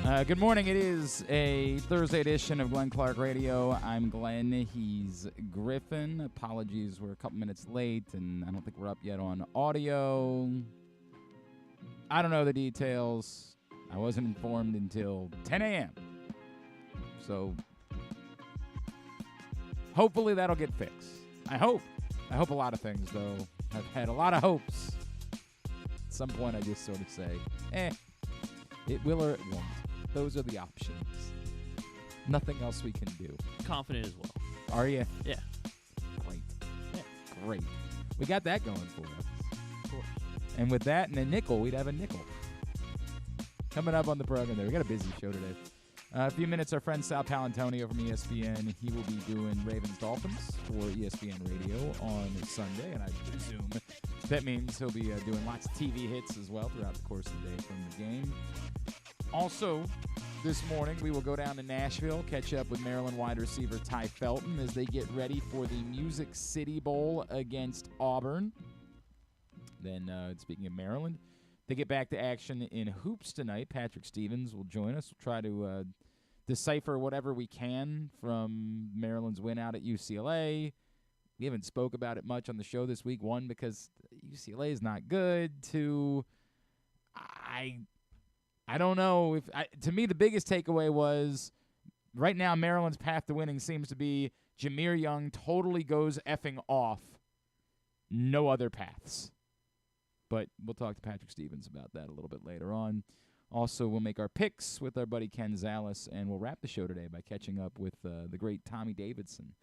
Good morning. It is a Thursday edition of Glenn Clark Radio. I'm Glenn. He's Griffin. Apologies, we're a couple minutes late, and I don't think we're up yet on audio. I don't know the details. I wasn't informed until 10 a.m. So hopefully that'll get fixed. I hope. I hope a lot of things, though. I've had a lot of hopes. At some point, I just sort of say, it will or it won't. Those are the options. Nothing else we can do. Confident as well. Are you? Yeah. Great. Yeah. Great. We got that going for us. Of course. And with that and a nickel, we'd have a nickel. Coming up on the program there. We got a busy show today. A few minutes, our friend Sal Paolantonio from ESPN. He will be doing Ravens-Dolphins for ESPN Radio on Sunday, and I presume that means he'll be doing lots of TV hits as well throughout the course of the day from the game. Also, this morning, we will go down to Nashville, catch up with Maryland wide receiver Tai Felton as they get ready for the Music City Bowl against Auburn. Then, speaking of Maryland, they get back to action in hoops tonight. Patrick Stevens will join us. We'll try to decipher whatever we can from Maryland's win out at UCLA. We haven't spoke about it much on the show this week. One, because UCLA is not good. Two, I don't know. To me, the biggest takeaway was right now Maryland's path to winning seems to be Jameer Young totally goes effing off. No other paths. But we'll talk to Patrick Stevens about that a little bit later on. Also, we'll make our picks with our buddy Ken Zalis, and we'll wrap the show today by catching up with the great Tommy Davidson,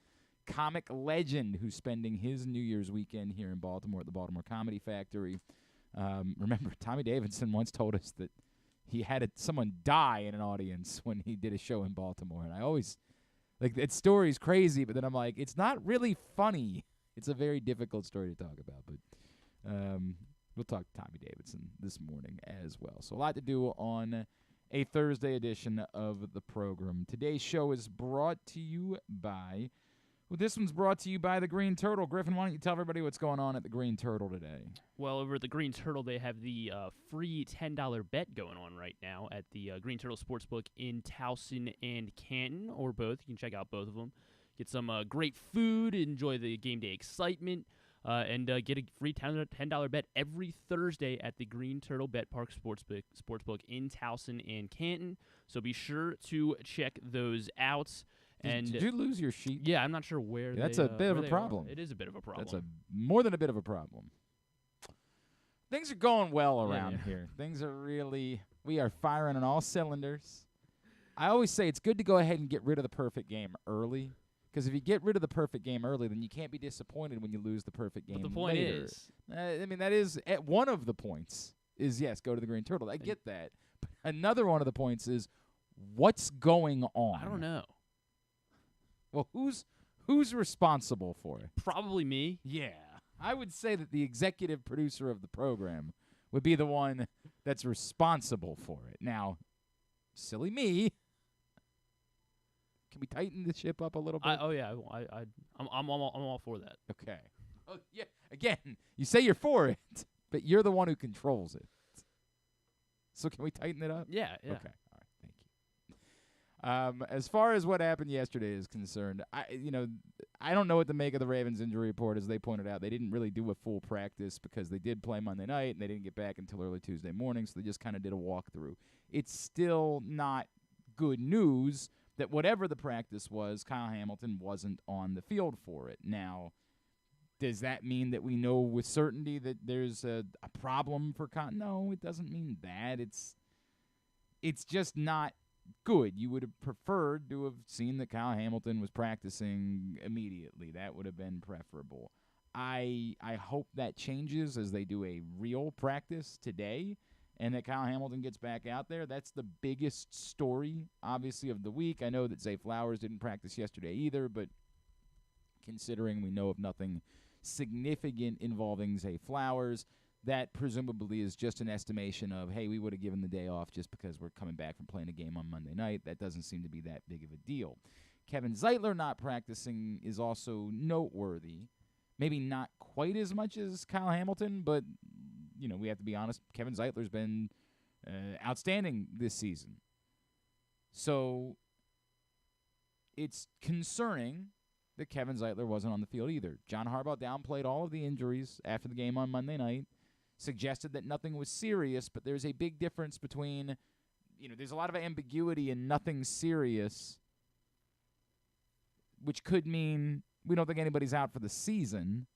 comic legend who's spending his New Year's weekend here in Baltimore at the Baltimore Comedy Factory. Remember, Tommy Davidson once told us that he had someone die in an audience when he did a show in Baltimore. And I always, that story's crazy, but then I'm like, it's not really funny. It's a very difficult story to talk about. But we'll talk to Tommy Davidson this morning as well. So a lot to do on a Thursday edition of the program. Today's show is brought to you by... Well, this one's brought to you by the Green Turtle. Griffin, why don't you tell everybody what's going on at the Green Turtle today? Well, over at the Green Turtle, they have the free $10 bet going on right now at the Green Turtle Sportsbook in Towson and Canton, or both. You can check out both of them. Get some great food, enjoy the game day excitement, and get a free $10 bet every Thursday at the Green Turtle Bet Park Sportsbook in Towson and Canton. So be sure to check those out. Did you lose your sheet? Yeah, I'm not sure where. That's a bit of a problem. It is a bit of a problem. That's more than a bit of a problem. Things are going well around here. Things are we are firing on all cylinders. I always say it's good to go ahead and get rid of the perfect game early, because if you get rid of the perfect game early, then you can't be disappointed when you lose the perfect game later. But the point is, that is one of the points is, yes, go to the Green Turtle. I get that. But another one of the points is, what's going on? I don't know. Well, who's responsible for it? Probably me. Yeah. I would say that the executive producer of the program would be the one that's responsible for it. Now, silly me. Can we tighten the ship up a little bit? I'm all for that. Okay. Oh, yeah. Again, you say you're for it, but you're the one who controls it. So can we tighten it up? Yeah. Okay. All right. Thank you. As far as what happened yesterday is concerned, I don't know what to make of the Ravens injury report. As they pointed out, they didn't really do a full practice because they did play Monday night and they didn't get back until early Tuesday morning, so they just kind of did a walkthrough. It's still not good news that whatever the practice was, Kyle Hamilton wasn't on the field for it. Now, does that mean that we know with certainty that there's a problem for Kyle? No, it doesn't mean that. It's just not good. You would have preferred to have seen that Kyle Hamilton was practicing immediately. That would have been preferable. I hope that changes as they do a real practice today and that Kyle Hamilton gets back out there. That's the biggest story, obviously, of the week. I know that Zay Flowers didn't practice yesterday either, but considering we know of nothing significant involving Zay Flowers, that presumably is just an estimation of, hey, we would have given the day off just because we're coming back from playing a game on Monday night. That doesn't seem to be that big of a deal. Kevin Zeitler not practicing is also noteworthy. Maybe not quite as much as Kyle Hamilton, but, we have to be honest, Kevin Zeitler's been outstanding this season. So it's concerning that Kevin Zeitler wasn't on the field either. John Harbaugh downplayed all of the injuries after the game on Monday night, suggested that nothing was serious, but there's a big difference between, there's a lot of ambiguity in nothing serious, which could mean we don't think anybody's out for the season,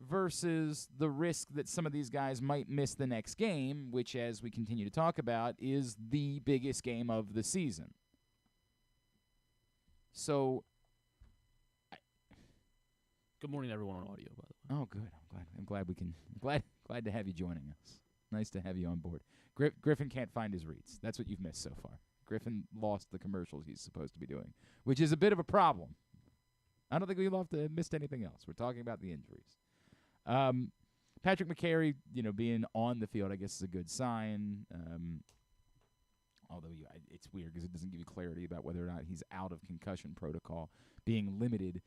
versus the risk that some of these guys might miss the next game, which, as we continue to talk about, is the biggest game of the season. So, good morning to everyone on audio, by the way. Oh, good. I'm glad to have you joining us. Nice to have you on board. Griffin can't find his reads. That's what you've missed so far. Griffin lost the commercials he's supposed to be doing, which is a bit of a problem. I don't think we've missed anything else. We're talking about the injuries. Patrick McCary, being on the field, I guess is a good sign. Although it's weird because it doesn't give you clarity about whether or not he's out of concussion protocol. Being limited,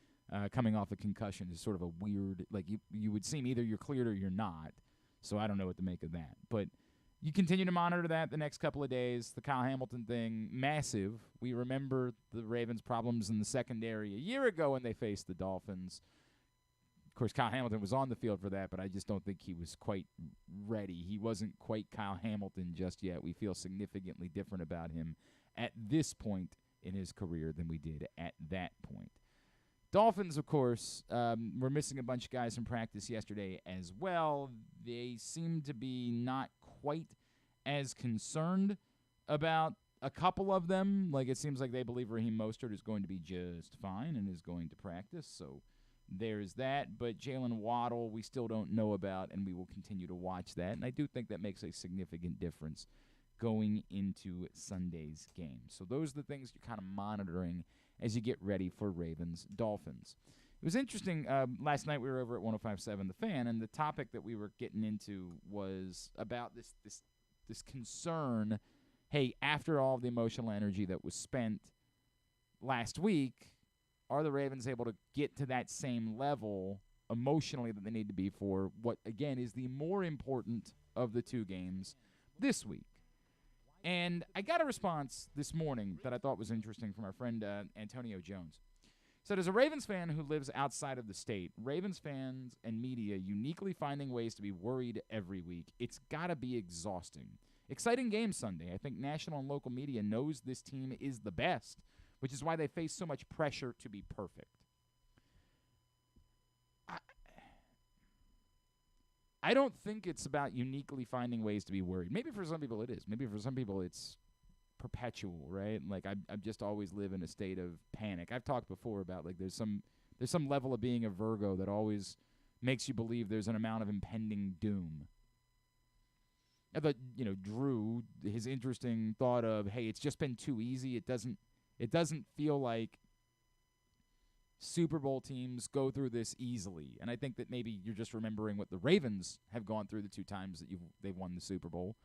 coming off a concussion is sort of a weird, like you would seem either you're cleared or you're not. So I don't know what to make of that. But you continue to monitor that the next couple of days. The Kyle Hamilton thing, massive. We remember the Ravens' problems in the secondary a year ago when they faced the Dolphins. Of course, Kyle Hamilton was on the field for that, but I just don't think he was quite ready. He wasn't quite Kyle Hamilton just yet. We feel significantly different about him at this point in his career than we did at that point. Dolphins, of course, were missing a bunch of guys from practice yesterday as well. They seem to be not quite as concerned about a couple of them. Like, it seems like they believe Raheem Mostert is going to be just fine and is going to practice, so there's that. But Jalen Waddle, we still don't know about, and we will continue to watch that. And I do think that makes a significant difference going into Sunday's game. So those are the things you're kind of monitoring as you get ready for Ravens-Dolphins. It was interesting. Last night we were over at 105.7 The Fan, and the topic that we were getting into was about this concern, hey, after all of the emotional energy that was spent last week, are the Ravens able to get to that same level emotionally that they need to be for what, again, is the more important of the two games this week? And I got a response this morning that I thought was interesting from our friend Antonio Jones. He said, as a Ravens fan who lives outside of the state, Ravens fans and media uniquely finding ways to be worried every week, it's got to be exhausting. Exciting game Sunday. I think national and local media knows this team is the best, which is why they face so much pressure to be perfect. I don't think it's about uniquely finding ways to be worried. Maybe for some people it is. Maybe for some people it's perpetual, right? Like I just always live in a state of panic. I've talked before about like there's some level of being a Virgo that always makes you believe there's an amount of impending doom. I thought, Drew, his interesting thought of, hey, it's just been too easy. It doesn't feel like Super Bowl teams go through this easily. And I think that maybe you're just remembering what the Ravens have gone through the two times that they've won the Super Bowl,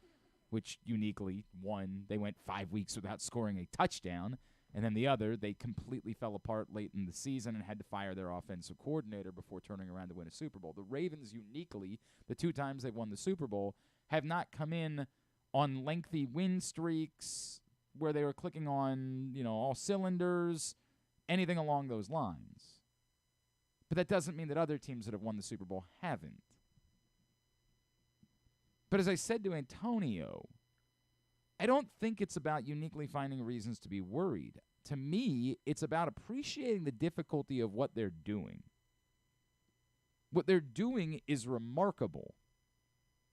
which uniquely, one, they went 5 weeks without scoring a touchdown, and then the other, they completely fell apart late in the season and had to fire their offensive coordinator before turning around to win a Super Bowl. The Ravens uniquely, the two times they've won the Super Bowl, have not come in on lengthy win streaks where they were clicking on, all cylinders, anything along those lines. But that doesn't mean that other teams that have won the Super Bowl haven't. But as I said to Antonio, I don't think it's about uniquely finding reasons to be worried. To me, it's about appreciating the difficulty of what they're doing. What they're doing is remarkable.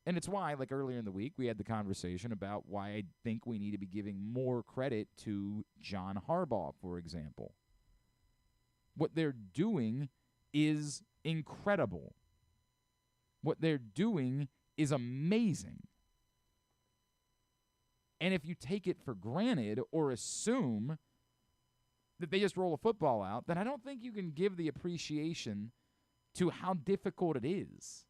And it's why, like earlier in the week, we had the conversation about why I think we need to be giving more credit to John Harbaugh, for example. What they're doing is incredible. What they're doing is amazing. And if you take it for granted or assume that they just roll a football out, then I don't think you can give the appreciation to how difficult it is.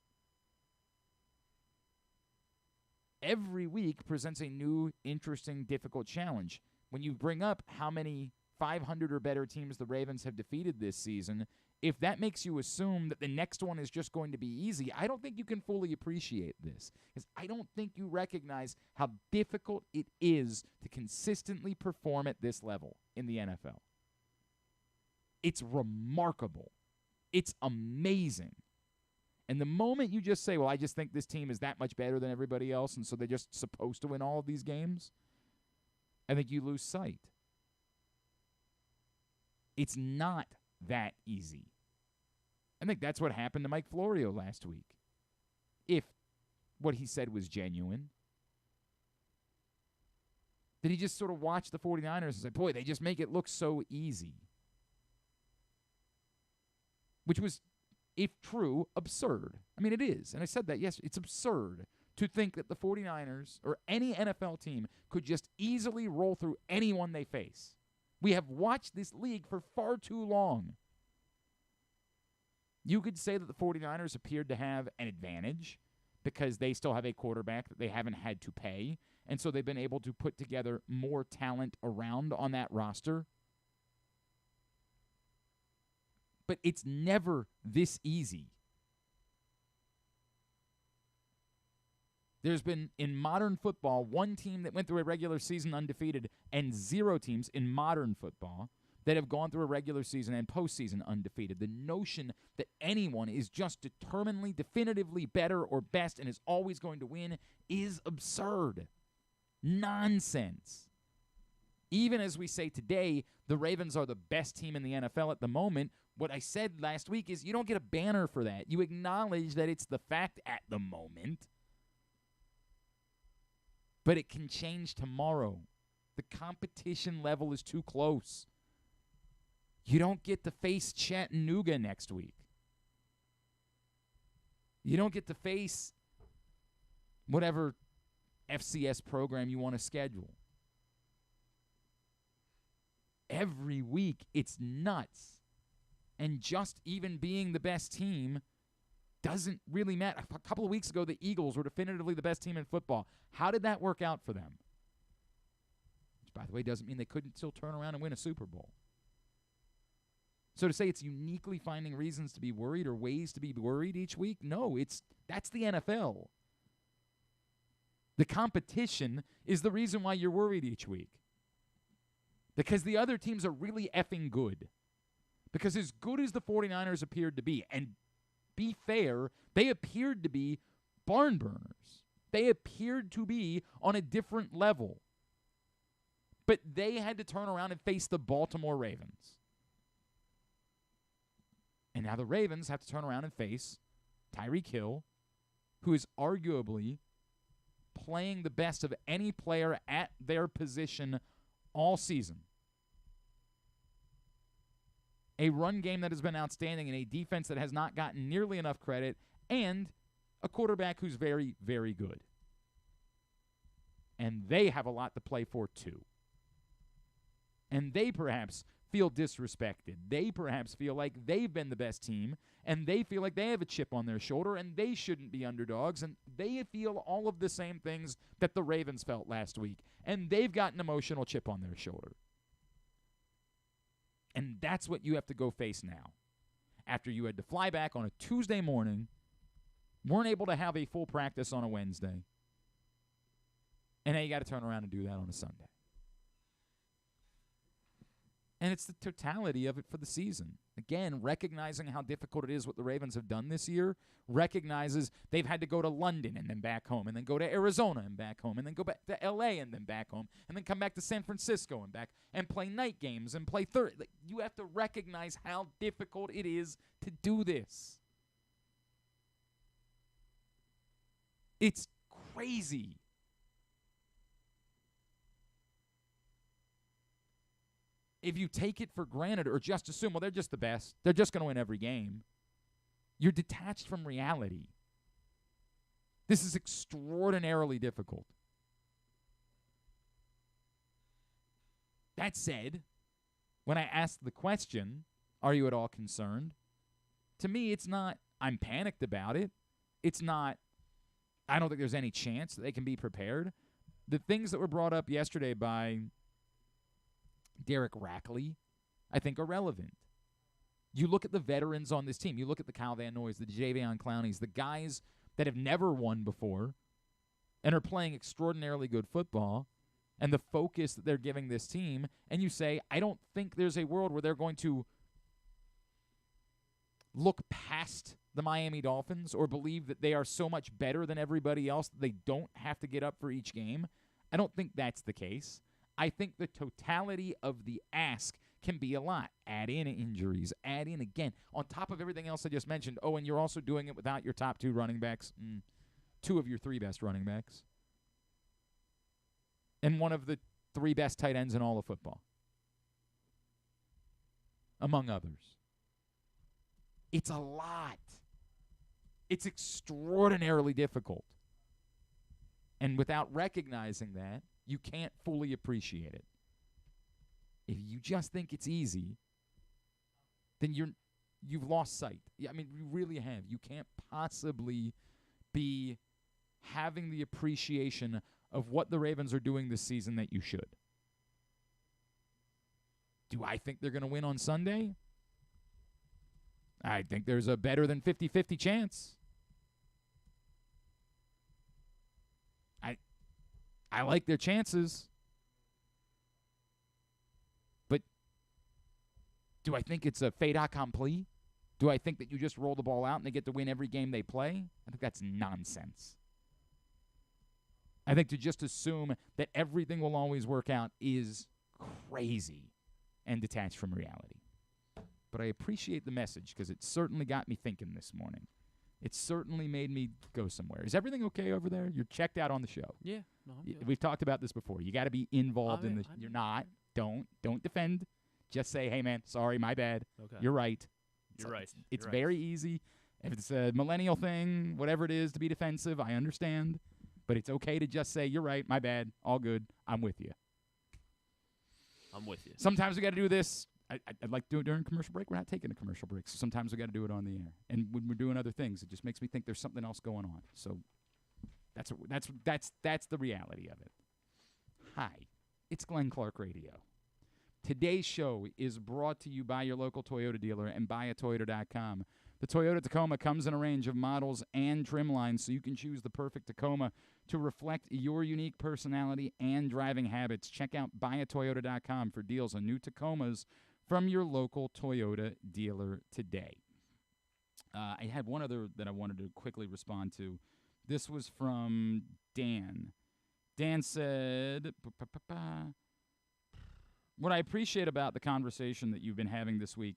Every week presents a new, interesting, difficult challenge. When you bring up how many 500 or better teams the Ravens have defeated this season, if that makes you assume that the next one is just going to be easy, I don't think you can fully appreciate this. Because I don't think you recognize how difficult it is to consistently perform at this level in the NFL. It's remarkable. It's amazing. And the moment you just say, well, I just think this team is that much better than everybody else, and so they're just supposed to win all of these games, I think you lose sight. It's not that easy. I think that's what happened to Mike Florio last week. If what he said was genuine. Did he just sort of watch the 49ers and say, boy, they just make it look so easy? Which was, if true, absurd. I mean, it is. And I said that yesterday. It's absurd to think that the 49ers or any NFL team could just easily roll through anyone they face. We have watched this league for far too long. You could say that the 49ers appeared to have an advantage because they still have a quarterback that they haven't had to pay, and so they've been able to put together more talent around on that roster. But it's never this easy. There's been, in modern football, one team that went through a regular season undefeated and 0 teams in modern football that have gone through a regular season and postseason undefeated. The notion that anyone is just determinedly, definitively better or best and is always going to win is absurd. Nonsense. Even as we say today, the Ravens are the best team in the NFL at the moment, what I said last week is you don't get a banner for that. You acknowledge that it's the fact at the moment. But it can change tomorrow. The competition level is too close. You don't get to face Chattanooga next week. You don't get to face whatever FCS program you want to schedule. Every week, it's nuts. And just even being the best team doesn't really matter. A couple of weeks ago, the Eagles were definitively the best team in football. How did that work out for them? Which, by the way, doesn't mean they couldn't still turn around and win a Super Bowl. So to say it's uniquely finding reasons to be worried or ways to be worried each week, no, that's the NFL. The competition is the reason why you're worried each week. Because the other teams are really effing good. Because as good as the 49ers appeared to be, and be fair, they appeared to be barn burners. They appeared to be on a different level. But they had to turn around and face the Baltimore Ravens. And now the Ravens have to turn around and face Tyreek Hill, who is arguably playing the best of any player at their position all season. A run game that has been outstanding and a defense that has not gotten nearly enough credit, and a quarterback who's very, very good. And they have a lot to play for, too. And they perhaps feel disrespected. They perhaps feel like they've been the best team, and they feel like they have a chip on their shoulder, and they shouldn't be underdogs, and they feel all of the same things that the Ravens felt last week, and they've got an emotional chip on their shoulder. And that's what you have to go face now. After you had to fly back on a Tuesday morning, weren't able to have a full practice on a Wednesday, and now you got to turn around and do that on a Sunday. And it's the totality of it for the season. Again, recognizing how difficult it is what the Ravens have done this year, recognizes they've had to go to London and then back home, and then go to Arizona and back home, and then go back to L.A. and then back home, and then come back to San Francisco and back, and play night games and play third. Like, you have to recognize how difficult it is to do this. It's crazy. If you take it for granted or just assume, well, they're just the best, they're just going to win every game, you're detached from reality. This is extraordinarily difficult. That said, when I ask the question, are you at all concerned? To me, it's not, I'm panicked about it. It's not, I don't think there's any chance that they can be prepared. The things that were brought up yesterday by Derek Rackley, I think, are relevant. You look at the veterans on this team. You look at the Kyle Van Noys, the Javion Clowneys, the guys that have never won before and are playing extraordinarily good football, and the focus that they're giving this team, and you say, I don't think there's a world where they're going to look past the Miami Dolphins or believe that they are so much better than everybody else that they don't have to get up for each game. I don't think that's the case. I think the totality of the ask can be a lot. Add in injuries, add in again, on top of everything else I just mentioned. Oh, and you're also doing it without your top two running backs, two of your three best running backs, and one of the three best tight ends in all of football, among others. It's a lot. It's extraordinarily difficult. And without recognizing that, you can't fully appreciate it. If you just think it's easy, then you've lost sight. I mean, you really have. You can't possibly be having the appreciation of what the Ravens are doing this season that you should. Do I think they're going to win on Sunday? I think there's a better than 50-50 chance. I like their chances. But do I think it's a fait accompli? Do I think that you just roll the ball out and they get to win every game they play? I think that's nonsense. I think to just assume that everything will always work out is crazy and detached from reality. But I appreciate the message because it certainly got me thinking this morning. It certainly made me go somewhere. Is everything okay over there? You're checked out on the show. Yeah. No, I'm good. We've talked about this before. You got to be involved in this. You're not. Don't defend. Just say, hey, man, sorry, my bad. Okay. You're right. You're right. It's very easy. If it's a millennial thing, whatever it is, to be defensive, I understand. But it's okay to just say, you're right, my bad, all good, I'm with you. I'm with you. Sometimes we got to do this. I'd like to do it during a commercial break. We're not taking a commercial break, so sometimes we got to do it on the air. And when we're doing other things, it just makes me think there's something else going on. So that's the reality of it. Hi, it's Glenn Clark Radio. Today's show is brought to you by your local Toyota dealer and buyatoyota.com. The Toyota Tacoma comes in a range of models and trim lines, so you can choose the perfect Tacoma to reflect your unique personality and driving habits. Check out buyatoyota.com for deals on new Tacomas from your local Toyota dealer today. I had one other that I wanted to quickly respond to. This was from Dan. Dan said, what I appreciate about the conversation that you've been having this week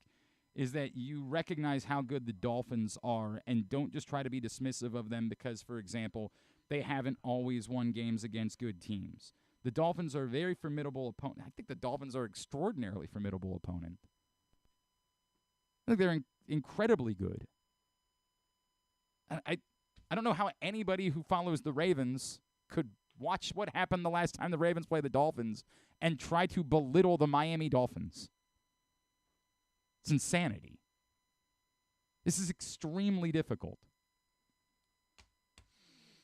is that you recognize how good the Dolphins are and don't just try to be dismissive of them because, for example, they haven't always won games against good teams. The Dolphins are a very formidable opponent. I think the Dolphins are an extraordinarily formidable opponent. I think they're incredibly good. I don't know how anybody who follows the Ravens could watch what happened the last time the Ravens played the Dolphins and try to belittle the Miami Dolphins. It's insanity. This is extremely difficult.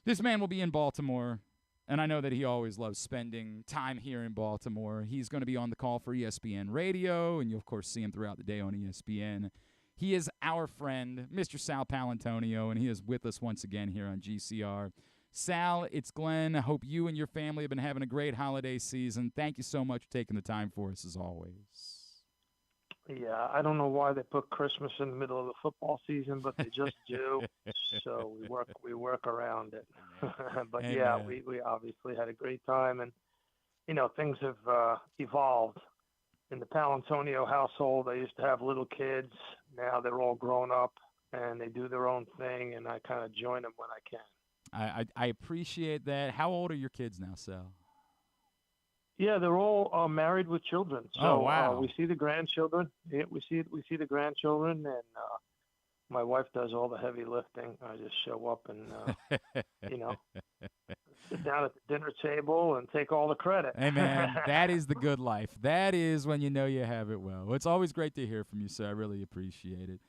This man will be in Baltimore, and I know that he always loves spending time here in Baltimore. He's going to be on the call for ESPN Radio, and you'll, of course, see him throughout the day on ESPN. He is our friend, Mr. Sal Paolantonio, and he is with us once again here on GCR. Sal, it's Glenn. I hope you and your family have been having a great holiday season. Thank you so much for taking the time for us, as always. Yeah, I don't know why they put Christmas in the middle of the football season, but they just do. So we work around it. But Amen. Yeah, we obviously had a great time, and things have evolved. In the Paolantonio household, I used to have little kids. Now they're all grown up and they do their own thing, and I kind of join them when I can. I appreciate that. How old are your kids now, Sal? Yeah, they're all married with children. So oh, wow. We see the grandchildren. Yeah, we see the grandchildren, and my wife does all the heavy lifting. I just show up and sit down at the dinner table and take all the credit. Hey, man, that is the good life. That is when you know you have it well. It's always great to hear from you, sir. I really appreciate it.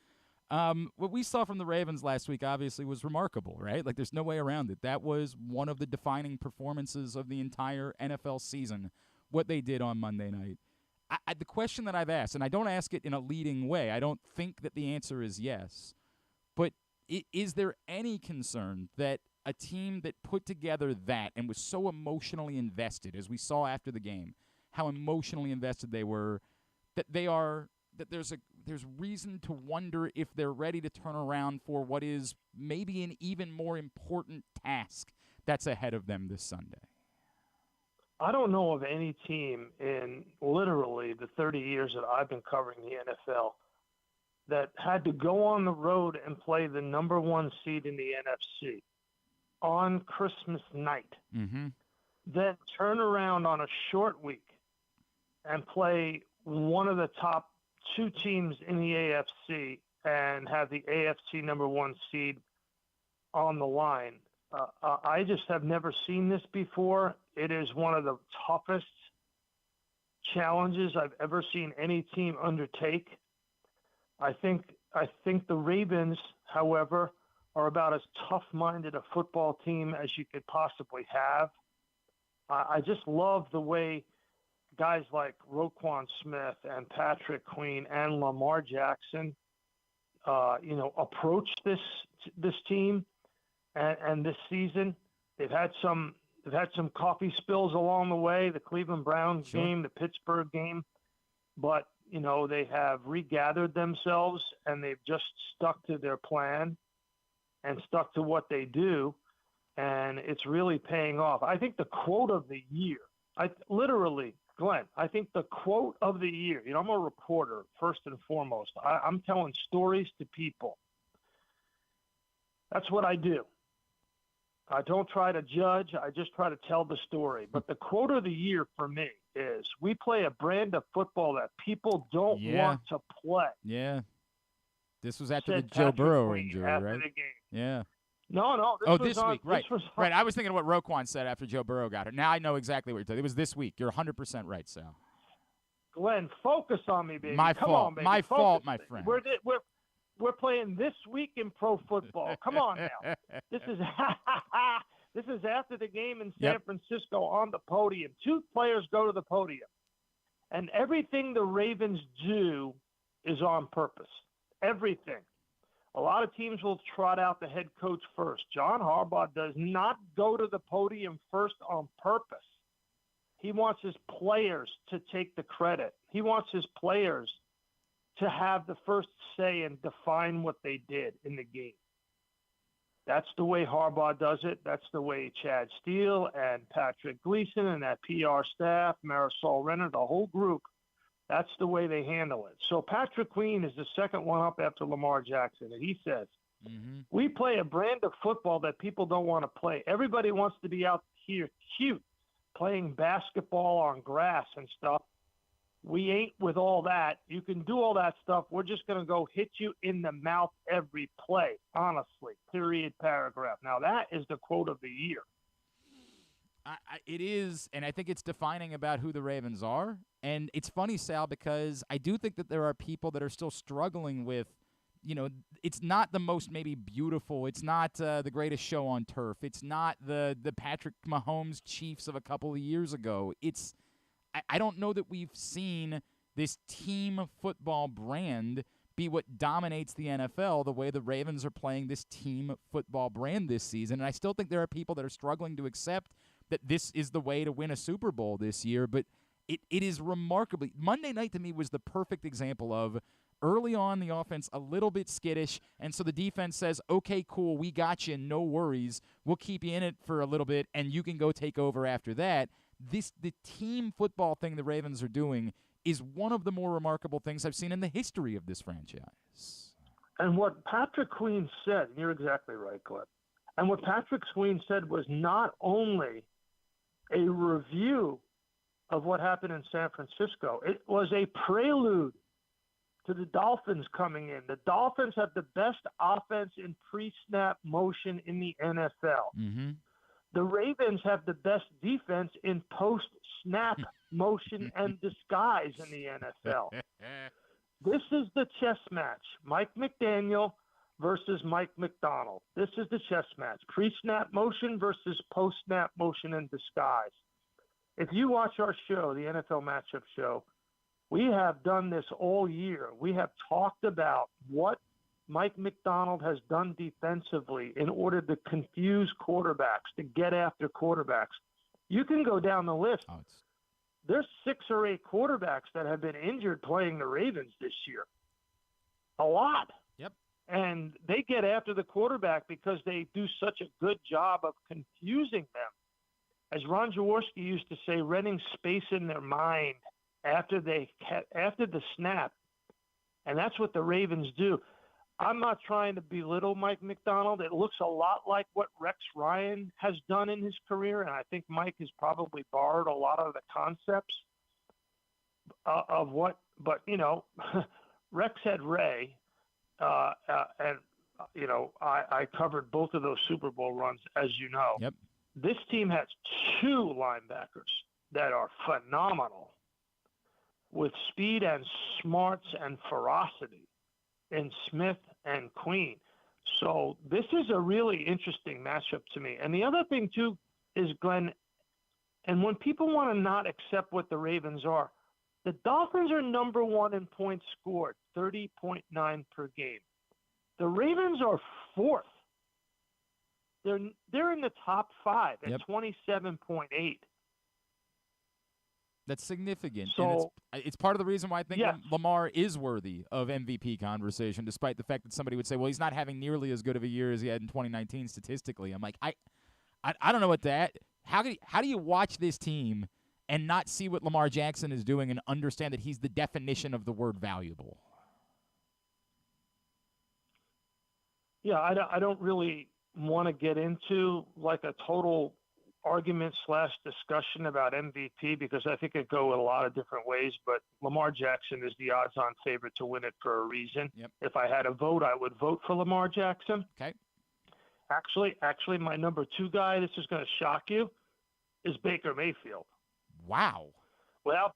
What we saw from the Ravens last week obviously was remarkable, right? Like, there's no way around it. That was one of the defining performances of the entire NFL season, what they did on Monday night. the question that I've asked, and I don't ask it in a leading way, I don't think that the answer is yes, but is there any concern that a team that put together that and was so emotionally invested, as we saw after the game, how emotionally invested they were, that there's reason to wonder if they're ready to turn around for what is maybe an even more important task that's ahead of them this Sunday? I don't know of any team in literally the 30 years that I've been covering the NFL that had to go on the road and play the number one seed in the NFC on Christmas night, then turn around on a short week and play one of the top two teams in the AFC and have the AFC number one seed on the line. I just have never seen this before. It is one of the toughest challenges I've ever seen any team undertake. I think the Ravens, however, are about as tough-minded a football team as you could possibly have. I just love the way guys like Roquan Smith and Patrick Queen and Lamar Jackson, approach this team and this season. They've had some coffee spills along the way, the Cleveland Browns game, the Pittsburgh game, but they have regathered themselves and they've just stuck to their plan and stuck to what they do, and it's really paying off. I think the quote of the year, Glenn, I think the quote of the year, I'm a reporter first and foremost. I'm telling stories to people. That's what I do. I don't try to judge. I just try to tell the story. But the quote of the year for me is, we play a brand of football that people don't want to play. Yeah. This was after the Joe Burrow injury, right? The game. Yeah. No. This week, right. Right, I was thinking of what Roquan said after Joe Burrow got it. Now I know exactly what you're talking about. It was this week. You're 100% right, Sal. Glenn, focus on me, baby. My Come fault. on, baby. My focus fault, my friend. We're playing this week in pro football. Come on now. This is after the game in San Francisco on the podium. Two players go to the podium. And everything the Ravens do is on purpose. Everything. A lot of teams will trot out the head coach first. John Harbaugh does not go to the podium first on purpose. He wants his players to take the credit. He wants his players to have the first say and define what they did in the game. That's the way Harbaugh does it. That's the way Chad Steele and Patrick Gleason and that PR staff, Marisol Renner, the whole group, that's the way they handle it. So Patrick Queen is the second one up after Lamar Jackson, and he says, we play a brand of football that people don't want to play. Everybody wants to be out here cute, playing basketball on grass and stuff. We ain't with all that. You can do all that stuff. We're just going to go hit you in the mouth every play, honestly, period, paragraph. Now, that is the quote of the year. It is, and I think it's defining about who the Ravens are. And it's funny, Sal, because I do think that there are people that are still struggling with, it's not the most maybe beautiful. It's not the greatest show on turf. It's not the Patrick Mahomes Chiefs of a couple of years ago. I don't know that we've seen this team football brand be what dominates the NFL the way the Ravens are playing this team football brand this season. And I still think there are people that are struggling to accept that this is the way to win a Super Bowl this year. But it is remarkably – Monday night to me was the perfect example of early on the offense a little bit skittish, and so the defense says, okay, cool, we got you, no worries. We'll keep you in it for a little bit, and you can go take over after that. The team football thing the Ravens are doing is one of the more remarkable things I've seen in the history of this franchise. And what Patrick Queen said, and you're exactly right, Glenn, and what Patrick Queen said was not only a review of what happened in San Francisco, it was a prelude to the Dolphins coming in. The Dolphins have the best offense in pre-snap motion in the NFL. Mm-hmm. The Ravens have the best defense in post-snap motion and disguise in the NFL. This is the chess match. Mike McDaniel versus Mike McDonald. This is the chess match. Pre-snap motion versus post-snap motion and disguise. If you watch our show, the NFL Matchup Show, We have done this all year. We have talked about what Mike Macdonald has done defensively in order to confuse quarterbacks, to get after quarterbacks. You can go down the list. There's 6 or 8 quarterbacks that have been injured playing the Ravens this year. A lot. Yep. And they get after the quarterback because they do such a good job of confusing them. As Ron Jaworski used to say, renting space in their mind after the snap. And that's what the Ravens do. I'm not trying to belittle Mike Macdonald. It looks a lot like what Rex Ryan has done in his career, and I think Mike has probably borrowed a lot of the concepts of what. But, Rex had Ray, and, I covered both of those Super Bowl runs, as you know. Yep. This team has 2 linebackers that are phenomenal with speed and smarts and ferocity in Smith and Queen. So this is a really interesting matchup to me. And the other thing, too, is, Glenn, and when people want to not accept what the Ravens are, the Dolphins are number 1 in points scored, 30.9 per game. The Ravens are 4th. They're in the top 5 at 27.8. That's significant. So, and it's part of the reason why I think Lamar is worthy of MVP conversation, despite the fact that somebody would say, well, he's not having nearly as good of a year as he had in 2019 statistically. I'm like, I don't know what that – how do you watch this team and not see what Lamar Jackson is doing and understand that he's the definition of the word valuable? Yeah, I don't really want to get into like a total – argument/discussion about MVP because I think it go in a lot of different ways, but Lamar Jackson is the odds-on favorite to win it for a reason. Yep. If I had a vote, I would vote for Lamar Jackson. Okay. Actually, my number 2 guy, this is going to shock you, is Baker Mayfield. Wow. Well,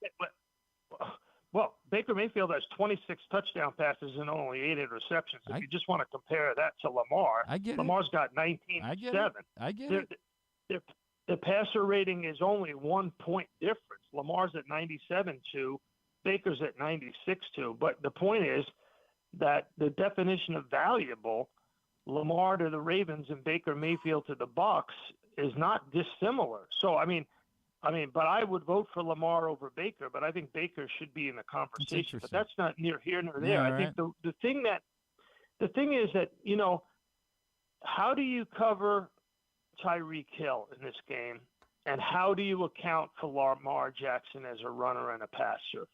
Baker Mayfield has 26 touchdown passes and only 8 interceptions. If you just want to compare that to Lamar, Lamar's got 19-7. I get it. The passer rating is only 1 point difference. Lamar's at 97.2, Baker's at 96.2. But the point is that the definition of valuable, Lamar to the Ravens and Baker Mayfield to the Bucks, is not dissimilar. So but I would vote for Lamar over Baker. But I think Baker should be in the conversation. But that's not near here nor there. I think the thing is that how do you cover Tyreek Hill in this game, and how do you account for Lamar Jackson as a runner and a passer?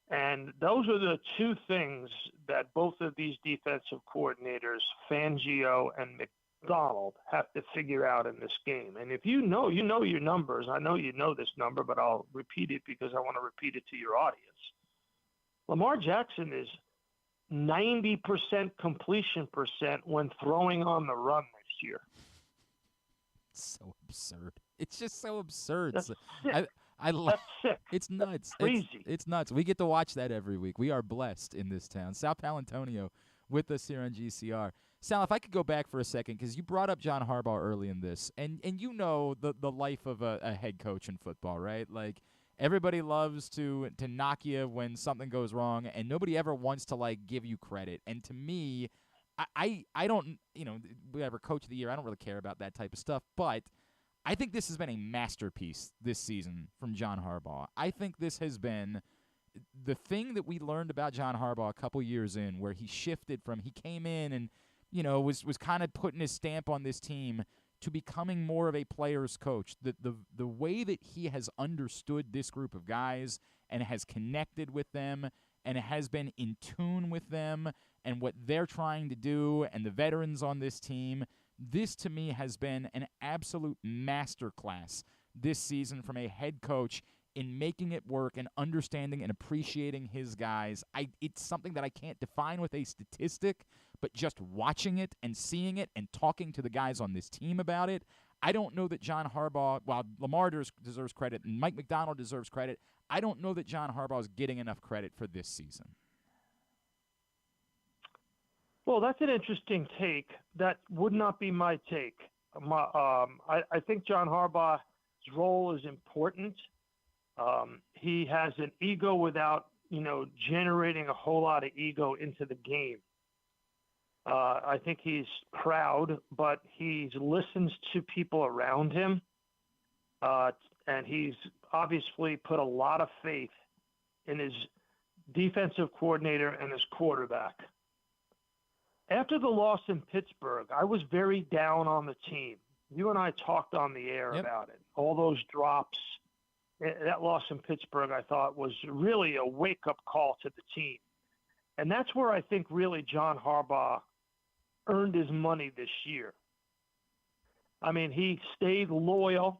And those are the 2 things that both of these defensive coordinators, Fangio and Macdonald, have to figure out in this game. And if you know your numbers. I know you know this number, but I'll repeat it because I want to repeat it to your audience. Lamar Jackson is 90% completion percent when throwing on the run this year. So absurd. It's just so absurd. That's sick. That's sick. It's nuts. Crazy. It's nuts. We get to watch that every week. We are blessed in this town. Sal Paolantonio with us here on GCR. Sal, if I could go back for a second, because you brought up John Harbaugh early in this, and you know the life of a head coach in football, right? Like, everybody loves to knock you when something goes wrong, and nobody ever wants to, give you credit. And to me, I don't, whatever coach of the year, I don't really care about that type of stuff, but I think this has been a masterpiece this season from John Harbaugh. I think this has been the thing that we learned about John Harbaugh a couple years in, where he shifted from, he came in and, was kind of putting his stamp on this team to becoming more of a player's coach. The way that he has understood this group of guys and has connected with them and has been in tune with them and what they're trying to do and the veterans on this team, this to me has been an absolute masterclass this season from a head coach in making it work and understanding and appreciating his guys. It's something that I can't define with a statistic, but just watching it and seeing it and talking to the guys on this team about it, I don't know that John Harbaugh, while Lamar deserves credit and Mike Macdonald deserves credit, I don't know that John Harbaugh is getting enough credit for this season. Well, that's an interesting take. That would not be my take. I think John Harbaugh's role is important. He has an ego without, generating a whole lot of ego into the game. I think he's proud, but he listens to people around him. And he's obviously put a lot of faith in his defensive coordinator and his quarterback. After the loss in Pittsburgh, I was very down on the team. You and I talked on the air about it. All those drops. That loss in Pittsburgh, I thought, was really a wake-up call to the team. And that's where I think really John Harbaugh earned his money this year. I mean, he stayed loyal.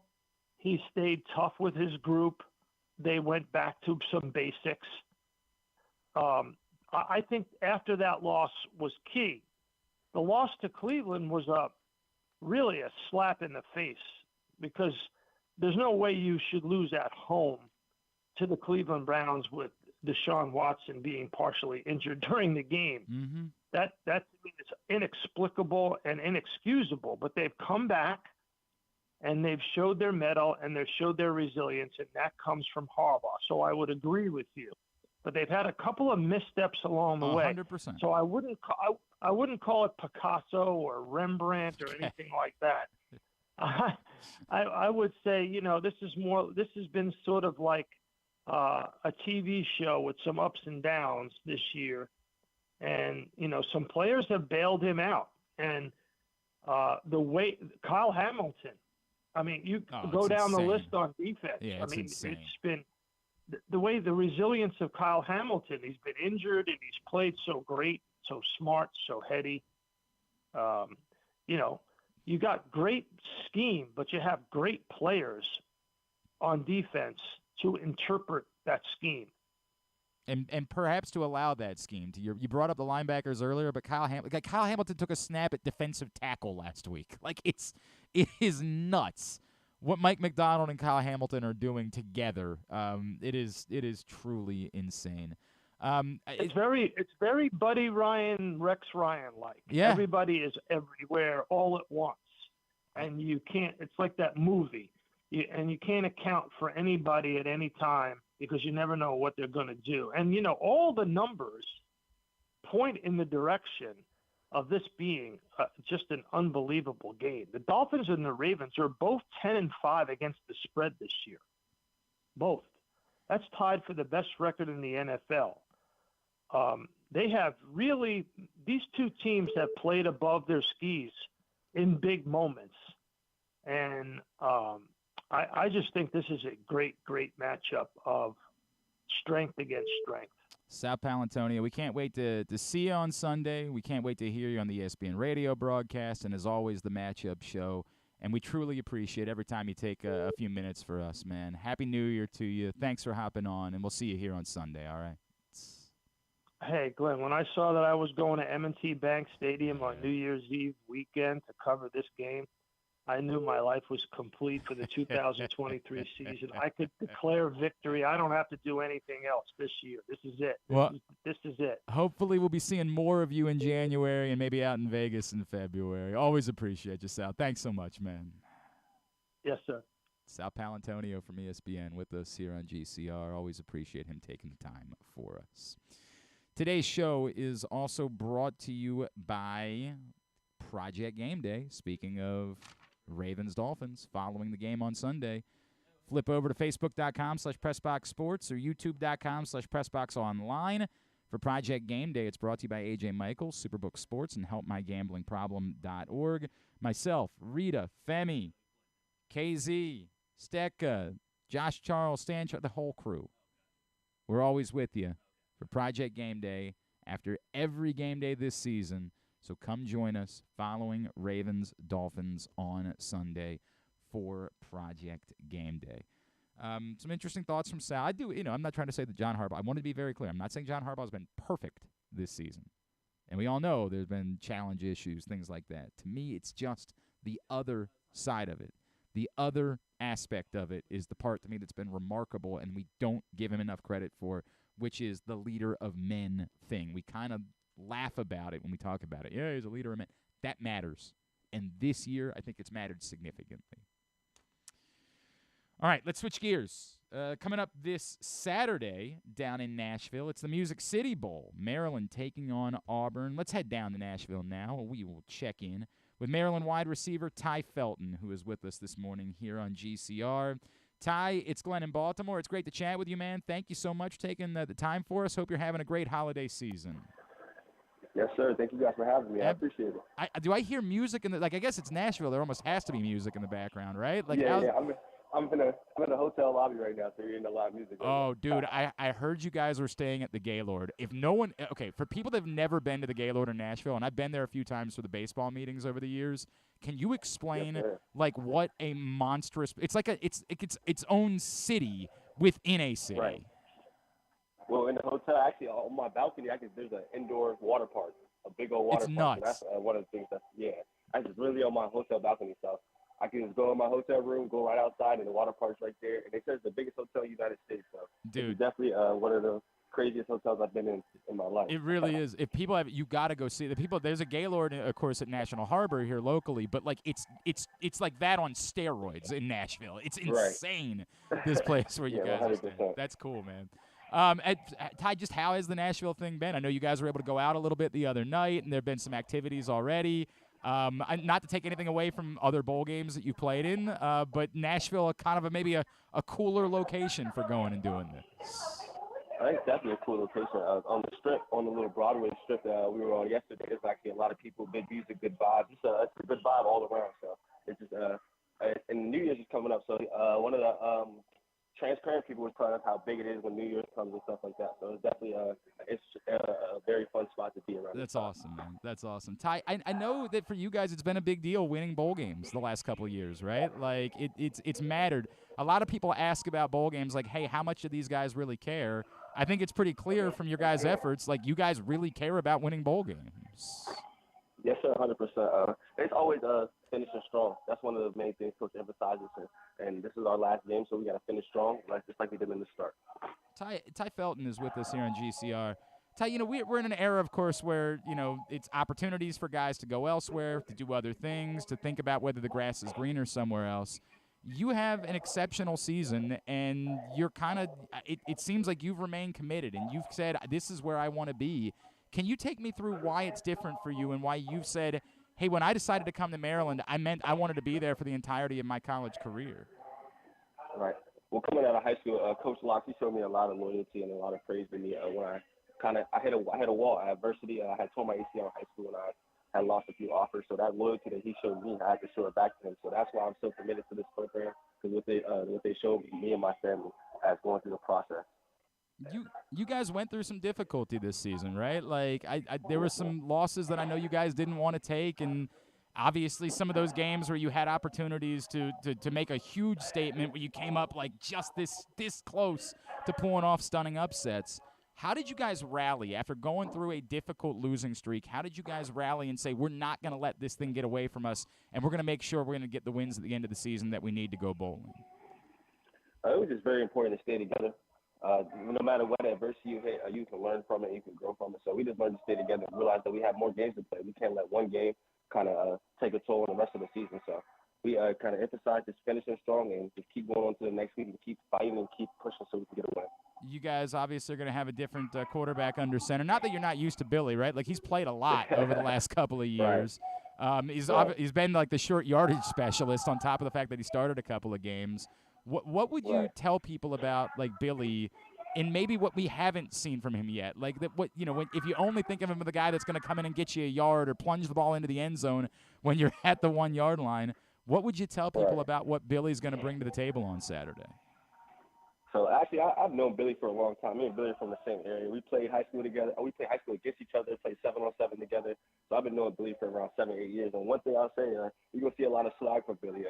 He stayed tough with his group. They went back to some basics. I think after that loss was key. The loss to Cleveland was really a slap in the face because there's no way you should lose at home to the Cleveland Browns with Deshaun Watson being partially injured during the game. Mm-hmm. That to me is inexplicable and inexcusable. But they've come back and they've showed their mettle and they've showed their resilience, and that comes from Harbaugh. So I would agree with you. But they've had a couple of missteps along the way. 100%. So I wouldn't call it Picasso or Rembrandt or anything like that. I would say, this has been sort of like a TV show with some ups and downs this year. And, some players have bailed him out. And the way Kyle Hamilton, I mean, you go down the list on defense. Yeah, it's insane. It's been the way the resilience of Kyle Hamilton. He's been injured and he's played so great, so smart, so heady. You got great scheme, but you have great players on defense to interpret that scheme. And perhaps to allow that scheme. You brought up the linebackers earlier, but Kyle Hamilton took a snap at defensive tackle last week. It is nuts what Mike McDonald and Kyle Hamilton are doing together. It is truly insane. It's very Buddy Ryan, Rex Ryan like. Yeah. Everybody is everywhere all at once, and you can't. It's like that movie, and you can't account for anybody at any time because you never know what they're going to do. And all the numbers point in the direction of this being just an unbelievable game. The Dolphins and the Ravens are both 10-5 against the spread this year. Both. That's tied for the best record in the NFL. They have really – these two teams have played above their skis in big moments. And I just think this is a great, great matchup of strength against strength. Sal Paolantonio, we can't wait to see you on Sunday. We can't wait to hear you on the ESPN radio broadcast, and as always, the matchup show. And we truly appreciate every time you take a few minutes for us, man. Happy New Year to you. Thanks for hopping on, and we'll see you here on Sunday, all right? Hey, Glenn, when I saw that I was going to M&T Bank Stadium on New Year's Eve weekend to cover this game, I knew my life was complete for the 2023 season. I could declare victory. I don't have to do anything else this year. This is it. This is it. Hopefully we'll be seeing more of you in January and maybe out in Vegas in February. Always appreciate you, Sal. Thanks so much, man. Yes, sir. Sal Paolantonio from ESPN with us here on GCR. Always appreciate him taking the time for us. Today's show is also brought to you by Project Game Day. Speaking of Ravens-Dolphins, following the game on Sunday, flip over to Facebook.com/PressBoxSports or YouTube.com/PressBoxOnline for Project Game Day. It's brought to you by AJ Michaels, Superbook Sports, and HelpMyGamblingProblem.org. Myself, Rita, Femi, KZ, Stecca, Josh Charles, Stan, the whole crew. We're always with you for Project Game Day after every game day this season. So come join us following Ravens-Dolphins on Sunday for Project Game Day. Some interesting thoughts from Sal. I'm not trying to say that John Harbaugh, I want to be very clear. I'm not saying John Harbaugh has been perfect this season. And we all know there's been challenge issues, things like that. To me, it's just the other side of it. The other aspect of it is the part to me that's been remarkable and we don't give him enough credit for, which is the leader of men thing. We kind of laugh about it when we talk about it. Yeah, he's a leader of men. That matters. And this year, I think it's mattered significantly. All right, let's switch gears. Coming up this Saturday down in Nashville, it's the Music City Bowl. Maryland taking on Auburn. Let's head down to Nashville now. We will check in with Maryland wide receiver Tai Felton, who is with us this morning here on GCR. Ty, it's Glenn in Baltimore. It's great to chat with you, man. Thank you so much for taking the time for us. Hope you're having a great holiday season. Yes, sir. Thank you guys for having me. I appreciate it. Do I hear music in the I guess it's Nashville. There almost has to be music in the background, right? Yeah. I'm in a hotel lobby right now, so you're in a lot of music. Oh, dude, I heard you guys were staying at the Gaylord. For people that have never been to the Gaylord in Nashville, and I've been there a few times for the baseball meetings over the years, can you explain what a monstrous? It's like it's its own city within a city. Right. Well, in the hotel, actually, on my balcony, there's an indoor water park, a big old water park. It's nuts. That's one of the things I just really on my hotel balcony, so I can just go in my hotel room, go right outside, and the water park's right there. And they said it's the biggest hotel in the United States, so dude, it's definitely one of the craziest hotels I've been in my life. It really is. If people have, you got to go see the people. There's a Gaylord, of course, at National Harbor here locally, but like it's like that on steroids in Nashville. It's insane. This place where you guys 100%. are staying. That's cool, man. Ty, just how has the Nashville thing been? I know you guys were able to go out a little bit the other night, and there have been some activities already. Not to take anything away from other bowl games that you played in, but Nashville kind of maybe a cooler location for going and doing this. I think it's definitely a cool location. On the strip, on the little Broadway strip that we were on yesterday, there's actually a lot of people, good music, good vibes. It's a good vibe all around. So it's just and New Year's is coming up. So one of the transparent people was telling us how big it is when New Year's comes and stuff like that. So it's definitely a very fun spot to be around. That's awesome, man. That's awesome. Ty, I know that for you guys it's been a big deal winning bowl games the last couple of years, right? Like it's mattered. A lot of people ask about bowl games like, hey, how much do these guys really care? I think it's pretty clear from your guys' efforts, like you guys really care about winning bowl games. Yes, sir, 100%. It's always finishing strong. That's one of the main things Coach emphasizes. And this is our last game, so we got to finish strong, just like we did in the start. Ty Felton is with us here on GCR. Ty, we're in an era, of course, where, it's opportunities for guys to go elsewhere, to do other things, to think about whether the grass is greener somewhere else. You have an exceptional season, and you're kind of it seems like you've remained committed, and you've said, this is where I want to be. Can you take me through why it's different for you and why you've said, hey, when I decided to come to Maryland, I meant I wanted to be there for the entirety of my college career? Right. Well, coming out of high school, Coach Locke, he showed me a lot of loyalty and a lot of praise for me when I hit a wall at adversity. I had torn my ACL in high school, and I had lost a few offers. So that loyalty that he showed me, I had to show it back to him. So that's why I'm so committed to this program, because what they showed me and my family as going through the process. You guys went through some difficulty this season, right? Like there were some losses that I know you guys didn't want to take, and obviously some of those games where you had opportunities to make a huge statement where you came up like just this close to pulling off stunning upsets. How did you guys rally after going through a difficult losing streak? How did you guys rally and say, we're not going to let this thing get away from us, and we're going to make sure we're going to get the wins at the end of the season that we need to go bowling? It was just very important to stay together. No matter what adversity you hit, you can learn from it, you can grow from it. So we just learned to stay together and realize that we have more games to play. We can't let one game kind of take a toll on the rest of the season. So we kind of emphasize just finishing strong and just keep going on to the next week and keep fighting and keep pushing so we can get a win. You guys obviously are going to have a different quarterback under center. Not that you're not used to Billy, right? Like he's played a lot over the last couple of years. Right. He's been like the short yardage specialist on top of the fact that he started a couple of games. What would you tell people about like Billy, and maybe what we haven't seen from him yet? Like that, if you only think of him as the guy that's going to come in and get you a yard or plunge the ball into the end zone when you're at the 1 yard line, what would you tell people about what Billy's going to bring to the table on Saturday? So actually, I've known Billy for a long time. Me and Billy are from the same area. We played high school together. We played high school against each other. Played 7-on-7 together. So I've been knowing Billy for around 7-8 years. And one thing I'll say, you're gonna see a lot of swag from Billy.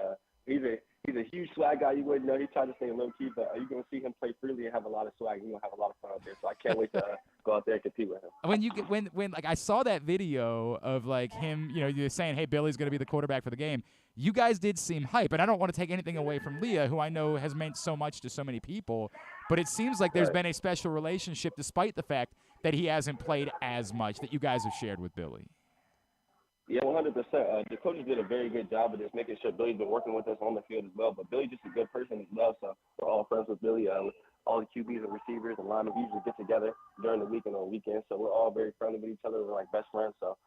He's a huge swag guy. You wouldn't know. He tried to stay low key, but you're gonna see him play freely and have a lot of swag. You're gonna have a lot of fun out there. So I can't wait to go out there and compete with him. When like I saw that video of like him, you're saying, hey, Billy's gonna be the quarterback for the game. You guys did seem hype, and I don't want to take anything away from Leah, who I know has meant so much to so many people, but it seems like there's been a special relationship despite the fact that he hasn't played as much that you guys have shared with Billy. Yeah, 100%. The coaches did a very good job of just making sure Billy's been working with us on the field as well. But Billy's just a good person as well, so we're all friends with Billy. All the QBs and receivers and linemen usually get together during the week and on weekends, so we're all very friendly with each other. We're like best friends, so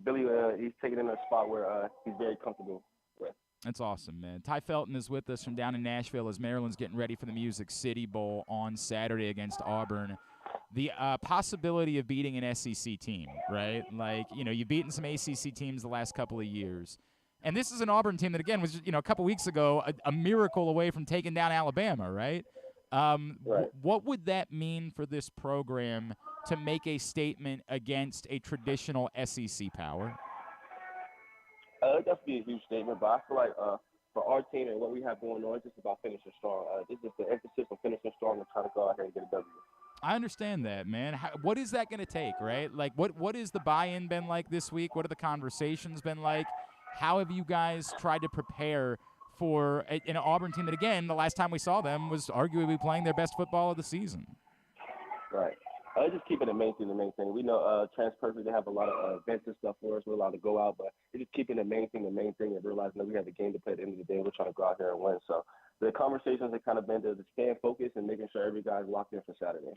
Billy. He's taken in a spot where he's very comfortable with. That's awesome, man. Tai Felton is with us from down in Nashville as Maryland's getting ready for the Music City Bowl on Saturday against Auburn. The possibility of beating an SEC team, right? Like, you've beaten some ACC teams the last couple of years. And this is an Auburn team that, again, was just, a couple weeks ago a miracle away from taking down Alabama, right? Right. What would that mean for this program to make a statement against a traditional SEC power? It'd definitely be a huge statement, but I feel like for our team and what we have going on, it's just about finishing strong. This is the emphasis on finishing strong and trying to go out here and get a W. I understand that, man. What is that going to take, right? Like, what has the buy-in been like this week? What have the conversations been like? How have you guys tried to prepare for an Auburn team that, again, the last time we saw them was arguably playing their best football of the season? Right. Just keeping the main thing. We know TransPerfect, they have a lot of events and stuff for us. We're allowed to go out, but it's just keeping the main thing, and realizing that we have a game to play at the end of the day. We're trying to go out here and win. So the conversations have kind of been to stay focused and making sure every guy's locked in for Saturday.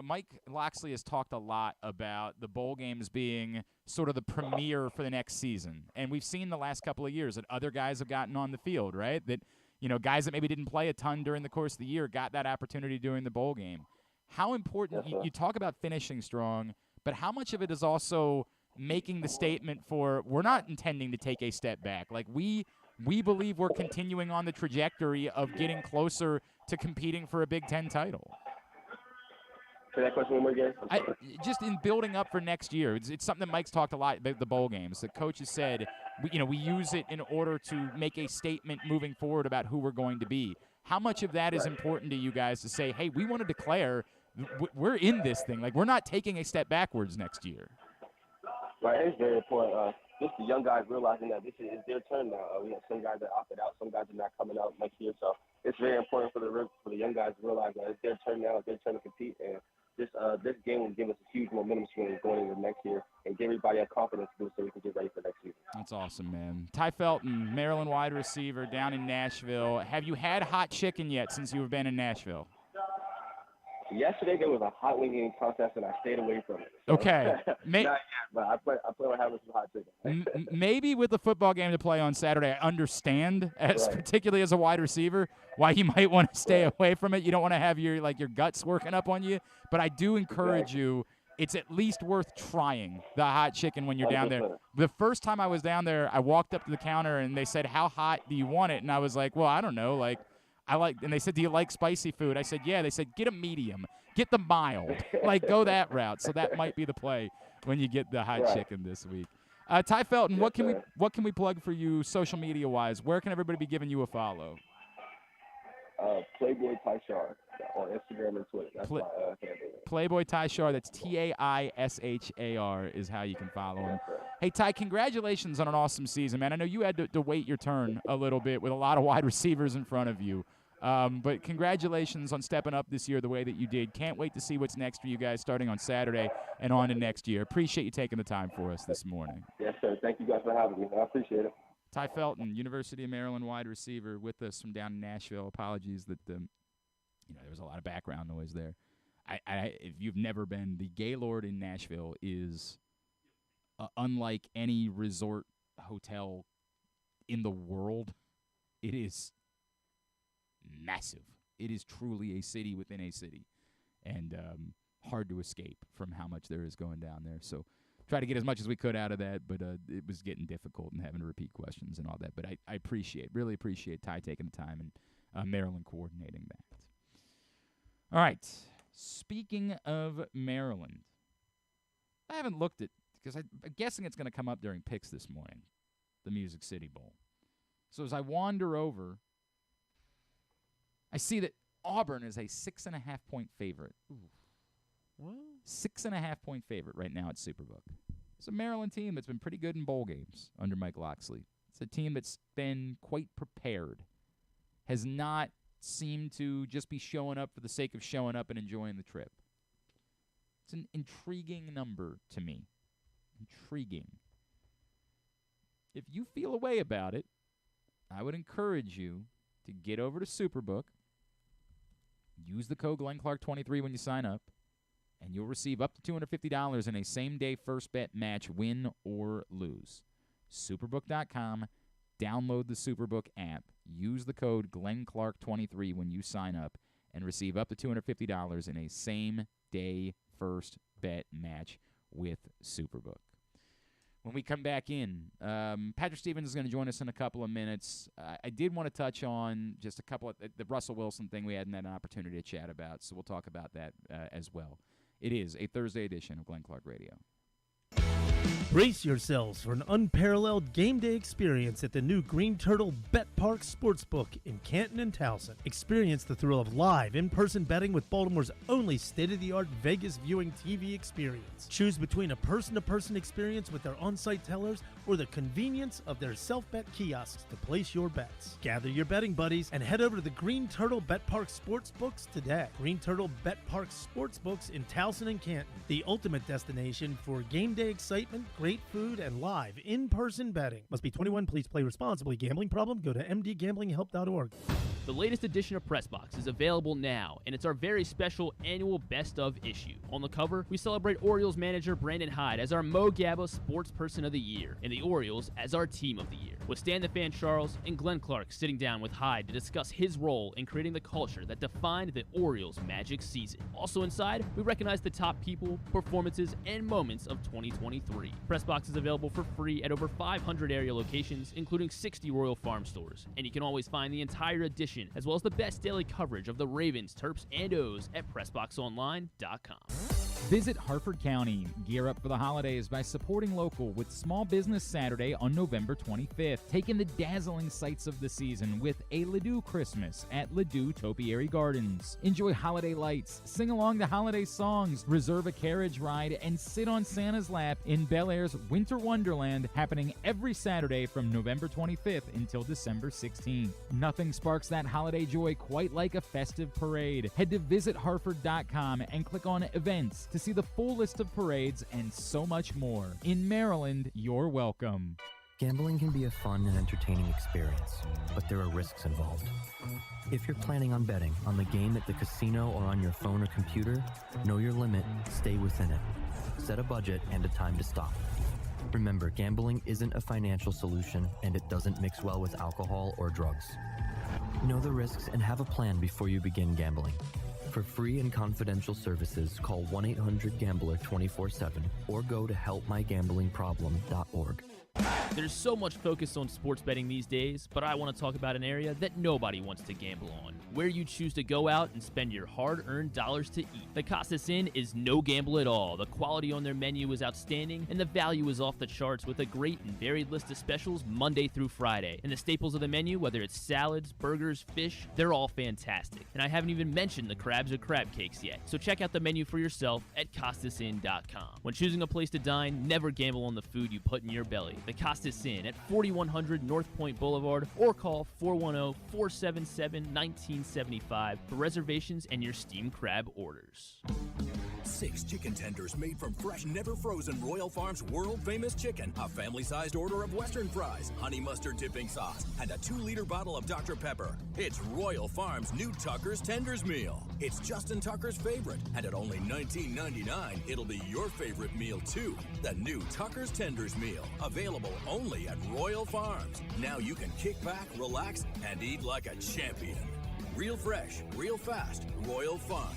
Mike Loxley has talked a lot about the bowl games being sort of the premiere for the next season. And we've seen the last couple of years that other guys have gotten on the field, right? That, guys that maybe didn't play a ton during the course of the year got that opportunity during the bowl game. How important, you talk about finishing strong, but how much of it is also making the statement for we're not intending to take a step back? Like, we believe we're continuing on the trajectory of getting closer to competing for a Big Ten title. Say that question one more again. Just in building up for next year, it's something that Mike's talked a lot about the bowl games. The coach has said, we use it in order to make a statement moving forward about who we're going to be. How much of that is important to you guys to say, hey, we want to declare we're in this thing. Like, we're not taking a step backwards next year. Right, it's very important. Just the young guys realizing that this is their turn now. We have some guys that opted out, some guys are not coming out next year. So it's very important for the young guys to realize that it's their turn now, it's their turn to compete. And this game will give us a huge momentum swing going into next year and give everybody a confidence boost so we can get ready for next season. That's awesome, man. Tai Felton, Maryland wide receiver down in Nashville. Have you had hot chicken yet since you've been in Nashville? Yesterday there was a hot wing eating contest and I stayed away from it. So. Okay. Not yet, but I plan on having some hot chicken. Maybe with the football game to play on Saturday, I understand, particularly as a wide receiver, why you might want to stay away from it. You don't want to have your guts working up on you. But I do encourage you, it's at least worth trying the hot chicken when you're down there. The first time I was down there, I walked up to the counter and they said, how hot do you want it? And I was like, well, I don't know, and they said, do you like spicy food? I said, yeah. They said, get a medium. Get the mild. Go that route. So that might be the play when you get the hot chicken this week. Tai Felton, what can we plug for you social media-wise? Where can everybody be giving you a follow? Playboy Taishar on Instagram and Twitter. That's my handle. Playboy Taishar, that's Taishar is how you can follow him. Hey, Ty, congratulations on an awesome season, man. I know you had to wait your turn a little bit with a lot of wide receivers in front of you. But congratulations on stepping up this year the way that you did. Can't wait to see what's next for you guys starting on Saturday and on to next year. Appreciate you taking the time for us this morning. Yes, sir. Thank you guys for having me. I appreciate it. Tai Felton, University of Maryland wide receiver, with us from down in Nashville. Apologies that there was a lot of background noise there. If you've never been, the Gaylord in Nashville is unlike any resort hotel in the world. It is massive. It is truly a city within a city, and hard to escape from how much there is going down there. So try to get as much as we could out of that, but it was getting difficult and having to repeat questions and all that. But I really appreciate Ty taking the time and Maryland coordinating that. All right. Speaking of Maryland, I haven't looked at, because I'm guessing it's going to come up during picks this morning, the Music City Bowl. So as I wander over, I see that Auburn is a 6.5-point favorite. Ooh. What? 6.5-point favorite right now at Superbook. It's a Maryland team that's been pretty good in bowl games under Mike Loxley. It's a team that's been quite prepared, has not seemed to just be showing up for the sake of showing up and enjoying the trip. It's an intriguing number to me. intriguing. If you feel a way about it, I would encourage you to get over to Superbook, use the code GlennClark23 when you sign up, and you'll receive up to $250 in a same-day first bet match, win or lose. Superbook.com, download the Superbook app, use the code GlennClark23 when you sign up, and receive up to $250 in a same-day first bet match with Superbook. When we come back in, Patrick Stevens is going to join us in a couple of minutes. I did want to touch on just a couple of the Russell Wilson thing we hadn't had an opportunity to chat about, so we'll talk about that as well. It is a Thursday edition of Glenn Clark Radio. Brace yourselves for an unparalleled game day experience at the new Green Turtle Bet Park Sportsbook in Canton and Towson. Experience the thrill of live in-person betting with Baltimore's only state-of-the-art Vegas viewing TV experience. Choose between a person-to-person experience with their on-site tellers or the convenience of their self-bet kiosks to place your bets. Gather your betting buddies and head over to the Green Turtle Bet Park Sportsbooks today. Green Turtle Bet Park Sportsbooks in Towson and Canton, the ultimate destination for game day excitement, great food, and live in-person betting. Must be 21. Please play responsibly. Gambling problem? Go to mdgamblinghelp.org. The latest edition of PressBox is available now, and it's our very special annual Best Of issue. On the cover, we celebrate Orioles manager Brandon Hyde as our Mo Gabba Sports Person of the Year, and the Orioles as our Team of the Year, with Stan the Fan Charles and Glenn Clark sitting down with Hyde to discuss his role in creating the culture that defined the Orioles' magic season. Also inside, we recognize the top people, performances, and moments of 2023. PressBox is available for free at over 500 area locations, including 60 Royal Farm stores, and you can always find the entire edition as well as the best daily coverage of the Ravens, Terps, and O's at PressBoxOnline.com. Visit Harford County. Gear up for the holidays by supporting local with Small Business Saturday on November 25th. Take in the dazzling sights of the season with a Ladue Christmas at Ladue Topiary Gardens. Enjoy holiday lights, sing along to holiday songs, reserve a carriage ride, and sit on Santa's lap in Bel Air's Winter Wonderland, happening every Saturday from November 25th until December 16th. Nothing sparks that holiday joy quite like a festive parade. Head to visitharford.com and click on Events to see the full list of parades and so much more. In Maryland, you're welcome. Gambling can be a fun and entertaining experience, but there are risks involved. If you're planning on betting on the game at the casino or on your phone or computer, know your limit, stay within it. Set a budget and a time to stop. Remember, gambling isn't a financial solution, and it doesn't mix well with alcohol or drugs. Know the risks and have a plan before you begin gambling. For free and confidential services, call 1-800-GAMBLER 24/7 or go to helpmygamblingproblem.org. There's so much focus on sports betting these days, but I want to talk about an area that nobody wants to gamble on, where you choose to go out and spend your hard-earned dollars to eat. The Costas Inn is no gamble at all. The quality on their menu is outstanding, and the value is off the charts with a great and varied list of specials Monday through Friday. And the staples of the menu, whether it's salads, burgers, fish, they're all fantastic. And I haven't even mentioned the crabs or crab cakes yet. So check out the menu for yourself at CostasInn.com. When choosing a place to dine, never gamble on the food you put in your belly. The Costas Inn at 4100 North Point Boulevard, or call 410-477-1975 for reservations and your steamed crab orders. 6 chicken tenders made from fresh, never frozen Royal Farms world-famous chicken, a family-sized order of Western fries, honey mustard dipping sauce, and a 2-liter bottle of Dr. Pepper. It's Royal Farms' new Tucker's Tenders Meal. It's Justin Tucker's favorite, and at only $19.99, it'll be your favorite meal too. The new Tucker's Tenders Meal, available only at Royal Farms. Now you can kick back, relax, and eat like a champion. Real fresh, real fast, Royal Farms.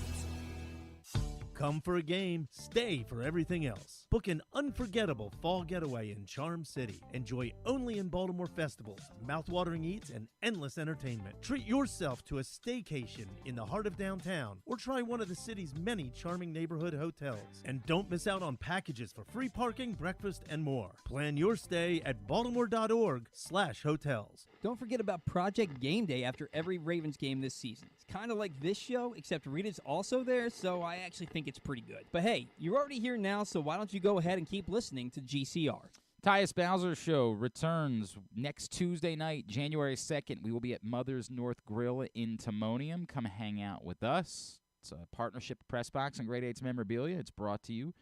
Come for a game, stay for everything else. Book an unforgettable fall getaway in Charm City. Enjoy only in Baltimore festivals, mouthwatering eats, and endless entertainment. Treat yourself to a staycation in the heart of downtown, or try one of the city's many charming neighborhood hotels. And don't miss out on packages for free parking, breakfast, and more. Plan your stay at baltimore.org/hotels. Don't forget about Project Game Day after every Ravens game this season. It's kind of like this show, except Rita's also there, so I actually think it's pretty good. But hey, you're already here now, so why don't you go ahead and keep listening to GCR. Tyus Bowser Show returns next Tuesday night, January 2nd. We will be at Mother's North Grill in Timonium. Come hang out with us. It's a partnership with PressBox and Grade 8's Memorabilia. It's brought to you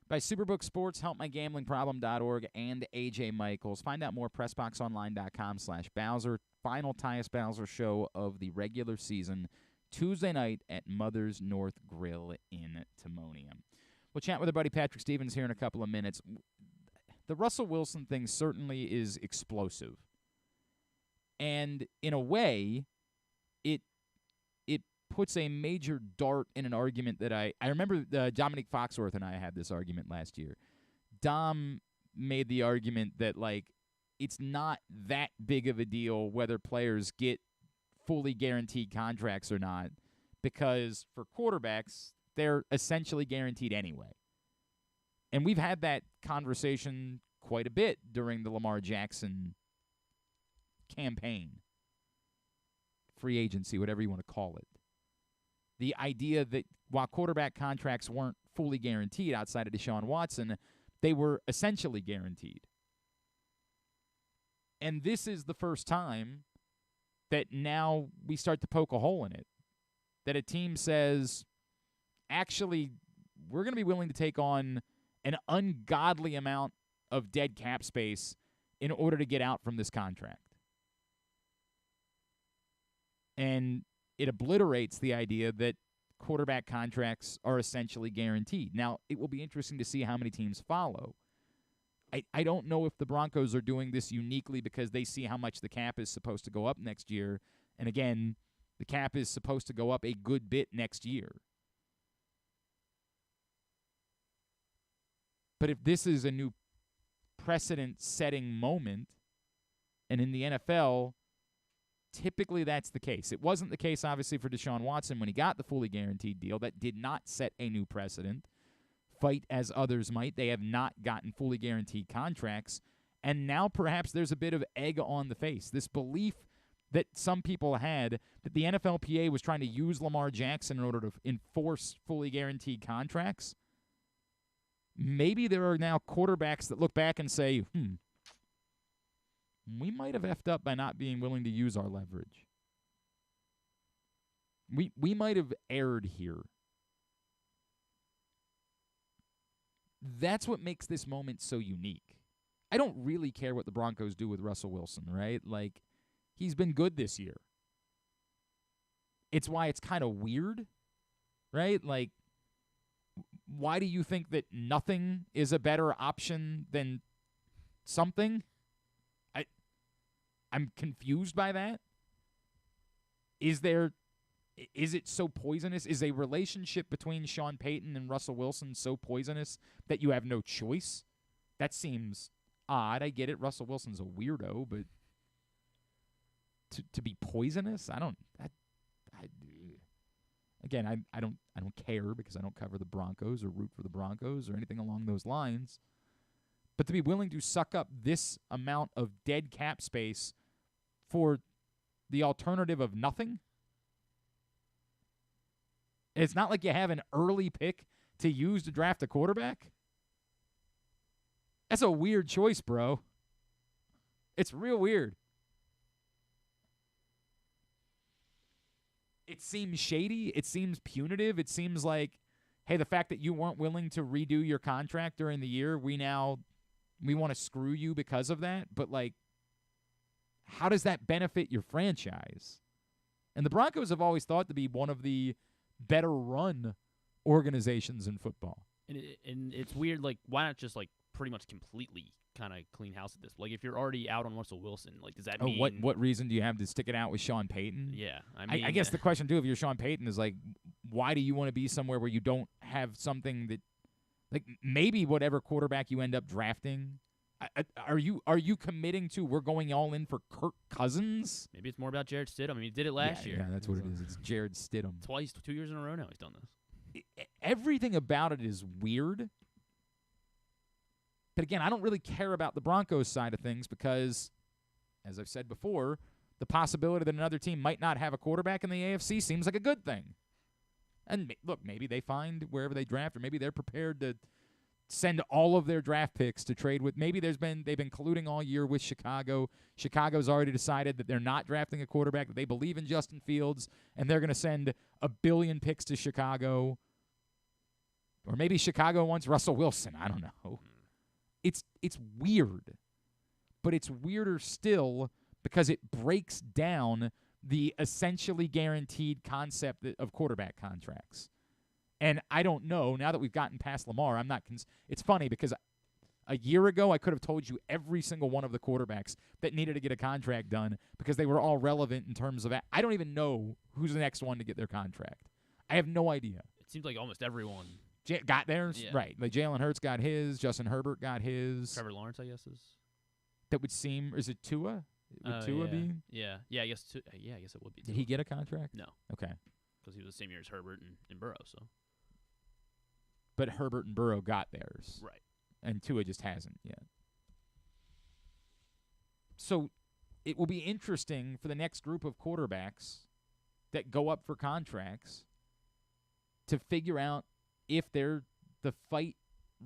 by Superbook Sports, HelpMyGamblingProblem.org, and AJ Michaels. Find out more at PressBoxOnline.com/Bowser. Final Tyus Bowser show of the regular season, Tuesday night at Mother's North Grill in Timonium. We'll chat with our buddy Patrick Stevens here in a couple of minutes. The Russell Wilson thing certainly is explosive. And in a way, it puts a major dart in an argument that I remember Dominic Foxworth and I had this argument last year. Dom made the argument that, like, it's not that big of a deal whether players get fully guaranteed contracts or not, because for quarterbacks, they're essentially guaranteed anyway. And we've had that conversation quite a bit during the Lamar Jackson campaign, free agency, whatever you want to call it. The idea that while quarterback contracts weren't fully guaranteed outside of Deshaun Watson, they were essentially guaranteed. And this is the first time that now we start to poke a hole in it. That a team says, actually, we're going to be willing to take on an ungodly amount of dead cap space in order to get out from this contract. And it obliterates the idea that quarterback contracts are essentially guaranteed. Now, it will be interesting to see how many teams follow. I don't know if the Broncos are doing this uniquely because they see how much the cap is supposed to go up next year. And again, the cap is supposed to go up a good bit next year. But if this is a new precedent-setting moment, and in the NFL, typically that's the case. It wasn't the case, obviously, for Deshaun Watson when he got the fully guaranteed deal. That did not set a new precedent. Fight as others might, they have not gotten fully guaranteed contracts. And now perhaps there's a bit of egg on the face. This belief that some people had that the NFLPA was trying to use Lamar Jackson in order to enforce fully guaranteed contracts. Maybe there are now quarterbacks that look back and say, we might have effed up by not being willing to use our leverage. We might have erred here. That's what makes this moment so unique. I don't really care what the Broncos do with Russell Wilson, right? Like, he's been good this year. It's why it's kind of weird, right? Like, why do you think that nothing is a better option than something? I'm confused by that. Is it so poisonous? Is a relationship between Sean Payton and Russell Wilson so poisonous that you have no choice? That seems odd. I get it. Russell Wilson's a weirdo, but to be poisonous, I don't care because I don't cover the Broncos or root for the Broncos or anything along those lines. But to be willing to suck up this amount of dead cap space for the alternative of nothing? It's not like you have an early pick to use to draft a quarterback. That's a weird choice, bro. It's real weird. It seems shady. It seems punitive. It seems like, hey, the fact that you weren't willing to redo your contract during the year, we want to screw you because of that. But, like, how does that benefit your franchise? And the Broncos have always thought to be one of the better run organizations in football. And it's weird, like, why not just, like, pretty much completely kind of clean house at this? Like, if you're already out on Russell Wilson, like, does that mean... What reason do you have to stick it out with Sean Payton? Yeah, I mean... I guess the question, too, if you're Sean Payton is, like, why do you want to be somewhere where you don't have something that... Like, maybe whatever quarterback you end up drafting... Are you committing to we're going all in for Kirk Cousins? Maybe it's more about Jared Stidham. I mean, he did it last year. Yeah, that's what it is. It's Jared Stidham. Twice, 2 years in a row now he's done this. Everything about it is weird. But again, I don't really care about the Broncos side of things because, as I've said before, the possibility that another team might not have a quarterback in the AFC seems like a good thing. And look, maybe they find wherever they draft, or maybe they're prepared to send all of their draft picks to trade with. Maybe they've been colluding all year with Chicago. Chicago's already decided that they're not drafting a quarterback, that they believe in Justin Fields, and they're going to send 1 billion picks to Chicago. Or maybe Chicago wants Russell Wilson. I don't know. It's weird. But it's weirder still because it breaks down the essentially guaranteed concept of quarterback contracts. And I don't know, now that we've gotten past Lamar, I'm not it's funny because a year ago I could have told you every single one of the quarterbacks that needed to get a contract done because they were all relevant in terms of I don't even know who's the next one to get their contract. I have no idea. It seems like almost everyone got theirs? Yeah. Right. Like Jalen Hurts got his, Justin Herbert got his. Trevor Lawrence, I guess, is. That would seem, is it Tua? Would Tua be? Yeah, I guess. I guess it would be. Did he get a contract? No. Okay. Because he was the same year as Herbert and Burrow. So. But Herbert and Burrow got theirs, right? And Tua just hasn't yet. So, it will be interesting for the next group of quarterbacks that go up for contracts to figure out if the fight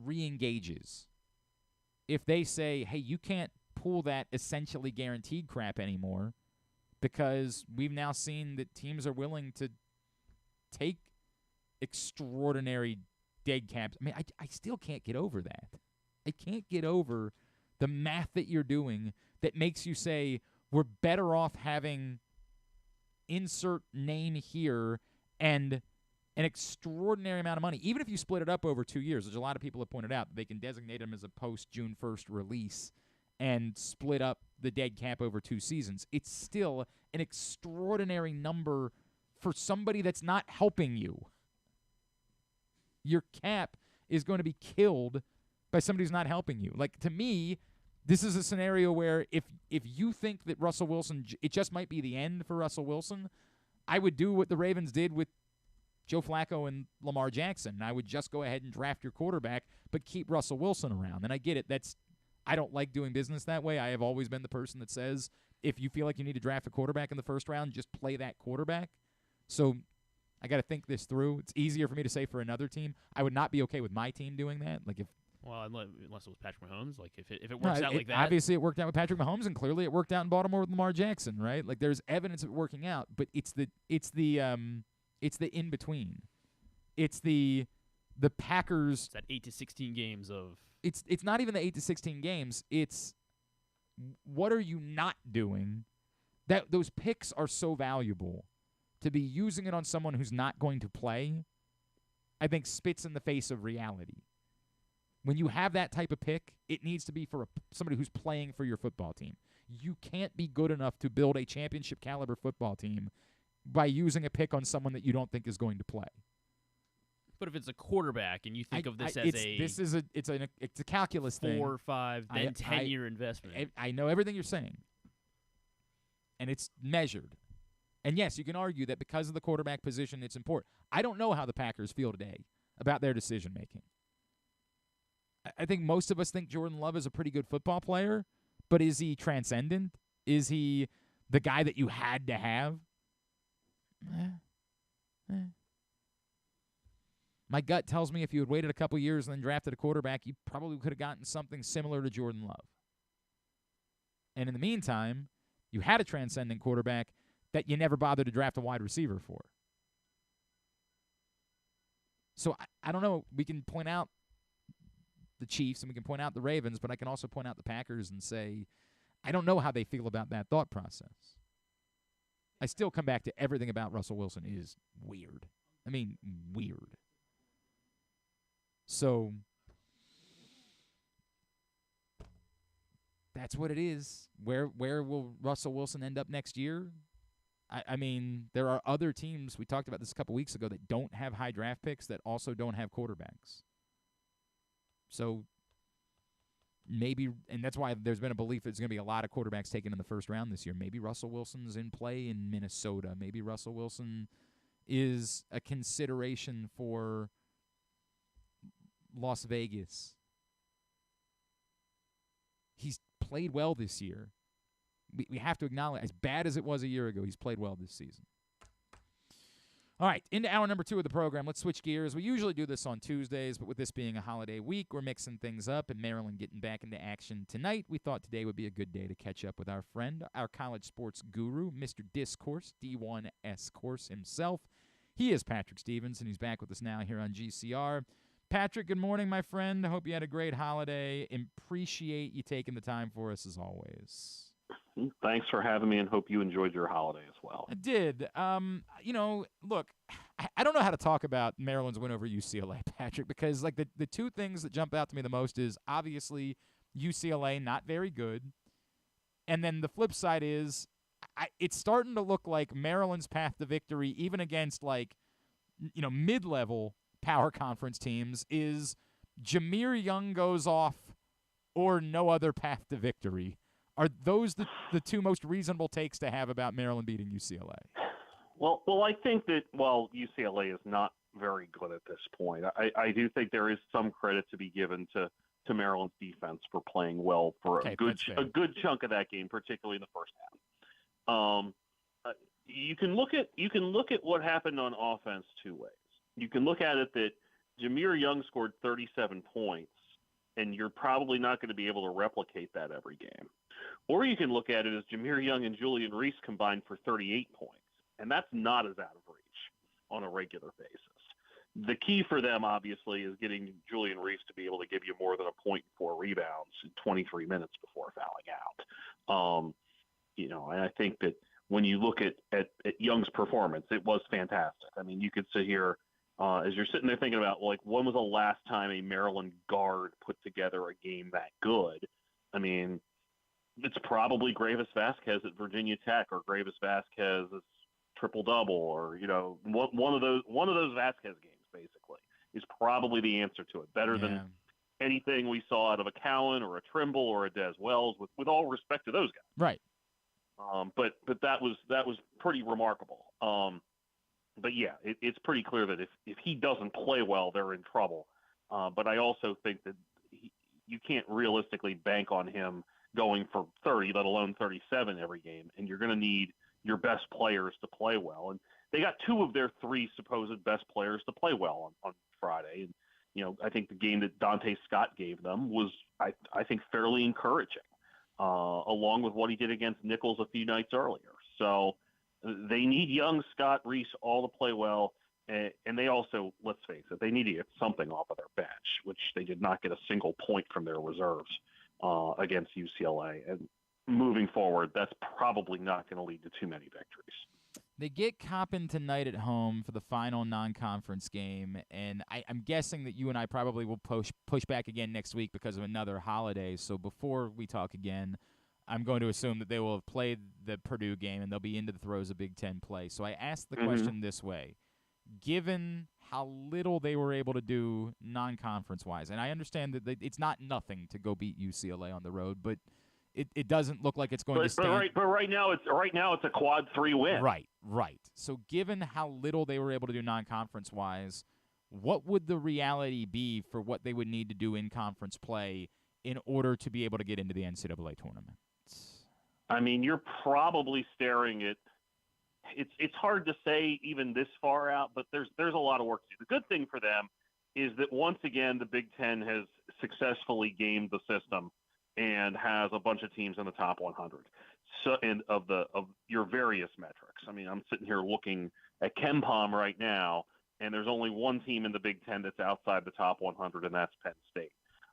re-engages. If they say, hey, you can't pull that essentially guaranteed crap anymore because we've now seen that teams are willing to take extraordinary dead caps. I mean, I still can't get over that. I can't get over the math that you're doing that makes you say we're better off having insert name here and an extraordinary amount of money, even if you split it up over 2 years. There's a lot of people have pointed out that they can designate them as a post-June 1st release and split up the dead cap over 2 seasons. It's still an extraordinary number for somebody that's not helping you. Your cap is going to be killed by somebody who's not helping you. Like, to me, this is a scenario where if you think that Russell Wilson, it just might be the end for Russell Wilson, I would do what the Ravens did with Joe Flacco and Lamar Jackson. I would just go ahead and draft your quarterback, but keep Russell Wilson around. And I get it. I don't like doing business that way. I have always been the person that says if you feel like you need to draft a quarterback in the first round, just play that quarterback. So I got to think this through. It's easier for me to say for another team. I would not be okay with my team doing that. Like unless it was Patrick Mahomes, like if it works out like that. Obviously, it worked out with Patrick Mahomes, and clearly, it worked out in Baltimore with Lamar Jackson, right? Like there's evidence of it working out, but it's the in between. It's the Packers. It's that 8 to 16 games of. It's not even the 8 to 16 games. It's what are you not doing? That those picks are so valuable. To be using it on someone who's not going to play, I think spits in the face of reality. When you have that type of pick, it needs to be for somebody who's playing for your football team. You can't be good enough to build a championship caliber football team by using a pick on someone that you don't think is going to play. But if it's a quarterback and you think of this as it's a calculus 4 thing. or 5, then 10-year investment. I know everything you're saying, and it's measured. And yes, you can argue that because of the quarterback position, it's important. I don't know how the Packers feel today about their decision making. I think most of us think Jordan Love is a pretty good football player, but is he transcendent? Is he the guy that you had to have? My gut tells me if you had waited a couple years and then drafted a quarterback, you probably could have gotten something similar to Jordan Love. And in the meantime, you had a transcendent quarterback that you never bothered to draft a wide receiver for. So I don't know. We can point out the Chiefs and we can point out the Ravens, but I can also point out the Packers and say, I don't know how they feel about that thought process. I still come back to everything about Russell Wilson is weird. I mean, weird. So that's what it is. Where will Russell Wilson end up next year? I mean, there are other teams, we talked about this a couple weeks ago, that don't have high draft picks that also don't have quarterbacks. So maybe, and that's why there's been a belief there's going to be a lot of quarterbacks taken in the first round this year. Maybe Russell Wilson's in play in Minnesota. Maybe Russell Wilson is a consideration for Las Vegas. He's played well this year. We have to acknowledge, as bad as it was a year ago, he's played well this season. All right, into hour number 2 of the program. Let's switch gears. We usually do this on Tuesdays, but with this being a holiday week, we're mixing things up, and Maryland getting back into action tonight. We thought today would be a good day to catch up with our friend, our college sports guru, Mr. Discourse, D1S Course himself. He is Patrick Stevens, and he's back with us now here on GCR. Patrick, good morning, my friend. I hope you had a great holiday. Appreciate you taking the time for us as always. Thanks for having me, and hope you enjoyed your holiday as well. I did. Look, I don't know how to talk about Maryland's win over UCLA, Patrick, because like the two things that jump out to me the most is obviously UCLA not very good, and then the flip side is it's starting to look like Maryland's path to victory, even against like mid-level power conference teams, is Jahmir Young goes off or no other path to victory. Are those the two most reasonable takes to have about Maryland beating UCLA? Well, I think that while UCLA is not very good at this point, I do think there is some credit to be given to Maryland's defense for playing well for a good chunk of that game, particularly in the first half. You can look at what happened on offense two ways. You can look at it that Jahmir Young scored 37 points, and you're probably not going to be able to replicate that every game. Or you can look at it as Jahmir Young and Julian Reese combined for 38 points, and that's not as out of reach on a regular basis. The key for them, obviously, is getting Julian Reese to be able to give you more than a point and 4 rebounds in 23 minutes before fouling out. And I think that when you look at Young's performance, it was fantastic. I mean, you could sit here as you're sitting there thinking about, like, when was the last time a Maryland guard put together a game that good? I mean, it's probably Gravis Vasquez at Virginia Tech, or Gravis Vasquez's triple-double, or one of those Vasquez games, basically, is probably the answer to it. Better than anything we saw out of a Cowan or a Trimble or a Des Wells, with all respect to those guys. Right. But that was pretty remarkable. But yeah, it's pretty clear that if he doesn't play well, they're in trouble. But I also think that you can't realistically bank on him going for 30, let alone 37 every game, and you're going to need your best players to play well. And they got 2 of their 3 supposed best players to play well on Friday. And I think the game that Dante Scott gave them was, I think, fairly encouraging, along with what he did against Nichols a few nights earlier. So they need Young, Scott, Reese all to play well, and they also, let's face it, they need to get something off of their bench, which they did not get a single point from their reserves against UCLA. And moving forward, that's probably not going to lead to too many victories. They get Coppin tonight at home for the final non-conference game, and I'm guessing that you and I probably will push back again next week because of another holiday. So before we talk again, I'm going to assume that they will have played the Purdue game and they'll be into the throes of Big Ten play. So I asked the question this way. Given how little they were able to do non-conference-wise, and I understand that it's not nothing to go beat UCLA on the road, but it doesn't look like it's going to stand. But right now it's a quad 3 win. Right. So given how little they were able to do non-conference-wise, what would the reality be for what they would need to do in conference play in order to be able to get into the NCAA tournament? I mean, you're probably staring at it's hard to say even this far out, but there's a lot of work to do. The good thing for them is that once again the Big Ten has successfully gamed the system and has a bunch of teams in the top 100. So, and of your various metrics. I mean, I'm sitting here looking at KenPom right now, and there's only one team in the Big Ten that's outside the top 100, and that's Penn State.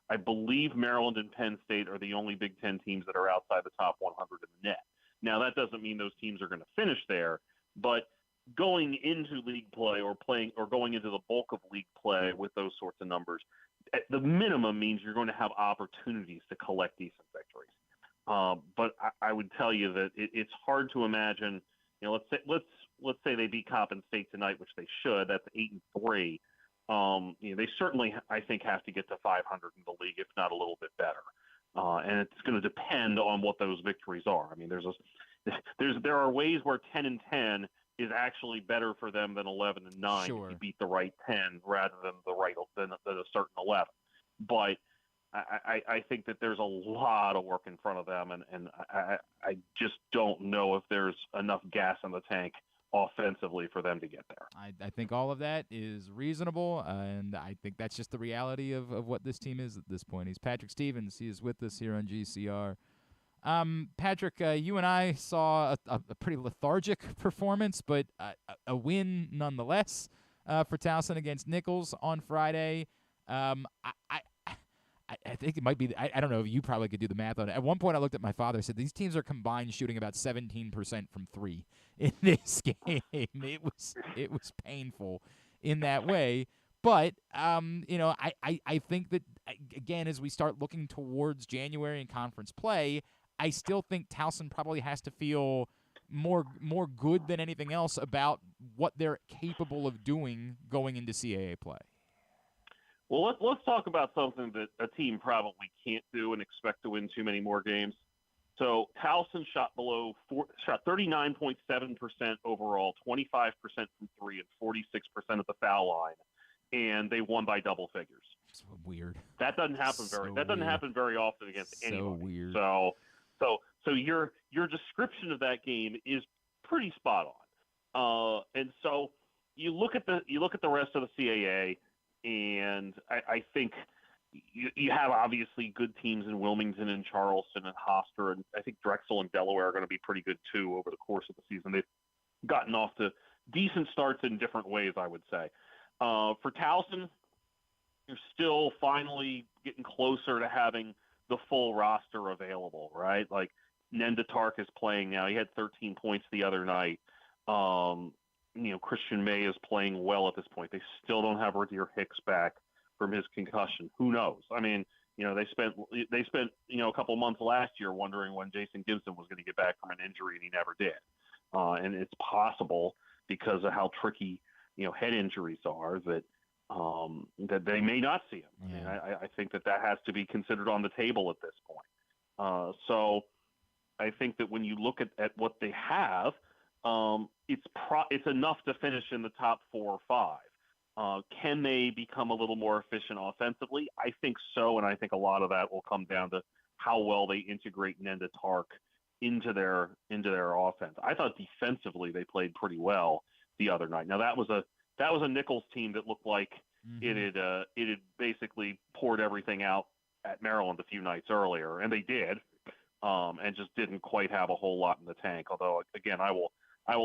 I believe Maryland and Penn State are the only Big Ten teams that are outside the top 100 in the net. Now, that doesn't mean those teams are going to finish there, but going into league play or going into the bulk of league play with those sorts of numbers, at the minimum means you're going to have opportunities to collect decent victories. But I would tell you that it's hard to imagine. Let's say they beat Coppin State tonight, which they should. That's 8-3. They certainly, I think, have to get to 500 in the league, if not a little bit better. And it's going to depend on what those victories are. I mean, there are ways where 10-10 is actually better for them than 11-9 Sure. if you beat the right 10 rather than a certain 11. But I think that there's a lot of work in front of them, and I just don't know if there's enough gas in the tank offensively for them to get there. I think all of that is reasonable, and I think that's just the reality of what this team is at this point. He's Patrick Stevens. He is with us here on GCR. Patrick, you and I saw a pretty lethargic performance, but a win nonetheless for Towson against Nichols on Friday. I think it might be. I don't know. You probably could do the math on it. At one point, I looked at my father. Said these teams are combined shooting about 17% from three in this game. It was painful in that way. But I think that again, as we start looking towards January and conference play, I still think Towson probably has to feel more good than anything else about what they're capable of doing going into CAA play. Well, let's talk about something that a team probably can't do and expect to win too many more games. So Towson shot 39.7% overall, 25% from three, and 46% at the foul line, and they won by double figures. It's weird. That doesn't happen very often against anybody. So weird. So your description of that game is pretty spot on. And so you look at the rest of the CAA. And I think you have obviously good teams in Wilmington and Charleston and Hofstra, and I think Drexel and Delaware are going to be pretty good too over the course of the season. They've gotten off to decent starts in different ways, I would say. For Towson, you're still finally getting closer to having the full roster available, right? Like Nenda Tark is playing now. He had 13 points the other night. Christian May is playing well at this point. They still don't have Radir Hicks back from his concussion. Who knows? I mean, they spent a couple months last year wondering when Jason Gibson was going to get back from an injury, and he never did. And it's possible because of how tricky head injuries are that they may not see him. Yeah. I mean, I think that has to be considered on the table at this point. So I think that when you look at what they have, it's enough to finish in the top 4 or 5. Can they become a little more efficient offensively? I think so, and I think a lot of that will come down to how well they integrate Nenda Tark into their offense. I thought defensively they played pretty well the other night. Now that was a Nichols team that looked like it had basically poured everything out at Maryland a few nights earlier, and they did, and just didn't quite have a whole lot in the tank. Although again, I will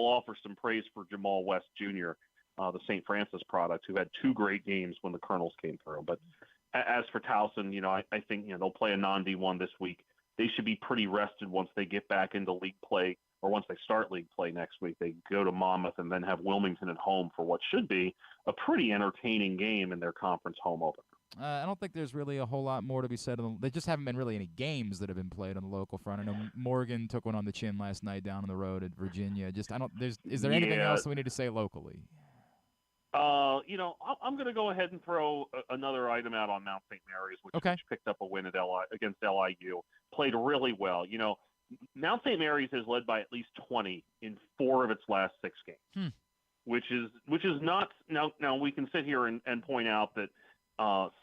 offer some praise for Jamal West Jr., the St. Francis product, who had 2 great games when the Colonels came through. But as for Towson, I think they'll play a non-D1 this week. They should be pretty rested once they get back into league play, or once they start league play next week. They go to Monmouth and then have Wilmington at home for what should be a pretty entertaining game in their conference home opener. I don't think there's really a whole lot more to be said. There just haven't been really any games that have been played on the local front. I know Morgan took one on the chin last night down on the road at Virginia. Is there anything else we need to say locally? I'm going to go ahead and throw another item out on Mount St. Mary's, which picked up a win against LIU. Played really well. Mount St. Mary's has led by at least 20 in 4 of its last 6 games, which is not now. We can sit here and point out that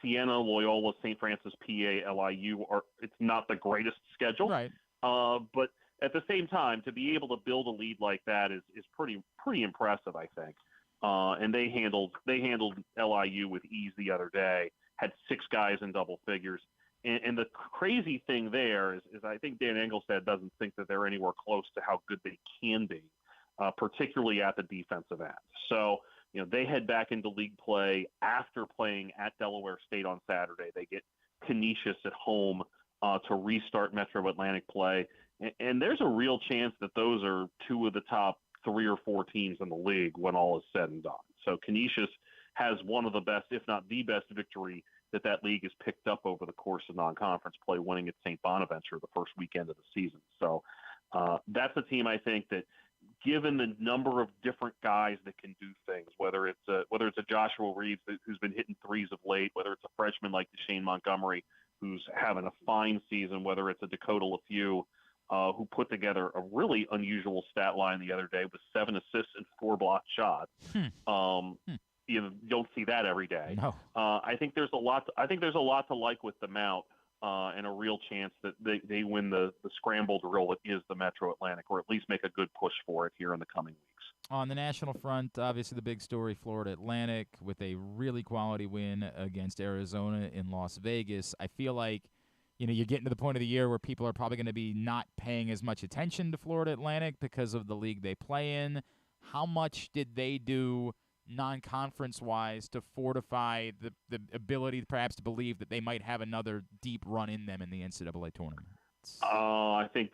Siena, Loyola, St. Francis, PA, LIU it's not the greatest schedule, right? But at the same time, to be able to build a lead like that is pretty impressive, I think. And they handled LIU with ease the other day. Had 6 guys in double figures. And the crazy thing there is I think Dan Engelstad doesn't think that they're anywhere close to how good they can be, particularly at the defensive end. So, they head back into league play after playing at Delaware State on Saturday. They get Canisius at home to restart Metro Atlantic play. And there's a real chance that those are 2 of the top 3 or 4 teams in the league when all is said and done. So Canisius has one of the best, if not the best, victory that league has picked up over the course of non-conference play, winning at St. Bonaventure the first weekend of the season. So that's a team I think that, given the number of different guys that can do things, whether it's a Joshua Reeves who's been hitting threes of late, whether it's a freshman like Deshane Montgomery who's having a fine season, whether it's a Dakota LeFew who put together a really unusual stat line the other day with 7 assists and 4 blocked shots. You don't see that every day. No. I think there's a lot. I think there's a lot to like with the Mount, and a real chance that they win the scramble drill that is the Metro Atlantic, or at least make a good push for it here in the coming weeks. On the national front, obviously the big story, Florida Atlantic with a really quality win against Arizona in Las Vegas. I feel like you're getting to the point of the year where people are probably going to be not paying as much attention to Florida Atlantic because of the league they play in. How much did they do non-conference-wise to fortify the ability perhaps to believe that they might have another deep run in them in the NCAA tournament? I think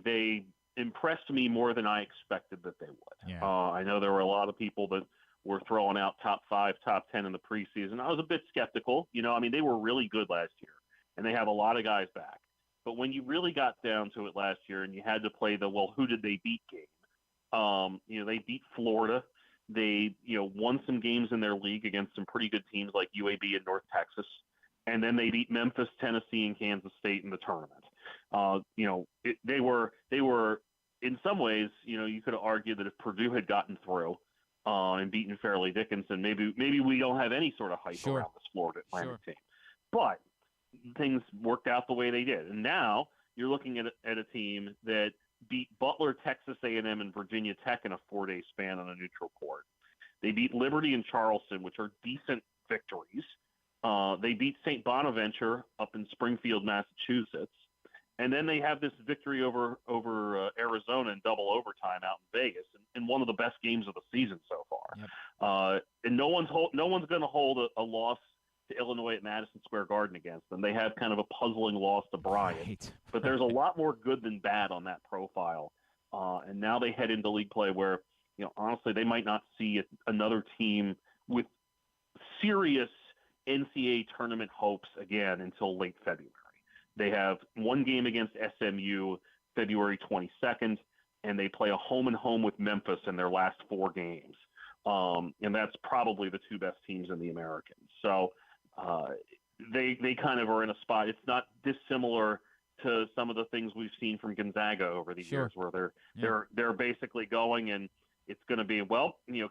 they impressed me more than I expected that they would. Yeah. I know there were a lot of people that were throwing out top 5, top 10 in the preseason. I was a bit skeptical. They were really good last year, and they have a lot of guys back. But when you really got down to it last year and you had to play who did they beat game, they beat Florida. They, won some games in their league against some pretty good teams like UAB and North Texas. And then they beat Memphis, Tennessee, and Kansas State in the tournament. They were in some ways, you could argue that if Purdue had gotten through and beaten Fairleigh Dickinson, maybe we don't have any sort of hype around this Florida Atlantic team. But things worked out the way they did, and now you're looking at a team that beat Butler, Texas A&M, and Virginia Tech in a 4-day span on a neutral court. They beat Liberty and Charleston, which are decent victories. They beat St. Bonaventure up in Springfield, Massachusetts. And then they have this victory over Arizona in double overtime out in Vegas, in one of the best games of the season so far. Yep. And no one's going to hold a loss to Illinois at Madison Square Garden against them. They have kind of a puzzling loss to Bryant. Right. But there's a lot more good than bad on that profile. And now they head into league play where, honestly, they might not see another team with serious NCAA tournament hopes again until late February. They have one game against SMU February 22nd, and they play a home-and-home with Memphis in their last 4 games. And that's probably the 2 best teams in the Americans. So they kind of are in a spot. It's not dissimilar to some of the things we've seen from Gonzaga over the years, where they're basically going, and it's going to be,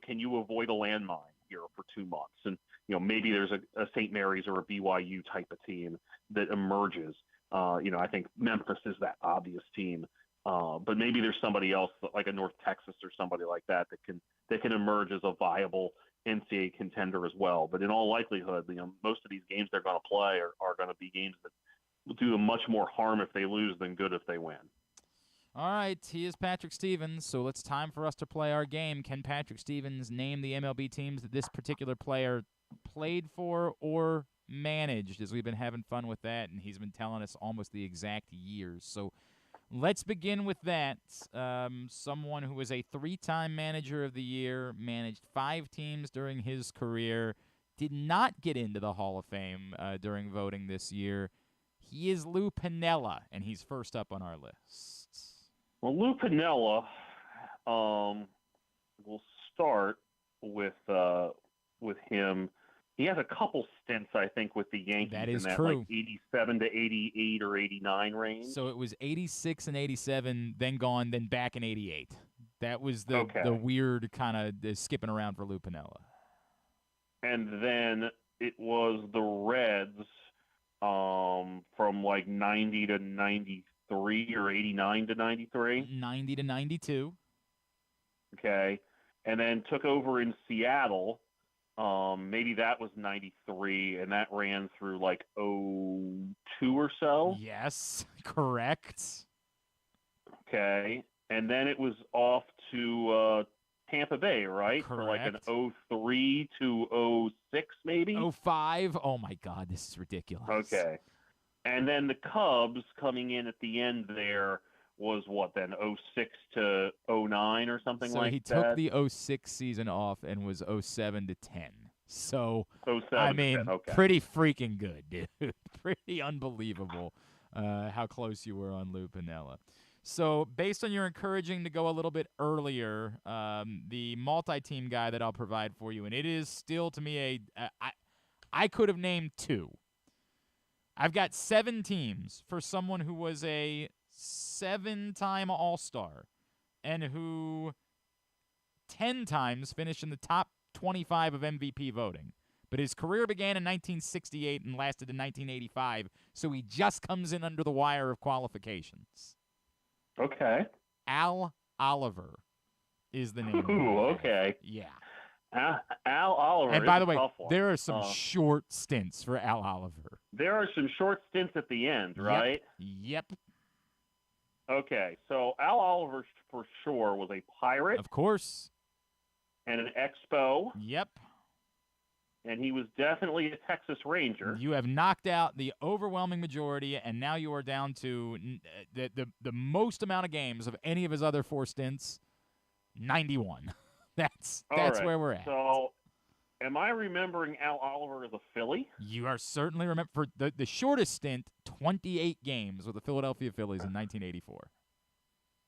can you avoid a landmine here for 2 months? And maybe there's a St. Mary's or a BYU type of team that emerges. I think Memphis is that obvious team, but maybe there's somebody else like a North Texas or somebody like that can emerge as a viable NCAA contender as well. But in all likelihood, most of these games they're going to play are going to be games that will do them much more harm if they lose than good if they win. All right, he is Patrick Stevens, so it's time for us to play our game. Can Patrick Stevens name the MLB teams that this particular player played for or managed, as we've been having fun with that, and he's been telling us almost the exact years. So let's begin with that. Someone who was a 3-time manager of the year, managed 5 teams during his career, did not get into the Hall of Fame during voting this year. He is Lou Piniella, and he's first up on our list. Well, Lou Piniella, we'll start with him. He has a couple stints, I think, with the Yankees. That is in that, true. Like 87 to 88 or 89 range. So it was 86 and 87, then gone, then back in 88. That was the weird kind of skipping around for Lou Piniella. And then it was the Reds from like 90 to 93 or 89 to 93. 90 to 92. Okay. And then took over in Seattle. Maybe that was 93, and that ran through like 02 or so. Yes, correct. Okay. And then it was off to Tampa Bay, right? Correct. For like an 03 to 06, maybe? 05. Oh, my God, this is ridiculous. Okay. And then the Cubs coming in at the end there was what then, 06 to 09 or something like that? So he took the 06 season off and was 07 to 10. So, 07 I mean, to 10, okay. Pretty freaking good, dude. Pretty unbelievable how close you were on Lou Piniella. So, based on your encouraging to go a little bit earlier, the multi-team guy that I'll provide for you, and it is still to me I could have named 2. I've got 7 teams for someone who was a 7-time All-Star and who 10 times finished in the top 25 of MVP voting. But his career began in 1968 and lasted in 1985, so he just comes in under the wire of qualifications. Okay. Al Oliver is the name. Ooh, okay. Yeah. Al Oliver. And by the way, tough one. there are some short stints for Al Oliver. There are some short stints at the end, right? Yep. Okay, so Al Oliver for sure was a Pirate. Of course. and an Expo. Yep. And he was definitely a Texas Ranger. You have knocked out the overwhelming majority, and now you are down to the most amount of games of any of his other 4 stints, 91. That's right. where we're at. So, am I remembering Al Oliver as a Philly? You are certainly for the shortest stint, 28 games with the Philadelphia Phillies in 1984.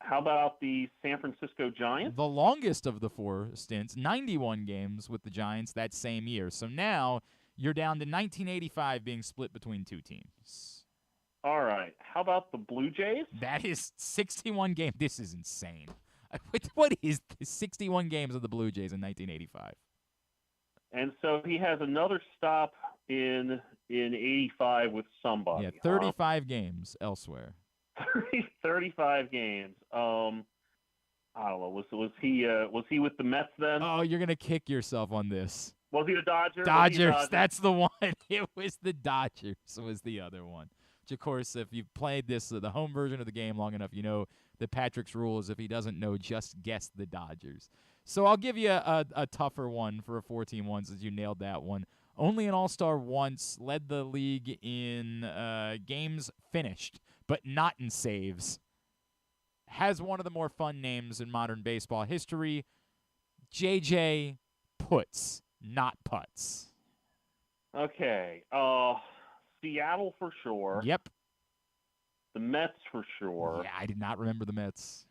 How about the San Francisco Giants? The longest of the 4 stints, 91 games with the Giants that same year. So now you're down to 1985 being split between 2 teams. All right. How about the Blue Jays? That is 61 games. This is insane. What is this? 61 games of the Blue Jays in 1985? And so he has another stop in 85 with somebody. Yeah, 35 games elsewhere. 35 games. I don't know. Was he with the Mets then? Oh, you're gonna kick yourself on this. Was he the Dodgers? Dodgers. That's the one. It was the Dodgers. Was the other one. Which, of course, if you've played the home version of the game long enough, you know that Patrick's rule is if he doesn't know, just guess the Dodgers. So I'll give you a tougher one for a 4-team one since you nailed that one. Only an All-Star once, led the league in games finished, but not in saves. Has one of the more fun names in modern baseball history. JJ Puts, not Putts. Okay. Seattle for sure. Yep. The Mets for sure. Yeah, I did not remember the Mets.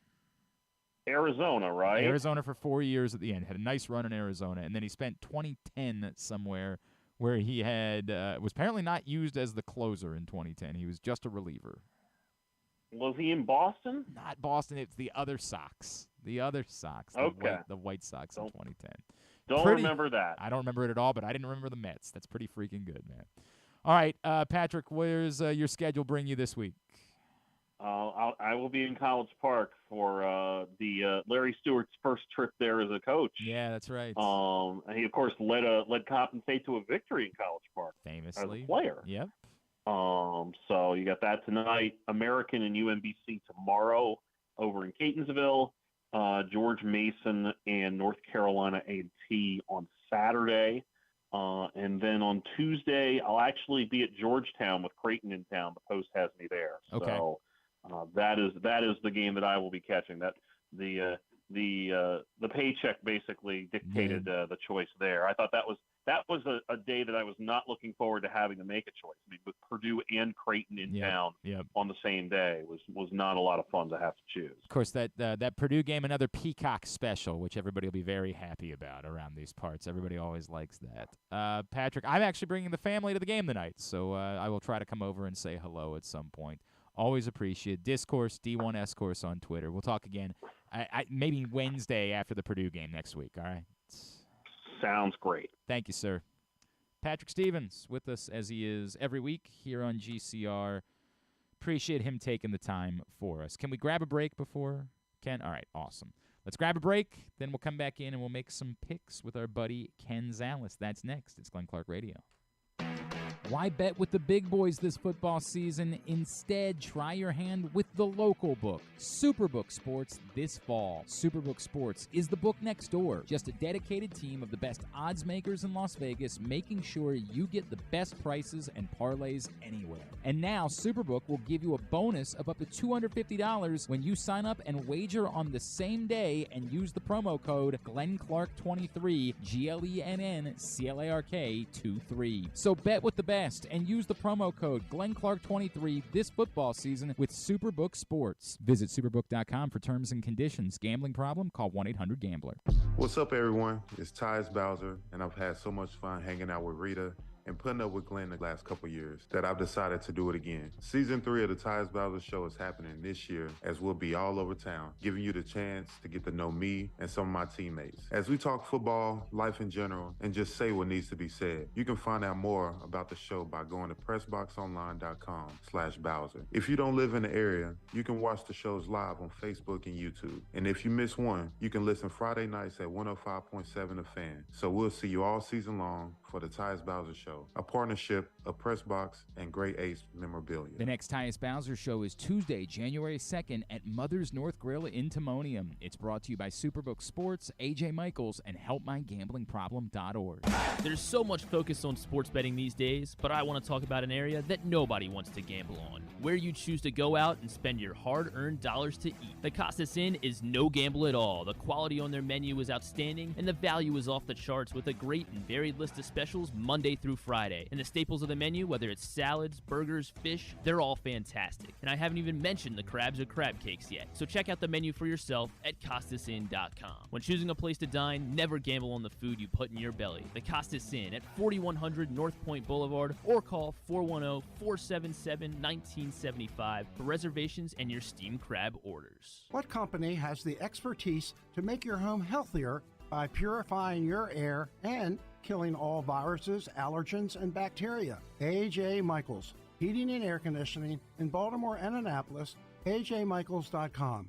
Arizona, right? Arizona for 4 years at the end. Had a nice run in Arizona, and then he spent 2010 somewhere where he had was apparently not used as the closer in 2010. He was just a reliever. Was he in Boston? Not Boston. It's the other Sox. The other Sox. Okay. The White Sox in 2010. Don't remember that. I don't remember it at all, but I didn't remember the Mets. That's pretty freaking good, man. All right, Patrick, where's your schedule bring you this week? I will be in College Park for the Larry Stewart's first trip there as a coach. Yeah, that's right. And he, of course, led Coppin State to a victory in College Park. Famously. As a player. Yep. So you got that tonight. American and UMBC tomorrow over in Catonsville. George Mason and North Carolina A&T on Saturday. And then on Tuesday, I'll actually be at Georgetown with Creighton in town. The Post has me there. Okay. So that is the game that I will be catching. That the paycheck basically dictated the choice there. I thought that was a day that I was not looking forward to having to make a choice. I mean, with Purdue and Creighton in town on the same day was not a lot of fun to have to choose. Of course, that Purdue game, another Peacock special, which everybody will be very happy about around these parts. Everybody always likes that. Patrick, I'm actually bringing the family to the game tonight, so I will try to come over and say hello at some point. Always appreciate Discourse, D1S Course on Twitter. We'll talk again maybe Wednesday after the Purdue game next week, all right? Sounds great. Thank you, sir. Patrick Stevens with us as he is every week here on GCR. Appreciate him taking the time for us. Can we grab a break before Ken? All right, awesome. Let's grab a break, then we'll come back in and we'll make some picks with our buddy Ken Zalis. That's next. It's Glenn Clark Radio. Why bet with the big boys this football season? Instead, try your hand with the local book, Superbook Sports, this fall. Superbook Sports is the book next door. Just a dedicated team of the best odds makers in Las Vegas, making sure you get the best prices and parlays anywhere. And now, Superbook will give you a bonus of up to $250 when you sign up and wager on the same day and use the promo code GlennClark23, GLENNCLARK23. So bet with the best and use the promo code GlennClark23 this football season with Superbook Sports. Visit superbook.com for terms and conditions. Gambling problem? Call 1-800-GAMBLER. What's up, everyone? It's Tyus Bowser, and I've had so much fun hanging out with Rita and putting up with Glenn the last couple years that I've decided to do it again. Season 3 of the Tyus Bowser Show is happening this year, as we'll be all over town, giving you the chance to get to know me and some of my teammates. As we talk football, life in general, and just say what needs to be said. You can find out more about the show by going to PressBoxOnline.com/Bowser. If you don't live in the area, you can watch the shows live on Facebook and YouTube. And if you miss one, you can listen Friday nights at 105.7 The Fan. So we'll see you all season long for the Tyus Bowser Show Show, a partnership of Press Box and Great Ace Memorabilia. The next Tyus Bowser Show is Tuesday, January 2nd at Mother's North Grill in Timonium. It's brought to you by Superbook Sports, AJ Michaels, and HelpMyGamblingProblem.org. There's so much focus on sports betting these days, but I want to talk about an area that nobody wants to gamble on, where you choose to go out and spend your hard-earned dollars to eat. The Costas Inn is no gamble at all. The quality on their menu is outstanding, and the value is off the charts with a great and varied list of specials Monday through Friday. And the staples of the menu, whether it's salads, burgers, fish, they're all fantastic. And I haven't even mentioned the crabs or crab cakes yet. So check out the menu for yourself at CostasInn.com. When choosing a place to dine, never gamble on the food you put in your belly. The Costas Inn at 4100 North Point Boulevard, or call 410-477-1975 for reservations and your steamed crab orders. What company has the expertise to make your home healthier by purifying your air and killing all viruses, allergens, and bacteria? AJ Michaels, Heating and Air Conditioning in Baltimore and Annapolis, ajmichaels.com.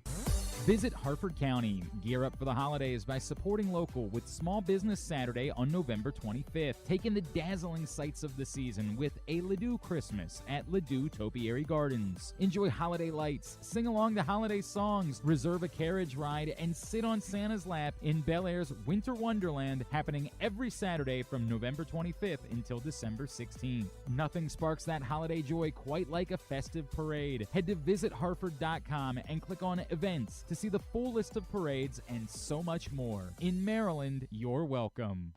Visit Harford County. Gear up for the holidays by supporting local with Small Business Saturday on November 25th. Take in the dazzling sights of the season with a Ladue Christmas at Ladue Topiary Gardens. Enjoy holiday lights, sing along to holiday songs, reserve a carriage ride, and sit on Santa's lap in Bel Air's Winter Wonderland, happening every Saturday from November 25th until December 16th. Nothing sparks that holiday joy quite like a festive parade. Head to visitharford.com and click on Events to see the full list of parades and so much more. In Maryland, you're welcome.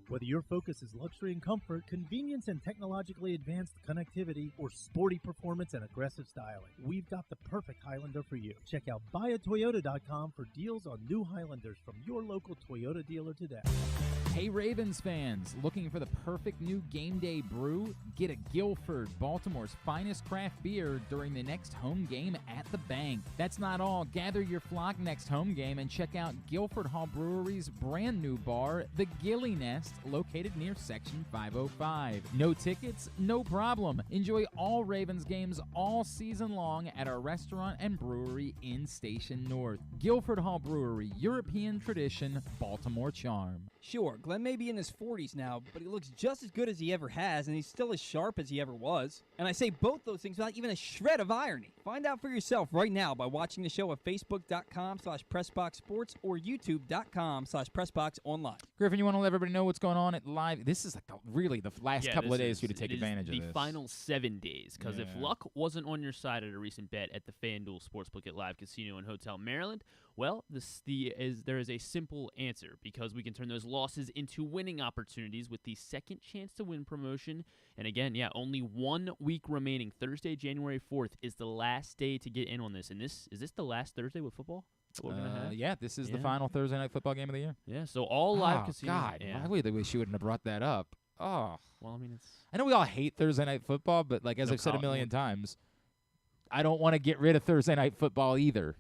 Whether your focus is luxury and comfort, convenience and technologically advanced connectivity, or sporty performance and aggressive styling, we've got the perfect Highlander for you. Check out buyatoyota.com for deals on new Highlanders from your local Toyota dealer today. Hey Ravens fans, looking for the perfect new game day brew? Get a Guilford, Baltimore's finest craft beer during the next home game at the bank. That's not all. Gather your flock next home game and check out Guilford Hall Brewery's brand new bar, the Gilly Nest, located near Section 505. No tickets? No problem. Enjoy all Ravens games all season long at our restaurant and brewery in Station North. Guilford Hall Brewery, European tradition, Baltimore charm. Sure, Glenn may be in his 40s now, but he looks just as good as he ever has, and he's still as sharp as he ever was. And I say both those things without even a shred of irony. Find out for yourself right now by watching the show at facebook.com/PressBoxSports or youtube.com/PressBoxOnline. Griffin, you want to let everybody know what's going on at live? This is like really the last couple of days for you to take advantage of this. The final 7 days, because if luck wasn't on your side at a recent bet at the FanDuel Sportsbook at Live Casino and Hotel Maryland, well, there is a simple answer, because we can turn those losses into winning opportunities with the second chance to win promotion. And again, only 1 week remaining. Thursday, January 4th is the last day to get in on this. And is this the last Thursday with football? We're gonna have? This is the final Thursday night football game of the year. Yeah, so all live casino. God, why would they wish you wouldn't have brought that up? Oh. Well, I mean, I know we all hate Thursday night football, but like as I've said a million times, I don't want to get rid of Thursday night football either,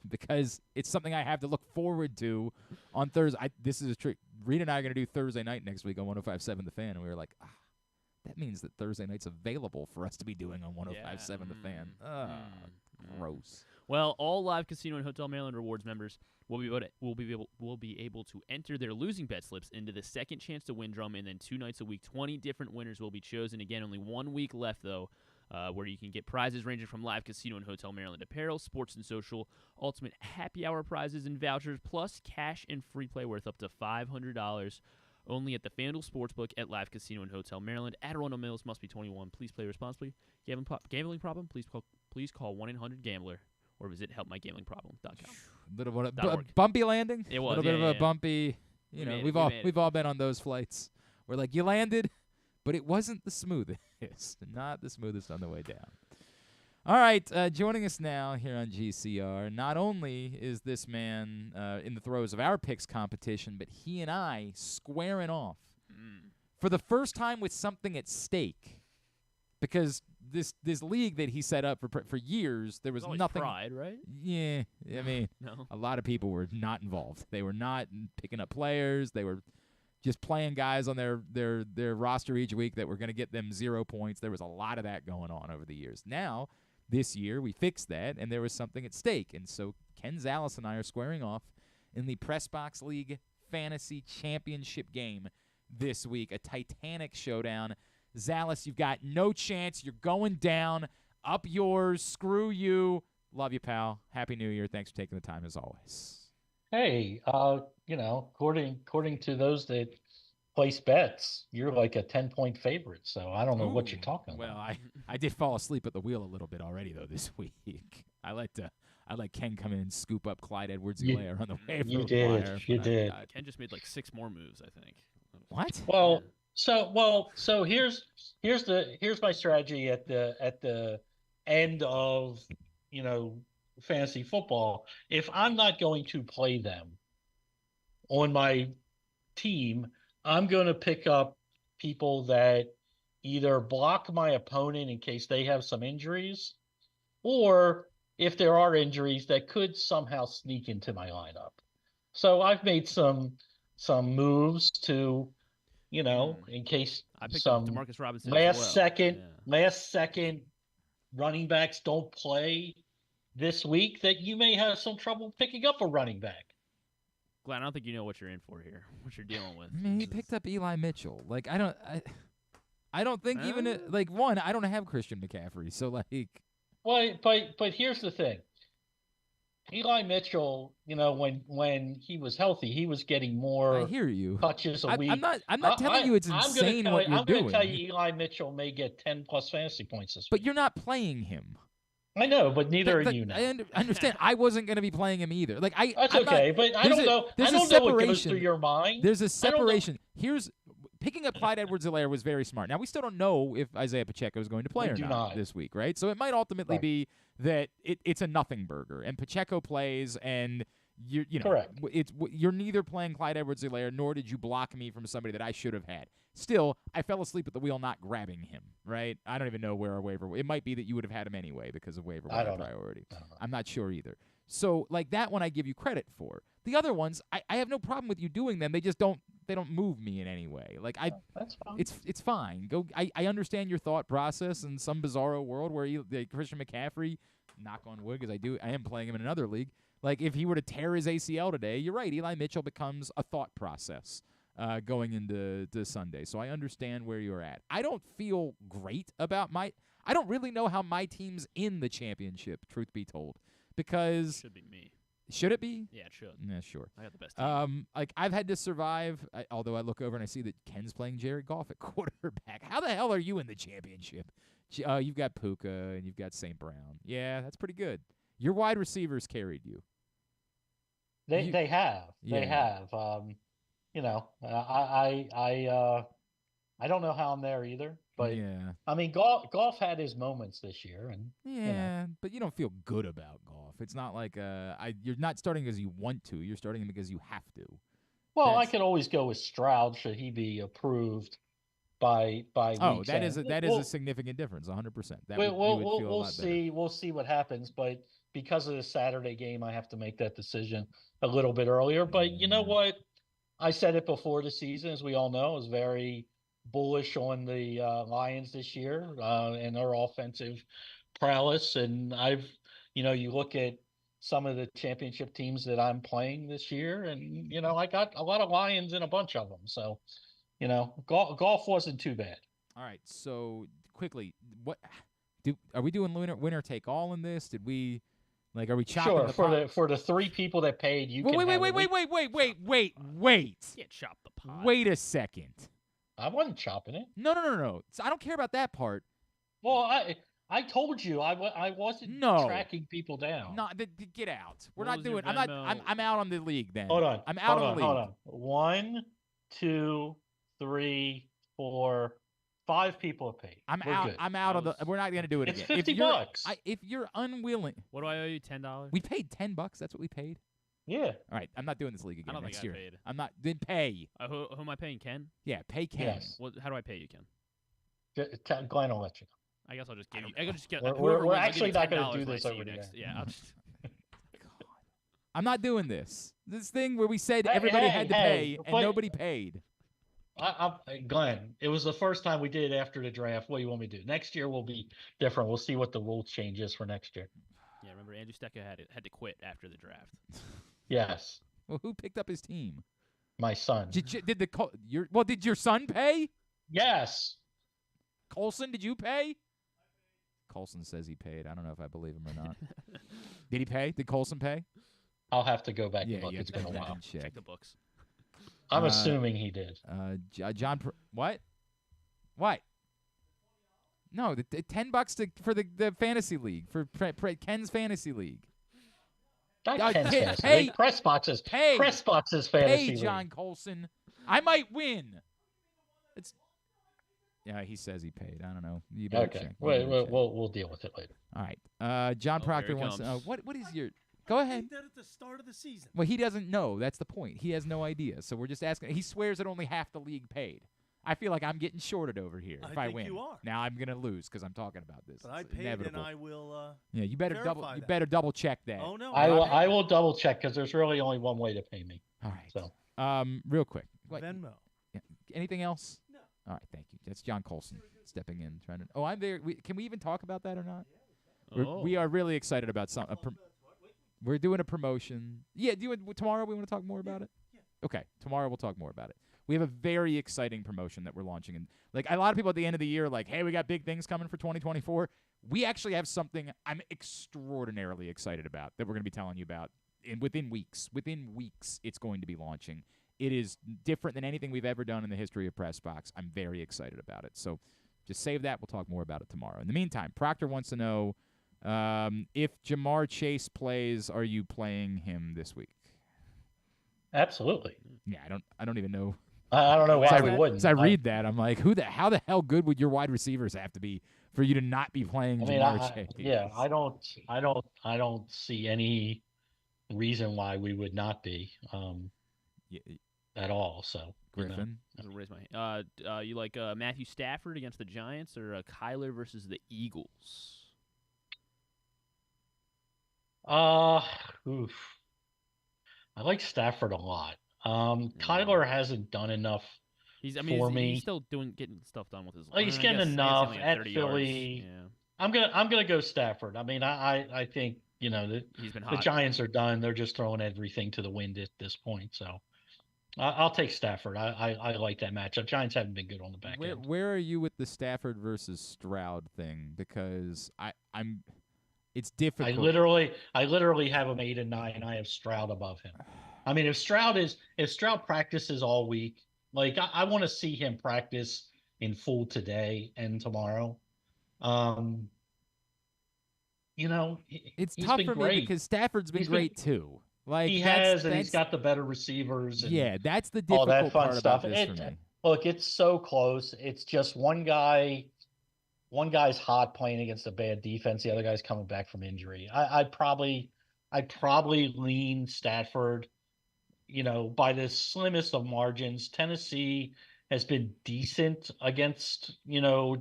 because it's something I have to look forward to on Thursday. This is a trick. Rita and I are going to do Thursday night next week on 105.7 The Fan, and we were like, that means that Thursday night's available for us to be doing on 105.7 The Fan. Gross. Well, all Live Casino and Hotel Maryland Rewards members will be able to enter their losing bet slips into the second chance to win drum, and then 2 nights a week, 20 different winners will be chosen. Again, only 1 week left, though, where you can get prizes ranging from Live Casino and Hotel Maryland apparel, sports and social, ultimate happy hour prizes and vouchers, plus cash and free play worth up to $500. Only at the FanDuel Sportsbook at Live Casino and Hotel Maryland. At Arundel Mills, must be 21. Please play responsibly. Gambling problem? Please call 1-800-GAMBLER or visit helpmygamblingproblem.com. Little bit of bumpy landing. It was a little bit of a bumpy. We've all been on those flights where like you landed, but it wasn't the smoothest. Not the smoothest on the way down. All right, joining us now here on GCR, not only is this man in the throes of our picks competition, but he and I squaring off for the first time with something at stake, because this league that he set up for years, there was nothing. Pride, right? Yeah, I mean, No. A lot of people were not involved. They were not picking up players. They were just playing guys on their roster each week that were going to get them 0 points. There was a lot of that going on over the years. Now, this year, we fixed that, and there was something at stake. And so Ken Zalis and I are squaring off in the Press Box League Fantasy Championship game this week, a titanic showdown. Zalis, you've got no chance. You're going down. Up yours. Screw you. Love you, pal. Happy New Year. Thanks for taking the time as always. Hey, according to those that place bets, you're like a 10-point favorite. So I don't know what you're talking about. Well, I did fall asleep at the wheel a little bit already though this week. I let Ken come in and scoop up Clyde Edwards-Helaire on the waiver You wire. did. Ken just made like 6 more moves, I think. What? Well, so here's my strategy at the end of fantasy football. If I'm not going to play them on my team, I'm going to pick up people that either block my opponent in case they have some injuries, or if there are injuries that could somehow sneak into my lineup. So I've made some moves to, in case I picked some up DeMarcus Robinson last second running backs don't play this week, that you may have some trouble picking up a running back. Glenn, I don't think you know what you're in for here, what you're dealing with. I mean, he picked up Eli Mitchell. Like, I don't think one, I don't have Christian McCaffrey, so like. Well, but here's the thing. Eli Mitchell, when he was healthy, he was getting more. I hear you. Touches a week. I'm not telling you it's insane what you're doing. I'm going to tell you, Eli Mitchell may get 10+ fantasy points this week. But you're not playing him. I know, but neither are you now. I understand. I wasn't going to be playing him either. Like That's I'm okay, not, but I don't know. I don't know what goes through your mind. There's a separation. Here's picking up Clyde Edwards-Helaire was very smart. Now we still don't know if Isaiah Pacheco is going to play or not this week, right? So it might ultimately be that it's a nothing burger, and Pacheco plays, and correct. You're neither playing Clyde Edwards-Helaire nor did you block me from somebody that I should have had. Still, I fell asleep at the wheel not grabbing him, right? I don't even know where our waiver. It might be that you would have had him anyway because of waiver wire priority. I'm not sure either. So, like that one, I give you credit for. The other ones, I have no problem with you doing them. They just don't move me in any way. Like that's fine. It's fine. Go. I understand your thought process in some bizarro world where Christian McCaffrey, knock on wood, because I am playing him in another league. Like if he were to tear his ACL today, you're right. Eli Mitchell becomes a thought process going into Sunday. So I understand where you're at. I don't feel great about I don't really know how my team's in the championship, truth be told, because should be me. Should it be? Yeah, it should. Yeah, sure. I got the best team. Like I've had to survive. Although I look over and I see that Ken's playing Jared Goff at quarterback. How the hell are you in the championship? You've got Puka and you've got St. Brown. Yeah, that's pretty good. Your wide receivers carried you. They have. Yeah. They have. I don't know how I'm there either. But yeah. I mean, golf had his moments this year, and but you don't feel good about golf. It's not like you're not starting because you want to. You're starting because you have to. Well, I could always go with Stroud should he be approved by week's that end. is a significant difference, 100%. We'll see. We'll see what happens, but because of the Saturday game, I have to make that decision a little bit earlier. But you know what? I said it before the season, as we all know, I was very bullish on the Lions this year and their offensive prowess. And you look at some of the championship teams that I'm playing this year, and I got a lot of Lions in a bunch of them. So, golf wasn't too bad. All right. So quickly, are we doing winner take all in this? Did we? Like, are we chopping for the 3 people that paid? You can wait. Can't chop the pot. Wait a second. I wasn't chopping it. No. So I don't care about that part. Well, I told you I wasn't tracking people down. No, get out. We're not doing. I'm out on the league then. Hold on. I'm out on the league. Hold on. 1, 2, 3, 4, 5 people have paid. I'm out. Good. I'm out of the. We're not gonna do it it's again. It's $50. If you're unwilling, what do I owe you? $10. We paid $10. That's what we paid. Yeah. All right. I'm not doing this league again next year. Paid. I'm not. Then pay. Who am I paying? Ken? Yeah, pay Ken. Yes. How do I pay you, Ken? Glenn will let you know. I guess I'll just give you. I just get. We're actually not going to do this over next. Yeah. I'll just. I'm not doing this. This thing where we said everybody had to pay and nobody paid. Glenn, it was the first time we did it after the draft. What do you want me to do? Next year will be different. We'll see what the rule change is for next year. Yeah, remember Andrew Stecca had to quit after the draft. Yes. Well, who picked up his team? My son. Did your son pay? Yes. Colson, did you pay? Colson says he paid. I don't know if I believe him or not. Did he pay? Did Colson pay? I'll have to go back and look. Yeah, It's been a while. Check the books. I'm assuming he did. John, what? What? No, the $10 for the fantasy league for Ken's fantasy league. Not Ken's fantasy league. Press boxes. Press boxes fantasy league. John Colson. I might win. Yeah, he says he paid. I don't know. You better check. We'll deal with it later. All right. John Proctor wants to know what is your. Go ahead. That at the start of the season. Well, he doesn't know. That's the point. He has no idea. So we're just asking. He swears that only half the league paid. I feel like I'm getting shorted over here if I win. You are. Now I'm gonna lose because I'm talking about this. But I It's paid, inevitable. and I will. Yeah, you better double check that. Oh no. I will double check because there's really only one way to pay me. All right. So, real quick. Venmo. Yeah. Anything else? No. All right. Thank you. That's John Colson stepping in, trying to. Oh, I'm there. Can we even talk about that or not? We are really excited about something. We're doing a promotion. Yeah. Tomorrow we want to talk more about it. Yeah. Okay. Tomorrow we'll talk more about it. We have a very exciting promotion that we're launching. And like a lot of people at the end of the year, like, hey, we got big things coming for 2024. We actually have something I'm extraordinarily excited about that we're going to be telling you about within weeks. Within weeks, it's going to be launching. It is different than anything we've ever done in the history of Press Box. I'm very excited about it. So just save that. We'll talk more about it tomorrow. In the meantime, Proctor wants to know if Jamar Chase plays, are you playing him this week? Absolutely. Yeah, I don't even know. I don't know why we wouldn't. As I read that, I'm like, how the hell good would your wide receivers have to be for you to not be playing Jamar Chase? Yeah, I don't see any reason why we would not be at all. So Griffin, I'll raise my hand. You like Matthew Stafford against the Giants or Kyler versus the Eagles? Oof. I like Stafford a lot. Kyler hasn't done enough for me. He's still getting stuff done with his. He's getting enough at Philly. Yeah. I'm gonna go Stafford. I mean, I think the Giants are done. They're just throwing everything to the wind at this point. So I'll take Stafford. I like that matchup. Giants haven't been good on the back end. Where are you with the Stafford versus Stroud thing? Because I'm. It's difficult. I literally have him 8 and 9. I have Stroud above him. I mean, if Stroud practices all week, like I want to see him practice in full today and tomorrow. It's tough for me because Stafford's been great too. Like he has, and he's got the better receivers. And yeah, that's the difficult all that fun part stuff. about this for me. Look, it's so close. It's just one guy's hot playing against a bad defense. The other guy's coming back from injury. I'd probably lean Stafford, by the slimmest of margins. Tennessee has been decent against,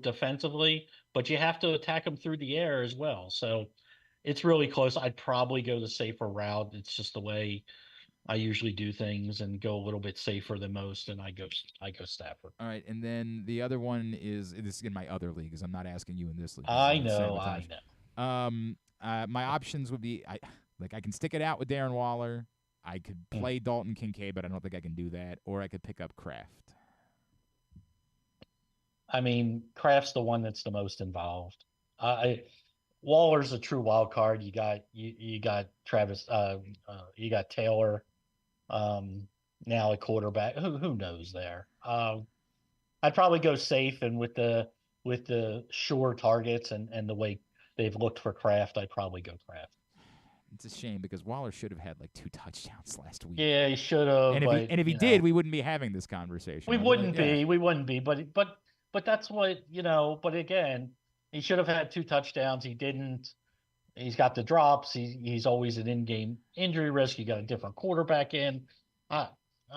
defensively, but you have to attack them through the air as well. So it's really close. I'd probably go the safer route. It's just the way I usually do things and go a little bit safer than most, and I go Stafford. All right, and then the other one is this is in my other league, because I'm not asking you in this league. I know. My options would be I can stick it out with Darren Waller. I could play Dalton Kincaid, but I don't think I can do that. Or I could pick up Kraft. I mean, Kraft's the one that's the most involved. Waller's a true wild card. You got Travis. You got Taylor. Now a quarterback. Who knows there? I'd probably go safe, and with the sure targets and the way they've looked for Kraft, I'd probably go Kraft. It's a shame because Waller should have had like 2 touchdowns last week. Yeah, he should have. And if he did, we wouldn't be having this conversation. We wouldn't be. But that's what But again, he should have had 2 touchdowns. He didn't. He's got the drops. He's always an in-game injury risk. You got a different quarterback in. I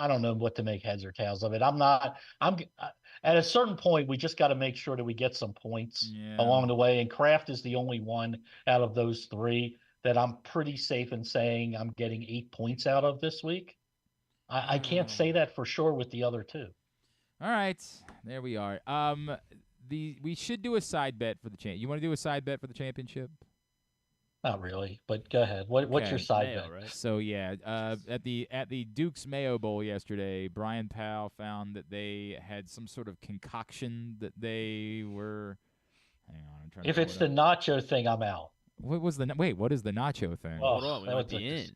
don't know what to make heads or tails of it. I'm at a certain point, we just got to make sure that we get some points along the way. And Kraft is the only one out of those 3 that I'm pretty safe in saying I'm getting 8 points out of this week. I can't say that for sure with the other 2. All right, there we are. We should do a side bet for the champ. You want to do a side bet for the championship? Not really, but go ahead. What's your side Mayo, bet? right? So yeah, at the Duke's Mayo Bowl yesterday, Brian Powell found that they had some sort of concoction that they were. Hang on, I'm trying to. If it's the nacho thing, I'm out. What was the what is the nacho thing? Oh, Hold on, we might be in.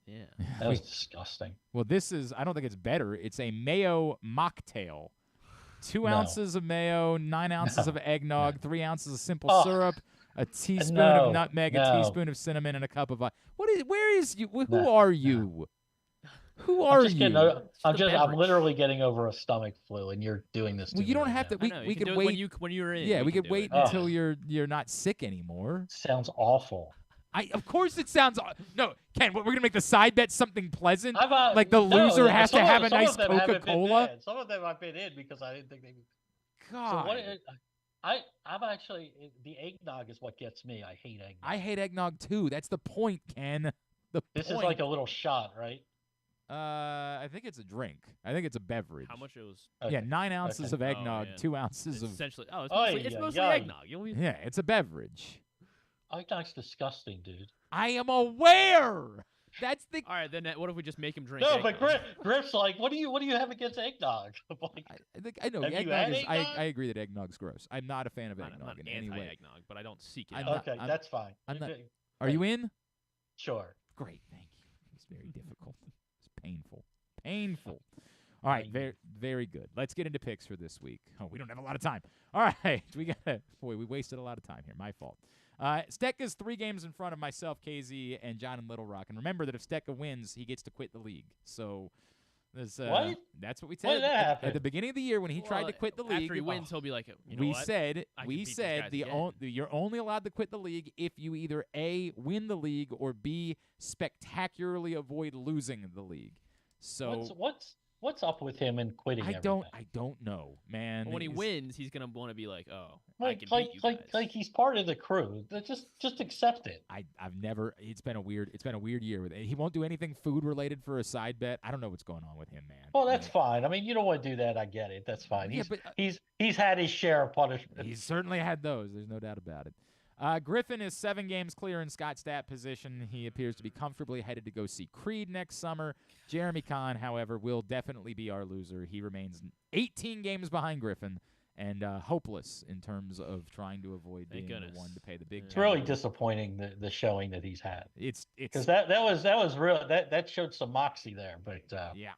Yeah. That was disgusting. Well, this is. I don't think it's better. It's a mayo mocktail. 2 ounces of mayo, 9 ounces of eggnog, 3 ounces of simple syrup, a teaspoon of nutmeg, a teaspoon of cinnamon, and a cup of ice. Where is you? Who are you? Who are you? I'm literally getting over a stomach flu, and you're doing this. Well, you don't have to. We could wait when you're in. Yeah, we could wait until you're not sick anymore. Sounds awful. Of course it sounds. No, Ken. We're gonna make the side bet something pleasent. Like the loser has to have a nice Coca-Cola. Some of them I've been in because I didn't think they would. God. So I'm actually the eggnog is what gets me. I hate eggnog. I hate eggnog too. That's the point, Ken. This is like a little shot, right? I think it's a drink. I think it's a beverage. How much it was? Yeah, 9 ounces of eggnog, 2 ounces of. Essentially, it's mostly eggnog. Yeah, it's a beverage. Eggnog disgusting, dude. I am aware. That's the. All right, then what if we just make him drink? No, eggnog? but Griff's like, what do you have against eggnog? I know eggnog is. I agree that eggnog's gross. I'm not a fan of eggnog I'm not in any way. Eggnog, but I don't seek it. Okay, that's fine. Are you in? Sure. Great, thank you. It's very difficult. It's painful. Painful. All right, very, very good. Let's get into picks for this week. Oh, we don't have a lot of time. All right, we wasted a lot of time here. My fault. Stecca's 3 games in front of myself, KZ, and John and Little Rock. And remember that if Stecca wins, he gets to quit the league. So what? That's what we When said did that happen? at the beginning of the year when he tried to quit the league. After he wins, he'll be like, we said you're only allowed to quit the league if you either A, win the league, or B, spectacularly avoid losing the league. So what's up with him and quitting? I don't know, man. When he wins, he's gonna want to be like, oh, like he's part of the crew. Just accept it. I've never. It's been a weird year with it. He won't do anything food related for a side bet. I don't know what's going on with him, man. Well, that's fine. I mean, you don't want to do that. I get it. That's fine. He's had his share of punishment. He's certainly had those. There's no doubt about it. Griffin is 7 games clear in Scott's stat position. He appears to be comfortably headed to go see Creed next summer. Jeremy Kahn, however, will definitely be our loser. He remains 18 games behind Griffin and hopeless in terms of trying to avoid being the one to pay the big. It's really disappointing the showing that he's had. It's because that was real. That showed some moxie there, but yeah,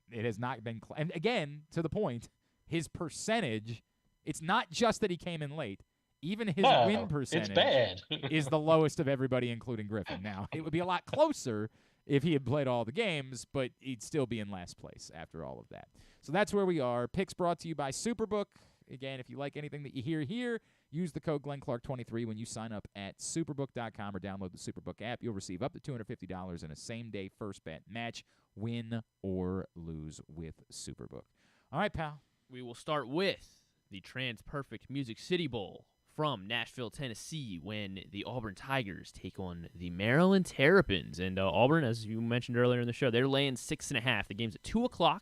it has not been. And again, to the point, his percentage. It's not just that he came in late. Even his win percentage is the lowest of everybody, including Griffin. Now, it would be a lot closer if he had played all the games, but he'd still be in last place after all of that. So that's where we are. Picks brought to you by Superbook. Again, if you like anything that you hear here, use the code GlennClark23 when you sign up at Superbook.com or download the Superbook app. You'll receive up to $250 in a same-day first bet match, win or lose with Superbook. All right, pal. We will start with the TransPerfect Music City Bowl from Nashville, Tennessee, when the Auburn Tigers take on the Maryland Terrapins. And Auburn, as you mentioned earlier in the show, they're laying 6.5. The game's at 2:00,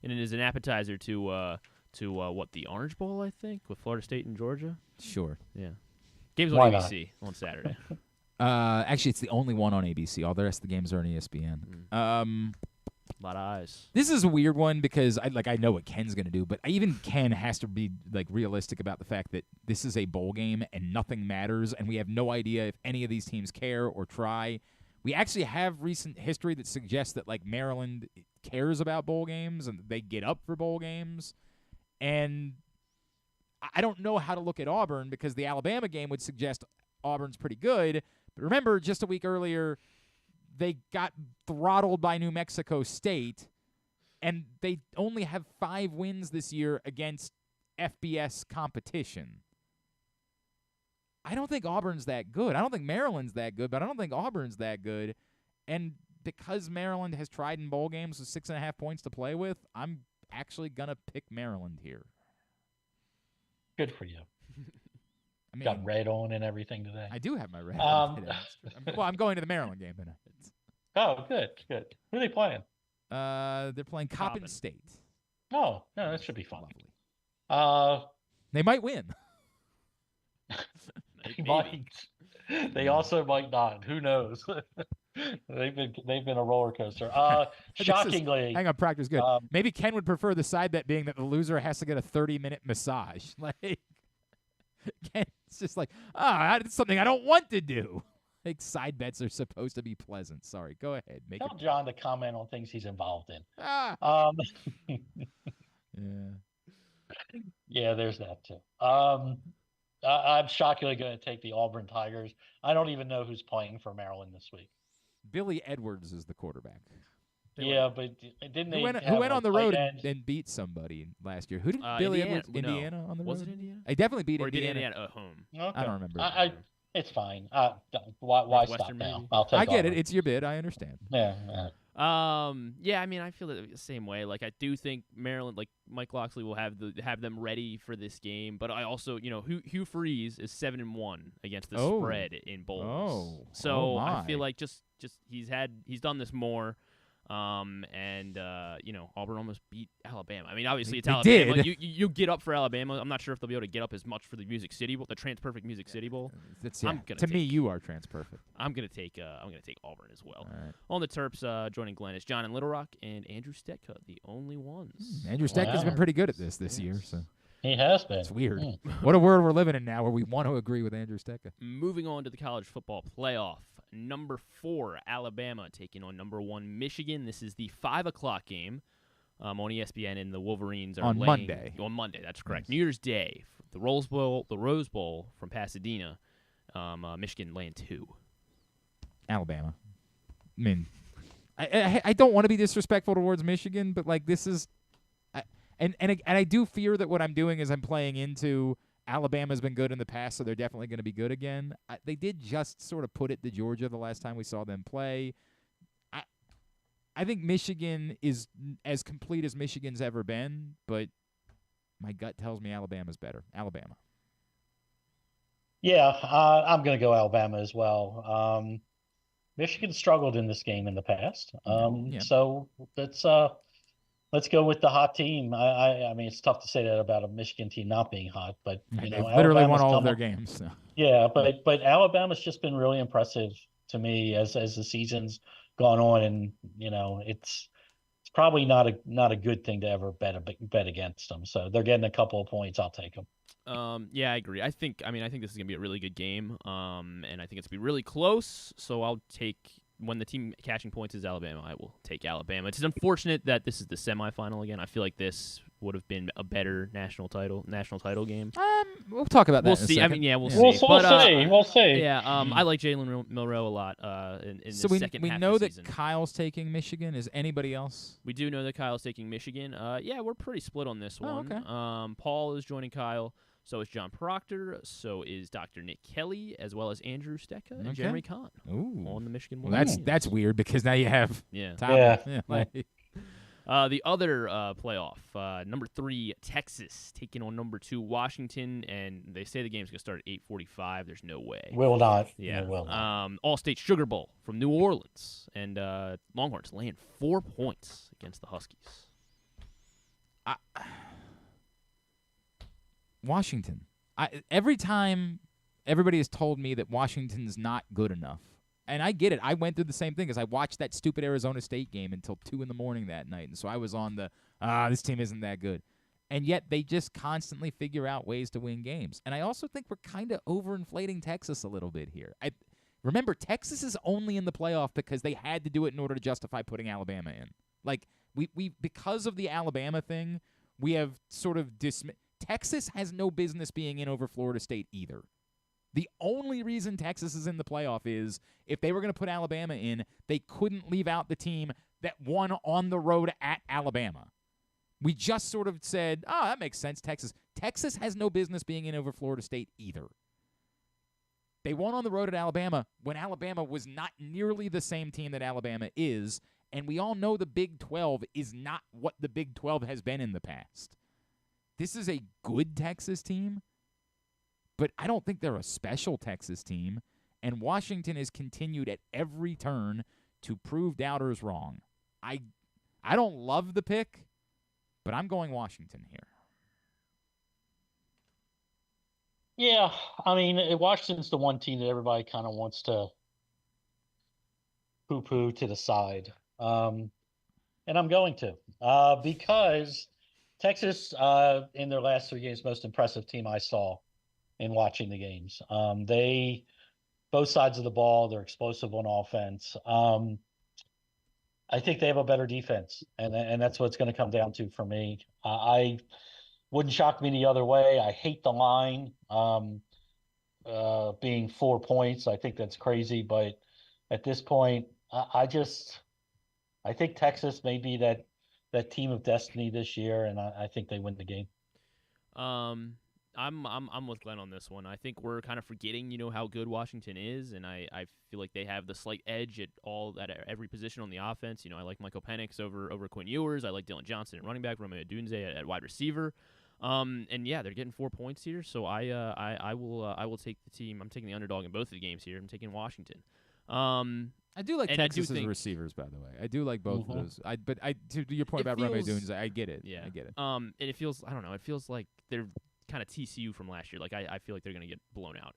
and it is an appetizer to what, the Orange Bowl, I think, with Florida State and Georgia? Sure. Yeah. Game's on ABC on Saturday. Actually, it's the only one on ABC. All the rest of the games are on ESPN. A lot of eyes. This is a weird one because I know what Ken's going to do, but even Ken has to be realistic about the fact that this is a bowl game and nothing matters, and we have no idea if any of these teams care or try. We actually have recent history that suggests that Maryland cares about bowl games and they get up for bowl games, and I don't know how to look at Auburn because the Alabama game would suggest Auburn's pretty good. But remember, just a week earlier, they got throttled by New Mexico State, and they only have 5 wins this year against FBS competition. I don't think Auburn's that good. I don't think Maryland's that good, but I don't think Auburn's that good. And because Maryland has tried in bowl games with 6.5 points to play with, I'm actually going to pick Maryland here. Good for you. I mean, got red on and everything today. I do have my red on today. Well, I'm going to the Maryland game tonight. Oh, good. Who are they playing? They're playing Coppin State. Oh, no, that should be fun. Lovely. They might win. They might. They also might not. Who knows? they've been a roller coaster. Shockingly, hang on, practice good. Maybe Ken would prefer the side bet being that the loser has to get a 30-minute massage. Like Ken's just like, it's something I don't want to do. Like side bets are supposed to be pleasant. Sorry, go ahead. Tell John to comment on things he's involved in. Yeah. Yeah, there's that too. I'm shockingly going to take the Auburn Tigers. I don't even know who's playing for Maryland this week. Billy Edwards is the quarterback. Yeah, but didn't they? Who went on the road and beat somebody last year? Who did Billy Indiana. Edwards? Indiana on the road? Was it Indiana? I definitely beat or Indiana. Beat Indiana at home. Okay. I don't remember. It's fine. Why stop now? I'll take. I get Auburn. it. It's your bid. I understand. Yeah. Yeah, I mean, I feel the same way. Like, I do think Maryland, like Mike Loxley, will have them ready for this game. But I also, Hugh Freeze is 7-1 against the spread in bowls. So I feel like just he's done this more. Auburn almost beat Alabama. I mean, obviously it's Alabama. Did. You get up for Alabama. I'm not sure if they'll be able to get up as much for the Music City Bowl, the TransPerfect Music City Bowl. Me, you are TransPerfect. I'm gonna take Auburn as well. Right. On the Terps, joining Glenn is John in Little Rock and Andrew Stetka, the only ones. Andrew Stecka's been pretty good at this year. So he has been. It's weird. What a world we're living in now, where we want to agree with Andrew Stecka. Moving on to the college football playoff. Number 4, Alabama taking on number 1, Michigan. This is the 5:00 game on ESPN, and the Wolverines are on Monday. On Monday, that's correct. Yes. New Year's Day, the Rose Bowl from Pasadena. Michigan laying 2. Alabama. I mean, I don't want to be disrespectful towards Michigan, but like this is, and I do fear that what I'm doing is I'm playing into Alabama's been good in the past, so they're definitely going to be good again. They did just sort of put it to Georgia the last time we saw them play. I think Michigan is as complete as Michigan's ever been, but my gut tells me Alabama's better. Alabama. Yeah, I'm going to go Alabama as well. Michigan struggled in this game in the past, so let's go with the hot team. I mean, it's tough to say that about a Michigan team not being hot, but they literally won all of their games. So. Yeah, but Alabama's just been really impressive to me as the season's gone on, and it's probably not a good thing to ever bet against them. So they're getting a couple of points. I'll take them. Yeah, I agree. I think this is gonna be a really good game. And I think it's gonna be really close. So I'll take. When the team catching points is Alabama, I will take Alabama. It's unfortunate that this is the semifinal again. I feel like this would have been a better national title game. We'll talk about that. We'll see. I mean, we'll see. We'll see. Yeah, I like Jalen Milroe a lot. In the second half we know of the that season. Kyle's taking Michigan. Is anybody else? We do know that Kyle's taking Michigan. Yeah, we're pretty split on this one. Okay. Paul is joining Kyle. So is John Proctor. So is Dr. Nick Kelly, as well as Andrew Stecka and Jeremy Kahn on the Michigan. Well, that's weird because now you have the other playoff, number 3 Texas taking on number 2 Washington, and they say the game's gonna start at 8:45. There's no way. Will not. Yeah. Will not. All-State Sugar Bowl from New Orleans, and Longhorns laying 4 points against the Huskies. Washington. Every time everybody has told me that Washington's not good enough, and I get it. I went through the same thing because I watched that stupid Arizona State game until 2 a.m. that night, and so I was on this team isn't that good. And yet they just constantly figure out ways to win games. And I also think we're kind of overinflating Texas a little bit here. Remember, Texas is only in the playoff because they had to do it in order to justify putting Alabama in. Like, we because of the Alabama thing, we have sort of dismissed. Texas has no business being in over Florida State either. The only reason Texas is in the playoff is if they were going to put Alabama in, they couldn't leave out the team that won on the road at Alabama. We just sort of said, that makes sense, Texas. Texas has no business being in over Florida State either. They won on the road at Alabama when Alabama was not nearly the same team that Alabama is, and we all know the Big 12 is not what the Big 12 has been in the past. This is a good Texas team, but I don't think they're a special Texas team, and Washington has continued at every turn to prove doubters wrong. I don't love the pick, but I'm going Washington here. Yeah, I mean, Washington's the one team that everybody kind of wants to poo-poo to the side. And I'm going to, because Texas, in their last 3 games, most impressive team I saw in watching the games. They, both sides of the ball, they're explosive on offense. I think they have a better defense, and that's what it's going to come down to for me. I wouldn't shock me the other way. I hate the line being 4 points. I think that's crazy, but at this point, I think Texas may be that team of destiny this year, and I think they win the game. I'm with Glenn on this one. I think we're kind of forgetting, how good Washington is, and I feel like they have the slight edge at every position on the offense. I like Michael Penix over Quinn Ewers. I like Dylan Johnson at running back, Romeo Dunze at wide receiver. And yeah, they're getting 4 points here, so I will take the team. I'm taking the underdog in both of the games here. I'm taking Washington. I do like Texas's receivers, by the way. I do like both of those. But to your point about Romeo Dunze, I get it. Yeah, I get it. And it feels, I don't know, it feels like they're kind of TCU from last year. Like I feel like they're going to get blown out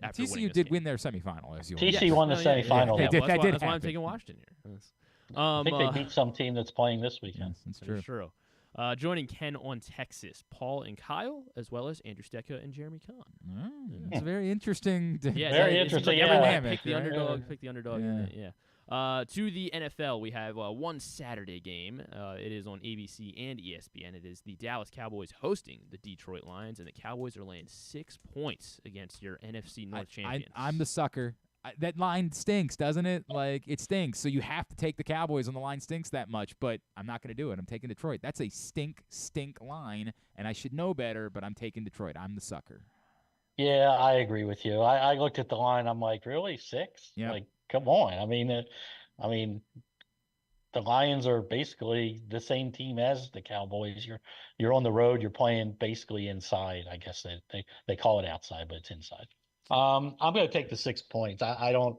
after TCU did win their semifinal. As you TCU won the semifinal. Yeah, that's why I'm taking Washington here. I think they beat some team that's playing this weekend. Yes, that's true. Joining Ken on Texas, Paul and Kyle, as well as Andrew Stecca and Jeremy Kahn. It's very interesting. Very interesting. Pick the underdog. Pick the underdog. Yeah. To the NFL, we have one Saturday game. It is on ABC and ESPN. It is the Dallas Cowboys hosting the Detroit Lions, and the Cowboys are laying 6 points against your NFC North champions. I'm the sucker. That line stinks, doesn't it? Like, it stinks. So you have to take the Cowboys when the line stinks that much, but I'm not going to do it. I'm taking Detroit. That's a stink line, and I should know better, but I'm taking Detroit. I'm the sucker. Yeah, I agree with you. I looked at the line. I'm like, really, 6? Yep. Like, come on. I mean, the Lions are basically the same team as the Cowboys. You're on the road. You're playing basically inside. I guess they call it outside, but it's inside. I'm going to take the 6 points. I don't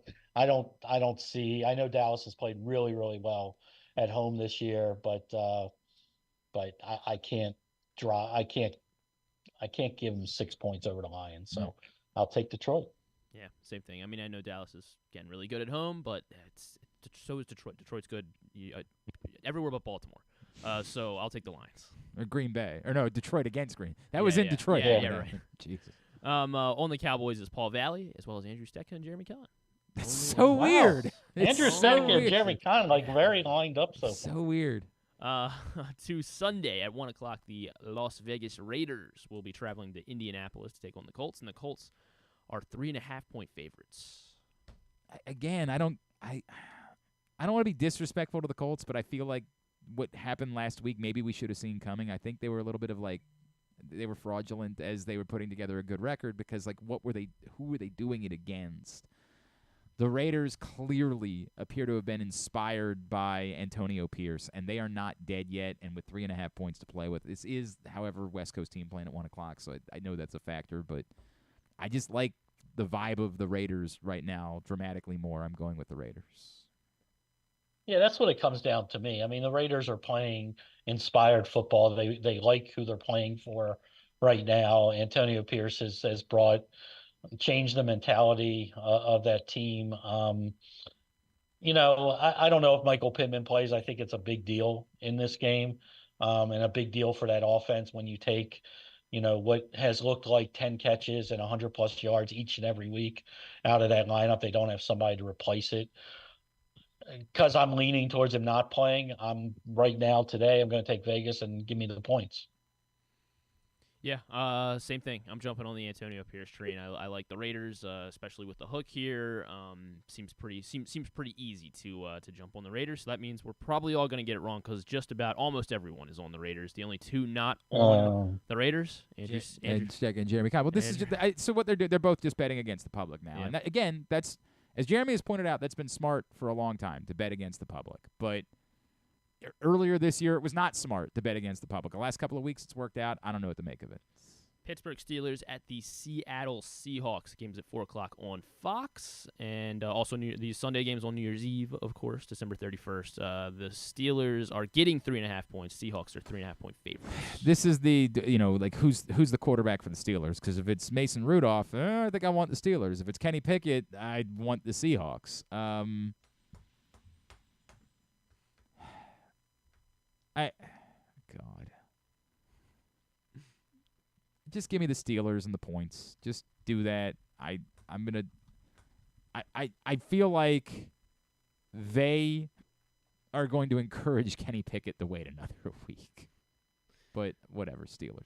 see. I know Dallas has played really, really well at home this year, but I can't draw. I can't give them 6 points over the Lions. So I'll take Detroit. Yeah, same thing. I mean, I know Dallas is getting really good at home, but so is Detroit. Detroit's good everywhere but Baltimore. So I'll take the Lions. Or Green Bay. Or no, Detroit against Green. That was in Detroit. Yeah, right. Jesus. On the Cowboys is Paul Valley, as well as Andrew Stecca and Jeremy Kahn. That's so weird. Andrew Stecca and Jeremy Kahn, like, very lined up so far. So weird. To Sunday at 1 o'clock, the Las Vegas Raiders will be traveling to Indianapolis to take on the Colts, and the Colts are 3.5-point favorites. Again, I don't want to be disrespectful to the Colts, but I feel like what happened last week, maybe we should have seen coming. I think they were a little bit of they were fraudulent as they were putting together a good record because, who were they doing it against? The Raiders clearly appear to have been inspired by Antonio Pierce, and they are not dead yet, and with 3.5 points to play with. This is, however, West Coast team playing at 1 o'clock, so I know that's a factor, but I just like the vibe of the Raiders right now dramatically more. I'm going with the Raiders. Yeah, that's what it comes down to me. I mean, the Raiders are playing inspired football. They like who they're playing for right now. Antonio Pierce has changed the mentality of that team. I don't know if Michael Pittman plays. I think it's a big deal in this game, and a big deal for that offense when you take, what has looked like 10 catches and 100+ yards each and every week out of that lineup. They don't have somebody to replace it. Because I'm leaning towards him not playing, right now today I'm going to take Vegas and give me the points. Yeah, same thing. I'm jumping on the Antonio Pierce train. I like the Raiders, especially with the hook here. Seems pretty easy to jump on the Raiders. So that means we're probably all going to get it wrong because just about almost everyone is on the Raiders. The only two not on the Raiders, Andrew and Jeremy Kyle. Well, this is so what they're doing. They're both just betting against the public now, and again, that's. As Jeremy has pointed out, that's been smart for a long time to bet against the public. But earlier this year, it was not smart to bet against the public. The last couple of weeks, it's worked out. I don't know what to make of it. Pittsburgh Steelers at the Seattle Seahawks. Games at 4 o'clock on Fox. And also these Sunday games on New Year's Eve, of course, December 31st. The Steelers are getting 3.5 points. Seahawks are 3.5-point favorites. This is the, who's the quarterback for the Steelers? Because if it's Mason Rudolph, I think I want the Steelers. If it's Kenny Pickett, I want the Seahawks. God. Just give me the Steelers and the points. Just do that. I feel like they are going to encourage Kenny Pickett to wait another week. But whatever, Steelers.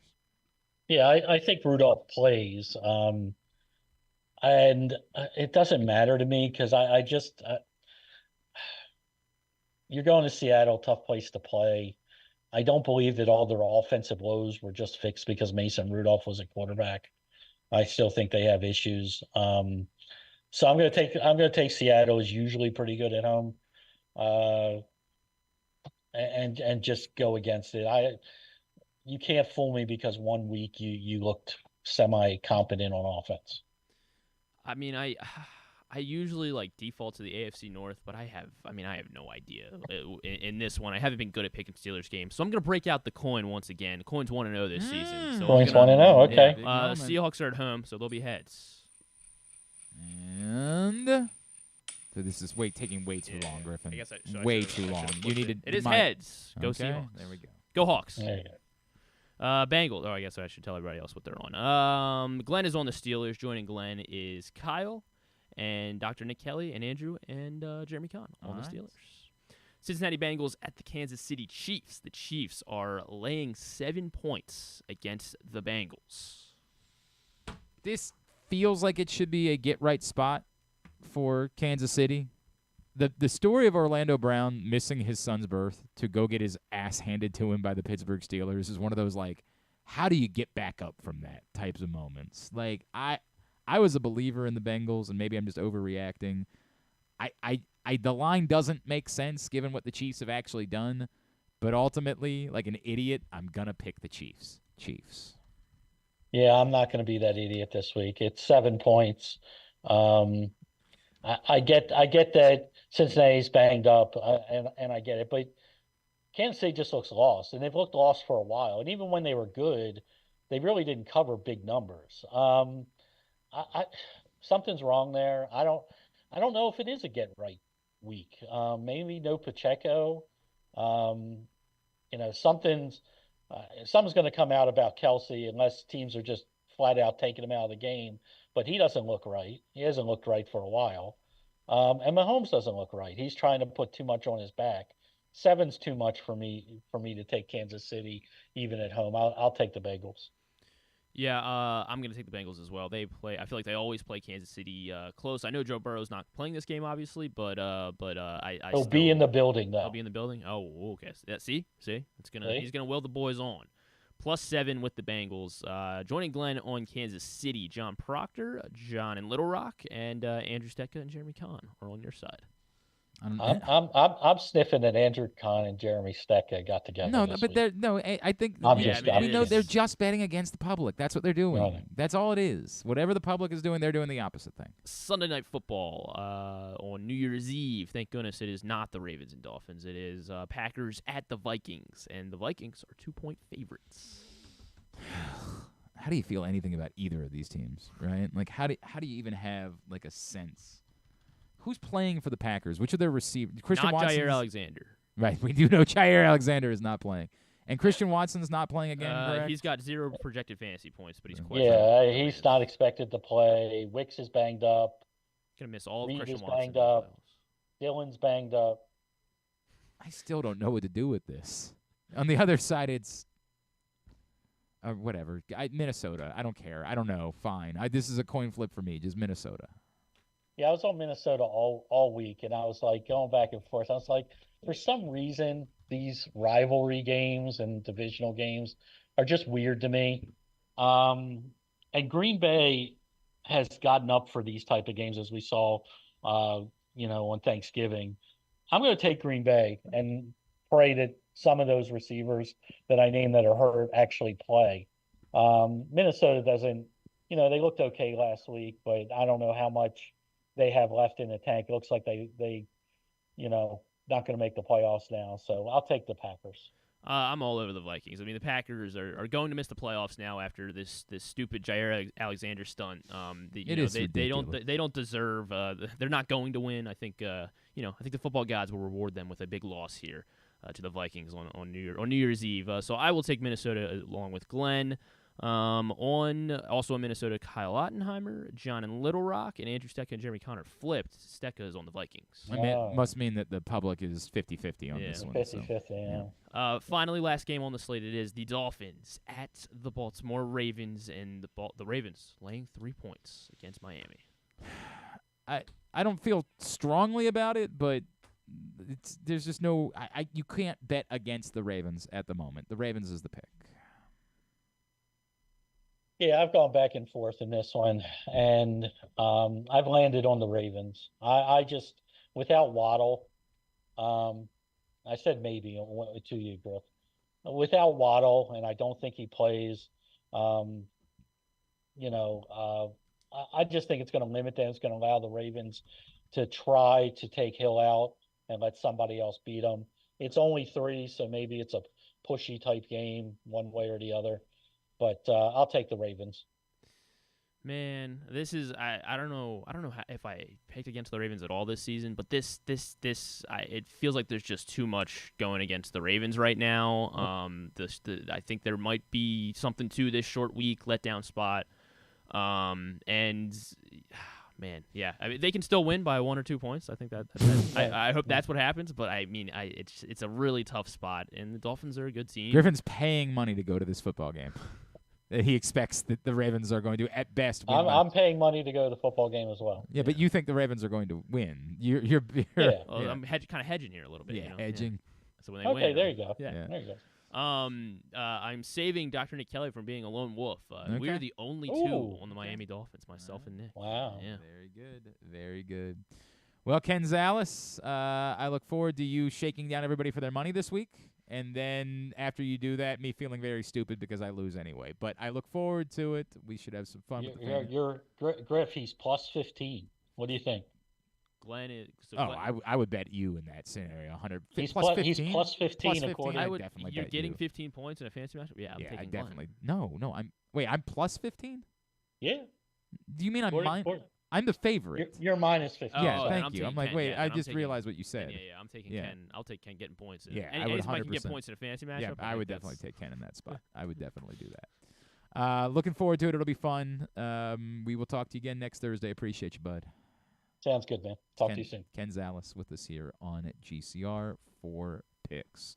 Yeah, I think Rudolph plays. And it doesn't matter to me because I just you're going to Seattle, tough place to play. I don't believe that all their offensive woes were just fixed because Mason Rudolph was a quarterback. I still think they have issues. So I'm going to take Seattle, is usually pretty good at home, and just go against it. You can't fool me because 1 week you looked semi-competent on offense. I mean, I usually default to the AFC North, but I have no idea. In this one, I haven't been good at picking Steelers games, so I'm going to break out the coin once again. The coin's 1-0 this season. So Coin's 1-0, okay. Yeah, Seahawks are at home, so they'll be heads. And so this is taking way too long, Griffin. I guess way too long. You need to. It is heads. Go okay, Seahawks. There we go. Go Hawks. There you go. Bengals. Oh, I guess I should tell everybody else what they're on. Glenn is on the Steelers. Joining Glenn is Kyle and Dr. Nick Kelly and Andrew and Jeremy Kahn on the Steelers. Cincinnati Bengals at the Kansas City Chiefs. The Chiefs are laying 7 points against the Bengals. This feels like it should be a get-right spot for Kansas City. The story of Orlando Brown missing his son's birth to go get his ass handed to him by the Pittsburgh Steelers is one of those, how do you get back up from that types of moments? I was a believer in the Bengals, and maybe I'm just overreacting. The line doesn't make sense given what the Chiefs have actually done, but ultimately, like an idiot, I'm going to pick the Chiefs. Chiefs. Yeah, I'm not going to be that idiot this week. It's 7 points. I get that Cincinnati's banged up, and I get it, but Kansas City just looks lost, and they've looked lost for a while. And even when they were good, they really didn't cover big numbers. Something's wrong there. I don't know if it is a get right week. Maybe no Pacheco. Something's going to come out about Kelsey unless teams are just flat out taking him out of the game. But he doesn't look right. He hasn't looked right for a while. And Mahomes doesn't look right. He's trying to put too much on his back. 7's too much for me to take Kansas City even at home. I'll take the Bengals. Yeah, I'm going to take the Bengals as well. I feel like they always play Kansas City close. I know Joe Burrow's not playing this game, obviously, but he'll be in the building, though. He'll be in the building? Oh, okay. See? He's gonna will the boys on. +7 with the Bengals. Joining Glenn on Kansas City, John Proctor, John in Little Rock, and Andrew Stecca and Jeremy Kahn are on your side. I'm sniffing that Andrew Kahn and Jeremy Stecca got together. I think they're just betting against the public. That's what they're doing. Right. That's all it is. Whatever the public is doing, they're doing the opposite thing. Sunday Night Football on New Year's Eve. Thank goodness it is not the Ravens and Dolphins. It is Packers at the Vikings, and the Vikings are 2-point favorites. How do you feel anything about either of these teams, right? How do you even have a sense? Who's playing for the Packers? Which of their receivers? Not Jair Alexander. Right. We do know Jair Alexander is not playing. And Christian Watson's not playing again, correct? He's got 0 projected fantasy points, but he's questionable. Yeah, he's not expected to play. Wicks is banged up. Going to miss all Reed of Christian is Watson. Banged up. Dylan's banged up. I still don't know what to do with this. On the other side, it's whatever. Minnesota. I don't care. I don't know. Fine. This is a coin flip for me. Just Minnesota. Yeah, I was on Minnesota all week, and I was going back and forth. I was like, for some reason, these rivalry games and divisional games are just weird to me. And Green Bay has gotten up for these type of games, as we saw, on Thanksgiving. I'm going to take Green Bay and pray that some of those receivers that I named that are hurt actually play. Minnesota doesn't, they looked okay last week, but I don't know how much they have left in the tank. It looks like they not going to make the playoffs now. So I'll take the Packers. I'm all over the Vikings. I mean, the Packers are going to miss the playoffs now after this stupid Jair Alexander stunt. They don't deserve. They're not going to win. I think I think the football gods will reward them with a big loss here to the Vikings on New Year's Eve. So I will take Minnesota along with Glenn. Also in Minnesota, Kyle Ottenheimer, John in Little Rock, and Andrew Stecca and Jeremy Connor flipped. Stecca is on the Vikings. Must mean that the public is 50-50 on this one. 50-50, yeah. Finally, last game on the slate, it is the Dolphins at the Baltimore Ravens, and the Ravens laying 3 points against Miami. I don't feel strongly about it, but there's just no you can't bet against the Ravens at the moment. The Ravens is the pick. Yeah, I've gone back and forth in this one, and I've landed on the Ravens. I just, without Waddle, I said maybe to you, Griff. Without Waddle, and I don't think he plays, I just think it's going to limit them. It's going to allow the Ravens to try to take Hill out and let somebody else beat them. It's only 3, so maybe it's a pushy type game one way or the other. But I'll take the Ravens. Man, this is I don't know if I picked against the Ravens at all this season, but it feels like there's just too much going against the Ravens right now. I think there might be something to this short week letdown spot. Man, yeah, I mean they can still win by 1 or 2 points. I think that I hope that's what happens. But I mean, it's a really tough spot, and the Dolphins are a good team. Griffin's paying money to go to this football game. He expects that the Ravens are going to, at best, win. I'm paying money to go to the football game as well. Yeah, but you think the Ravens are going to win? You're I'm kind of hedging here a little bit. Yeah, hedging. Yeah. So when they win, okay, there you go. Yeah, there you go. I'm saving Dr. Nick Kelly from being a lone wolf. We're the only two on the Miami Dolphins, myself and Nick. Wow. Yeah. Very good. Very good. Well, Ken Zalis, I look forward to you shaking down everybody for their money this week. And then after you do that, me feeling very stupid because I lose anyway. But I look forward to it. We should have some fun with the family. Griff, he's plus 15. What do you think? Glenn is. I would bet you in that scenario. 100. He's plus 15. He's plus 15 according. I would definitely You're bet getting you. 15 points in a fantasy matchup. Yeah, I'm taking I Glenn. definitely. No. I'm plus 15. Yeah. Do you mean I'm the favorite? You're minus 15. Yeah, thank you. I'm like, Ken, wait, yeah, I just realized what you said. Yeah, I'm taking Ken. I'll take Ken getting points. Yeah, I would 100%. Can get points in a fantasy matchup. Yeah, I would definitely take Ken in that spot. I would definitely do that. Looking forward to it. It'll be fun. We will talk to you again next Thursday. Appreciate you, bud. Sounds good, man. Talk to you soon. Ken Zalis with us here on GCR for Picks.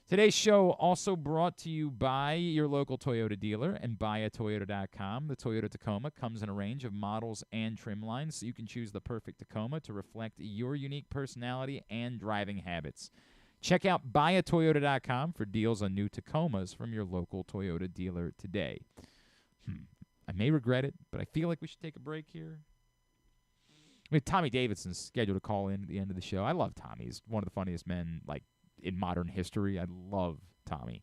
Today's show also brought to you by your local Toyota dealer and buyatoyota.com. The Toyota Tacoma comes in a range of models and trim lines, so you can choose the perfect Tacoma to reflect your unique personality and driving habits. Check out buyatoyota.com for deals on new Tacomas from your local Toyota dealer today. I may regret it, but I feel like we should take a break here. I mean, Tommy Davidson's scheduled to call in at the end of the show. I love Tommy. He's one of the funniest men, in modern history. I love Tommy.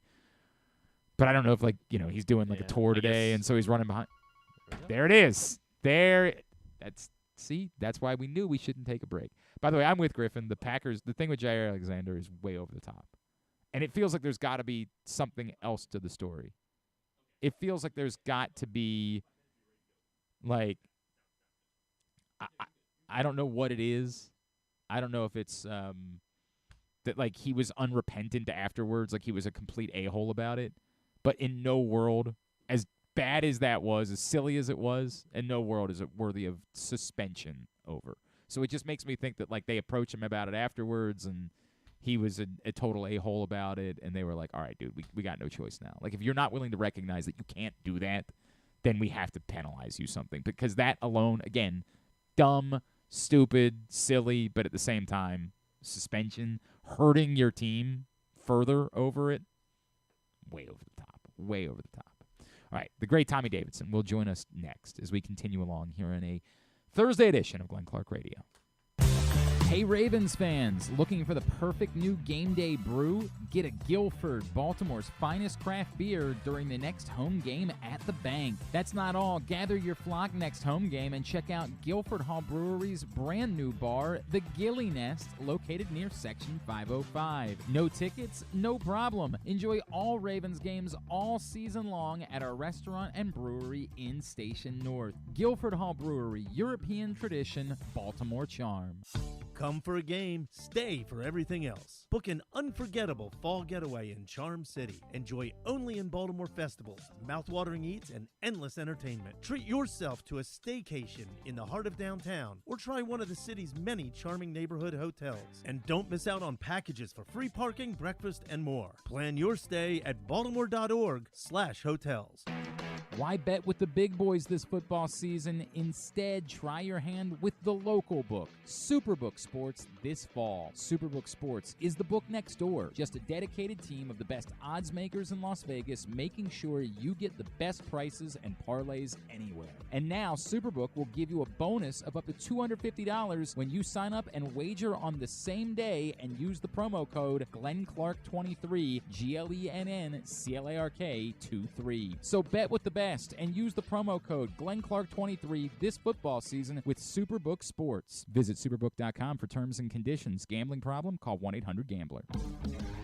But I don't know if, he's doing, a tour today, and so he's running behind. There it is. That's why we knew we shouldn't take a break. By the way, I'm with Griffin. The Packers, the thing with Jair Alexander is way over the top. And it feels like there's got to be something else to the story. It feels like there's got to be, I don't know what it is. I don't know if it's that he was unrepentant afterwards, he was a complete a-hole about it. But in no world, as bad as that was, as silly as it was, in no world is it worthy of suspension over. So it just makes me think that they approached him about it afterwards, and he was a total a-hole about it, and they were like, all right, dude, we got no choice now. If you're not willing to recognize that you can't do that, then we have to penalize you something. Because that alone, again, dumb, stupid, silly, but at the same time, suspension, hurting your team further over it, way over the top. Way over the top. All right, the great Tommy Davidson will join us next as we continue along here in a Thursday edition of Glenn Clark Radio. Hey Ravens fans, looking for the perfect new game day brew? Get a Guilford, Baltimore's finest craft beer during the next home game at the bank. That's not all. Gather your flock next home game and check out Guilford Hall Brewery's brand new bar, the Gilly Nest, located near Section 505. No tickets? No problem. Enjoy all Ravens games all season long at our restaurant and brewery in Station North. Guilford Hall Brewery, European tradition, Baltimore charm. Come for a game, stay for everything else. Book an unforgettable fall getaway in Charm City. Enjoy only in Baltimore festivals, mouthwatering eats, and endless entertainment. Treat yourself to a staycation in the heart of downtown, or try one of the city's many charming neighborhood hotels. And don't miss out on packages for free parking, breakfast, and more. Plan your stay at baltimore.org/hotels. Why bet with the big boys this football season? Instead, try your hand with the local book, Superbook Sports, this fall. Superbook Sports is the book next door. Just a dedicated team of the best odds makers in Las Vegas, making sure you get the best prices and parlays anywhere. And now, Superbook will give you a bonus of up to $250 when you sign up and wager on the same day and use the promo code GlennClark23, GLENNCLARK23. So bet with the best and use the promo code GlennClark23 this football season with Superbook Sports. Visit superbook.com for terms and conditions. Gambling problem? Call 1-800-GAMBLER.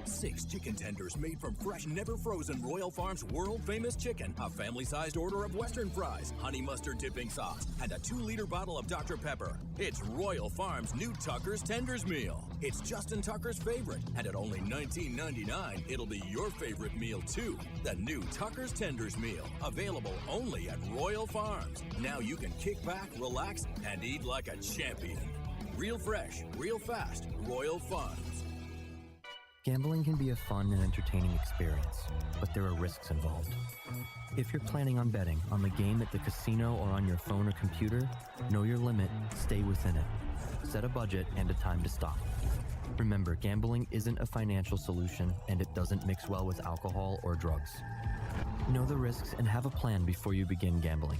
6 chicken tenders made from fresh, never frozen Royal Farms world-famous chicken, a family-sized order of Western fries, honey mustard dipping sauce, and a 2-liter bottle of Dr. Pepper. It's Royal Farms' new Tucker's Tenders Meal. It's Justin Tucker's favorite, and at only $19.99, it'll be your favorite meal, too. The new Tucker's Tenders Meal, available only at Royal Farms. Now you can kick back, relax, and eat like a champion. Real fresh, real fast, Royal Farms. Gambling can be a fun and entertaining experience, but there are risks involved. If you're planning on betting on the game at the casino or on your phone or computer, know your limit, stay within it. Set a budget and a time to stop. Remember, gambling isn't a financial solution, and it doesn't mix well with alcohol or drugs. Know the risks and have a plan before you begin gambling.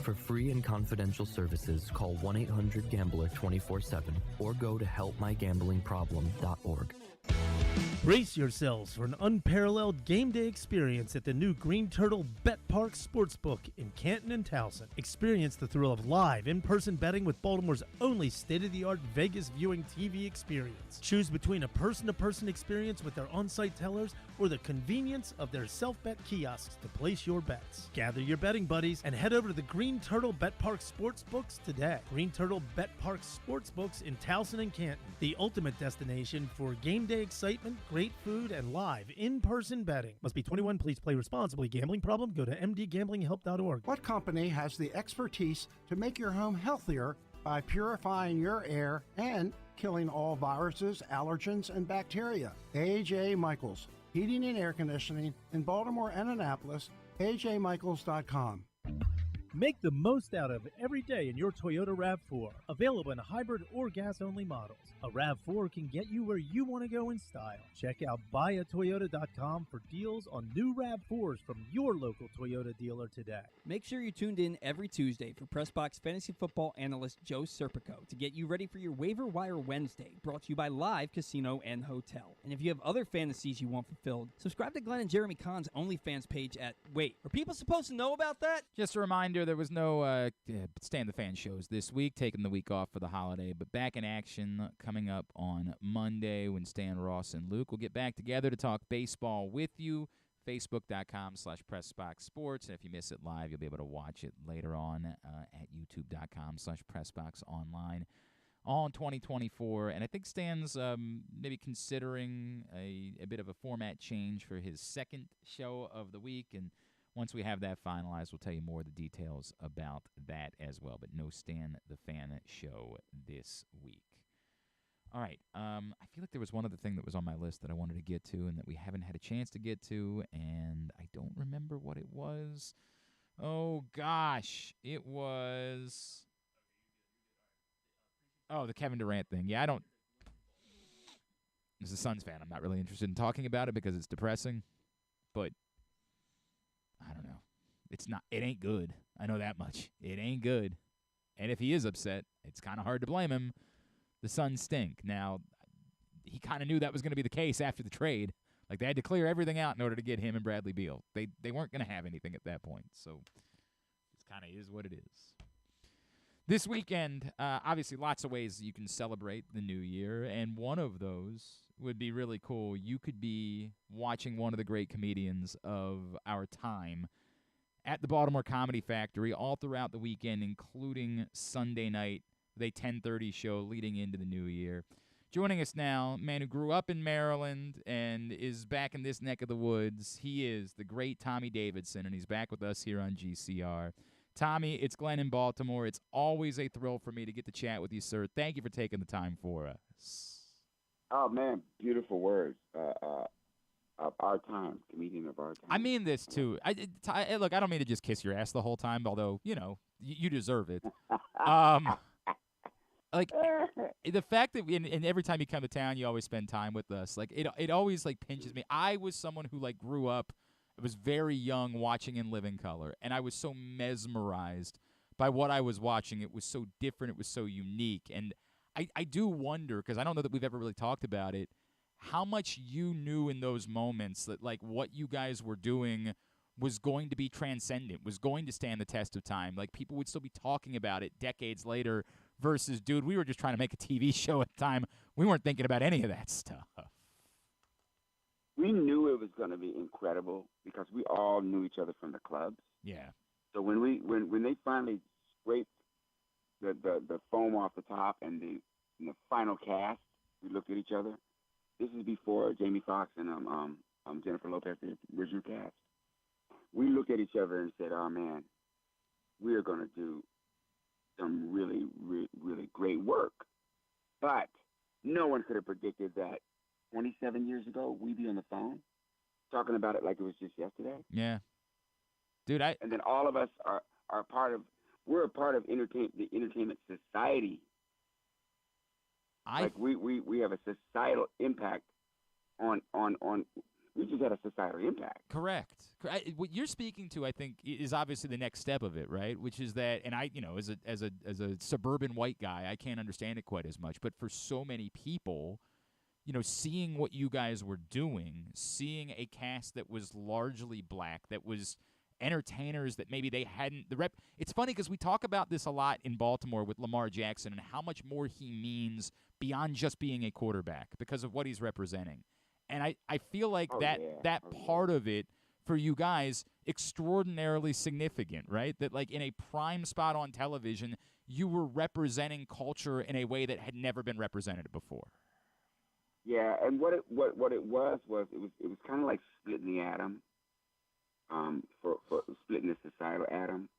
For free and confidential services, call 1-800-GAMBLER 24/7 or go to helpmygamblingproblem.org. Brace yourselves for an unparalleled game day experience at the new Green Turtle Bet Park Sportsbook in Canton and Towson. Experience the thrill of live, in-person betting with Baltimore's only state-of-the-art Vegas viewing TV experience. Choose between a person-to-person experience with their on-site tellers or the convenience of their self-bet kiosks to place your bets. Gather your betting buddies and head over to the Green Turtle Bet Park Sportsbooks today. Green Turtle Bet Park Sportsbooks in Towson and Canton, the ultimate destination for game day excitement, great food, and live in-person betting. Must be 21. Please play responsibly. Gambling problem? Go to mdgamblinghelp.org. What company has the expertise to make your home healthier by purifying your air and killing all viruses, allergens, and bacteria? A.J. Michaels, Heating and Air Conditioning in Baltimore and Annapolis. ajmichaels.com. Make the most out of every day in your Toyota RAV4. Available in hybrid or gas-only models. A RAV4 can get you where you want to go in style. Check out buyatoyota.com for deals on new RAV4s from your local Toyota dealer today. Make sure you tuned in every Tuesday for PressBox Fantasy Football analyst Joe Serpico to get you ready for your Waiver Wire Wednesday, brought to you by Live Casino and Hotel. And if you have other fantasies you want fulfilled, subscribe to Glenn and Jeremy Kahn's OnlyFans page at... Wait, are people supposed to know about that? Just a reminder, there was no Stand the Fan shows this week, taking the week off for the holiday, but back in action coming up on Monday when Stan, Ross, and Luke will get back together to talk baseball with you. Facebook.com/PressBoxSports. And if you miss it live, you'll be able to watch it later on at YouTube.com/PressBoxOnline. All in 2024. And I think Stan's maybe considering a bit of a format change for his second show of the week. And once we have that finalized, we'll tell you more of the details about that as well. But no Stan the Fan show this week. All right. I feel like there was one other thing that was on my list that I wanted to get to and that we haven't had a chance to get to, and I don't remember what it was. Oh, gosh. It was... Oh, the Kevin Durant thing. Yeah, I don't... As a Suns fan, I'm not really interested in talking about it because it's depressing. But, I don't know. It ain't good. I know that much. It ain't good. And if he is upset, it's kind of hard to blame him. The Suns stink. Now, he kind of knew that was going to be the case after the trade. Like, they had to clear everything out in order to get him and Bradley Beal. They weren't going to have anything at that point. So, it kind of is what it is. This weekend, obviously lots of ways you can celebrate the new year, and one of those would be really cool. You could be watching one of the great comedians of our time at the Baltimore Comedy Factory all throughout the weekend, including Sunday night, the 10:30 show leading into the new year. Joining us now, man who grew up in Maryland and is back in this neck of the woods, he is the great Tommy Davidson, and he's back with us here on GCR. Tommy, it's Glenn in Baltimore. It's always a thrill for me to get to chat with you, sir. Thank you for taking the time for us. Oh, man, beautiful words. Of our time, comedian of our time. I mean this, too. Look, I don't mean to just kiss your ass the whole time, although, you deserve it. Like, the fact that, and every time you come to town, you always spend time with us. Like, it always, like, pinches me. I was someone who, like, grew up, I was very young watching In Living Color, and I was so mesmerized by what I was watching. It was so different. It was so unique. And I do wonder, because I don't know that we've ever really talked about it, how much you knew in those moments that, like, what you guys were doing was going to be transcendent, was going to stand the test of time. Like, people would still be talking about it decades later versus, dude, we were just trying to make a TV show at the time. We weren't thinking about any of that stuff. We knew it was going to be incredible because we all knew each other from the clubs. Yeah. So when they finally scraped the foam off the top and the final cast, we looked at each other. This is before Jamie Foxx and Jennifer Lopez, the original cast. We looked at each other and said, "Oh man, we are going to do some really, really, really great work." But no one could have predicted that 27 years ago, we'd be on the phone talking about it like it was just yesterday. Yeah. Dude, And then all of us are we're a part of the entertainment society. Like we have a societal impact on we just had a societal impact. Correct. What you're speaking to, I think, is obviously the next step of it, right? Which is that, and I, as a suburban white guy, I can't understand it quite as much. But for so many people, seeing what you guys were doing, seeing a cast that was largely black, that was entertainers that maybe they hadn't It's funny because we talk about this a lot in Baltimore with Lamar Jackson and how much more he means beyond just being a quarterback because of what he's representing. And I feel like that part of it for you guys extraordinarily significant, right? That, like, in a prime spot on television, you were representing culture in a way that had never been represented before. Yeah, and what it was kind of like splitting the atom, for splitting the societal atom.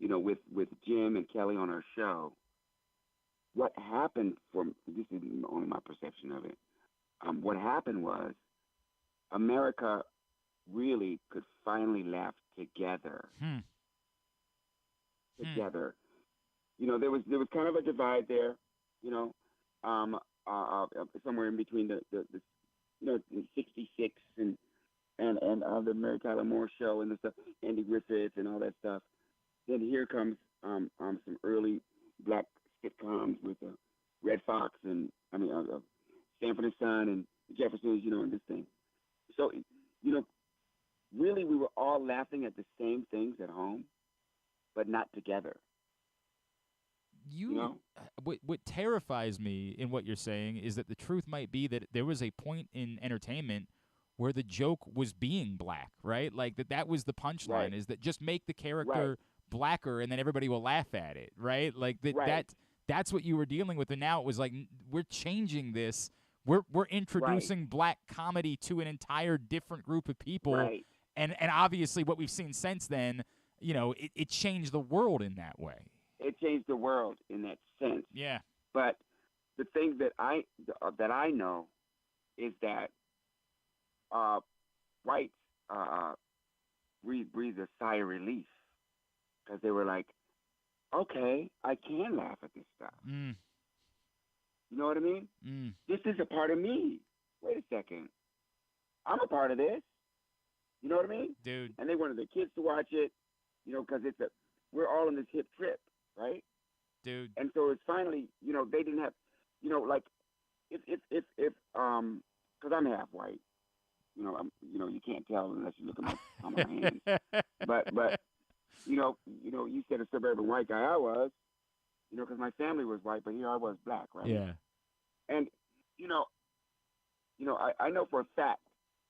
With Jim and Kelly on our show, what happened this is only my perception of it. What happened was America really could finally laugh together. Together. There was kind of a divide there, somewhere in between the 66 and the Mary Tyler Moore show and the stuff, Andy Griffith and all that stuff. Then here comes some early black sitcoms with Red Fox and Sanford and Son and the Jeffersons, and this thing. So, really we were all laughing at the same things at home, but not together. What terrifies me in what you're saying is that the truth might be that there was a point in entertainment where the joke was being black, right? Like that was the punchline, right. Is that just make the character blacker and then everybody will laugh at it, right? Like that's what you were dealing with, and now it was like we're changing this. We're introducing black comedy to an entire different group of people, and obviously what we've seen since then, it changed the world in that way. It changed the world in that sense. Yeah. But the thing that I know is that whites breathed a sigh of relief because they were like, okay, I can laugh at this stuff. Mm. You know what I mean? Mm. This is a part of me. Wait a second. I'm a part of this. You know what I mean? Dude. And they wanted their kids to watch it, because we're all on this hip trip, right? Dude. And so it's finally, they didn't have, like if because I'm half white. You can't tell unless you look at my hands. But you said a suburban white guy. I was, because my family was white, but here I was black, right? Yeah. And I know for a fact,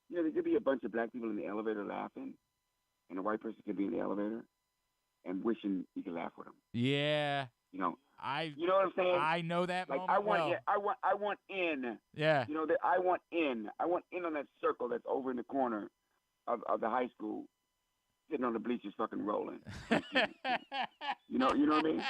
there could be a bunch of black people in the elevator laughing, and a white person could be in the elevator and wishing you could laugh with them. Yeah. You know what I'm saying? I know that like moment I want in. Yeah. That I want in. I want in on that circle that's over in the corner of the high school, sitting on the bleachers, fucking rolling. you know what I mean?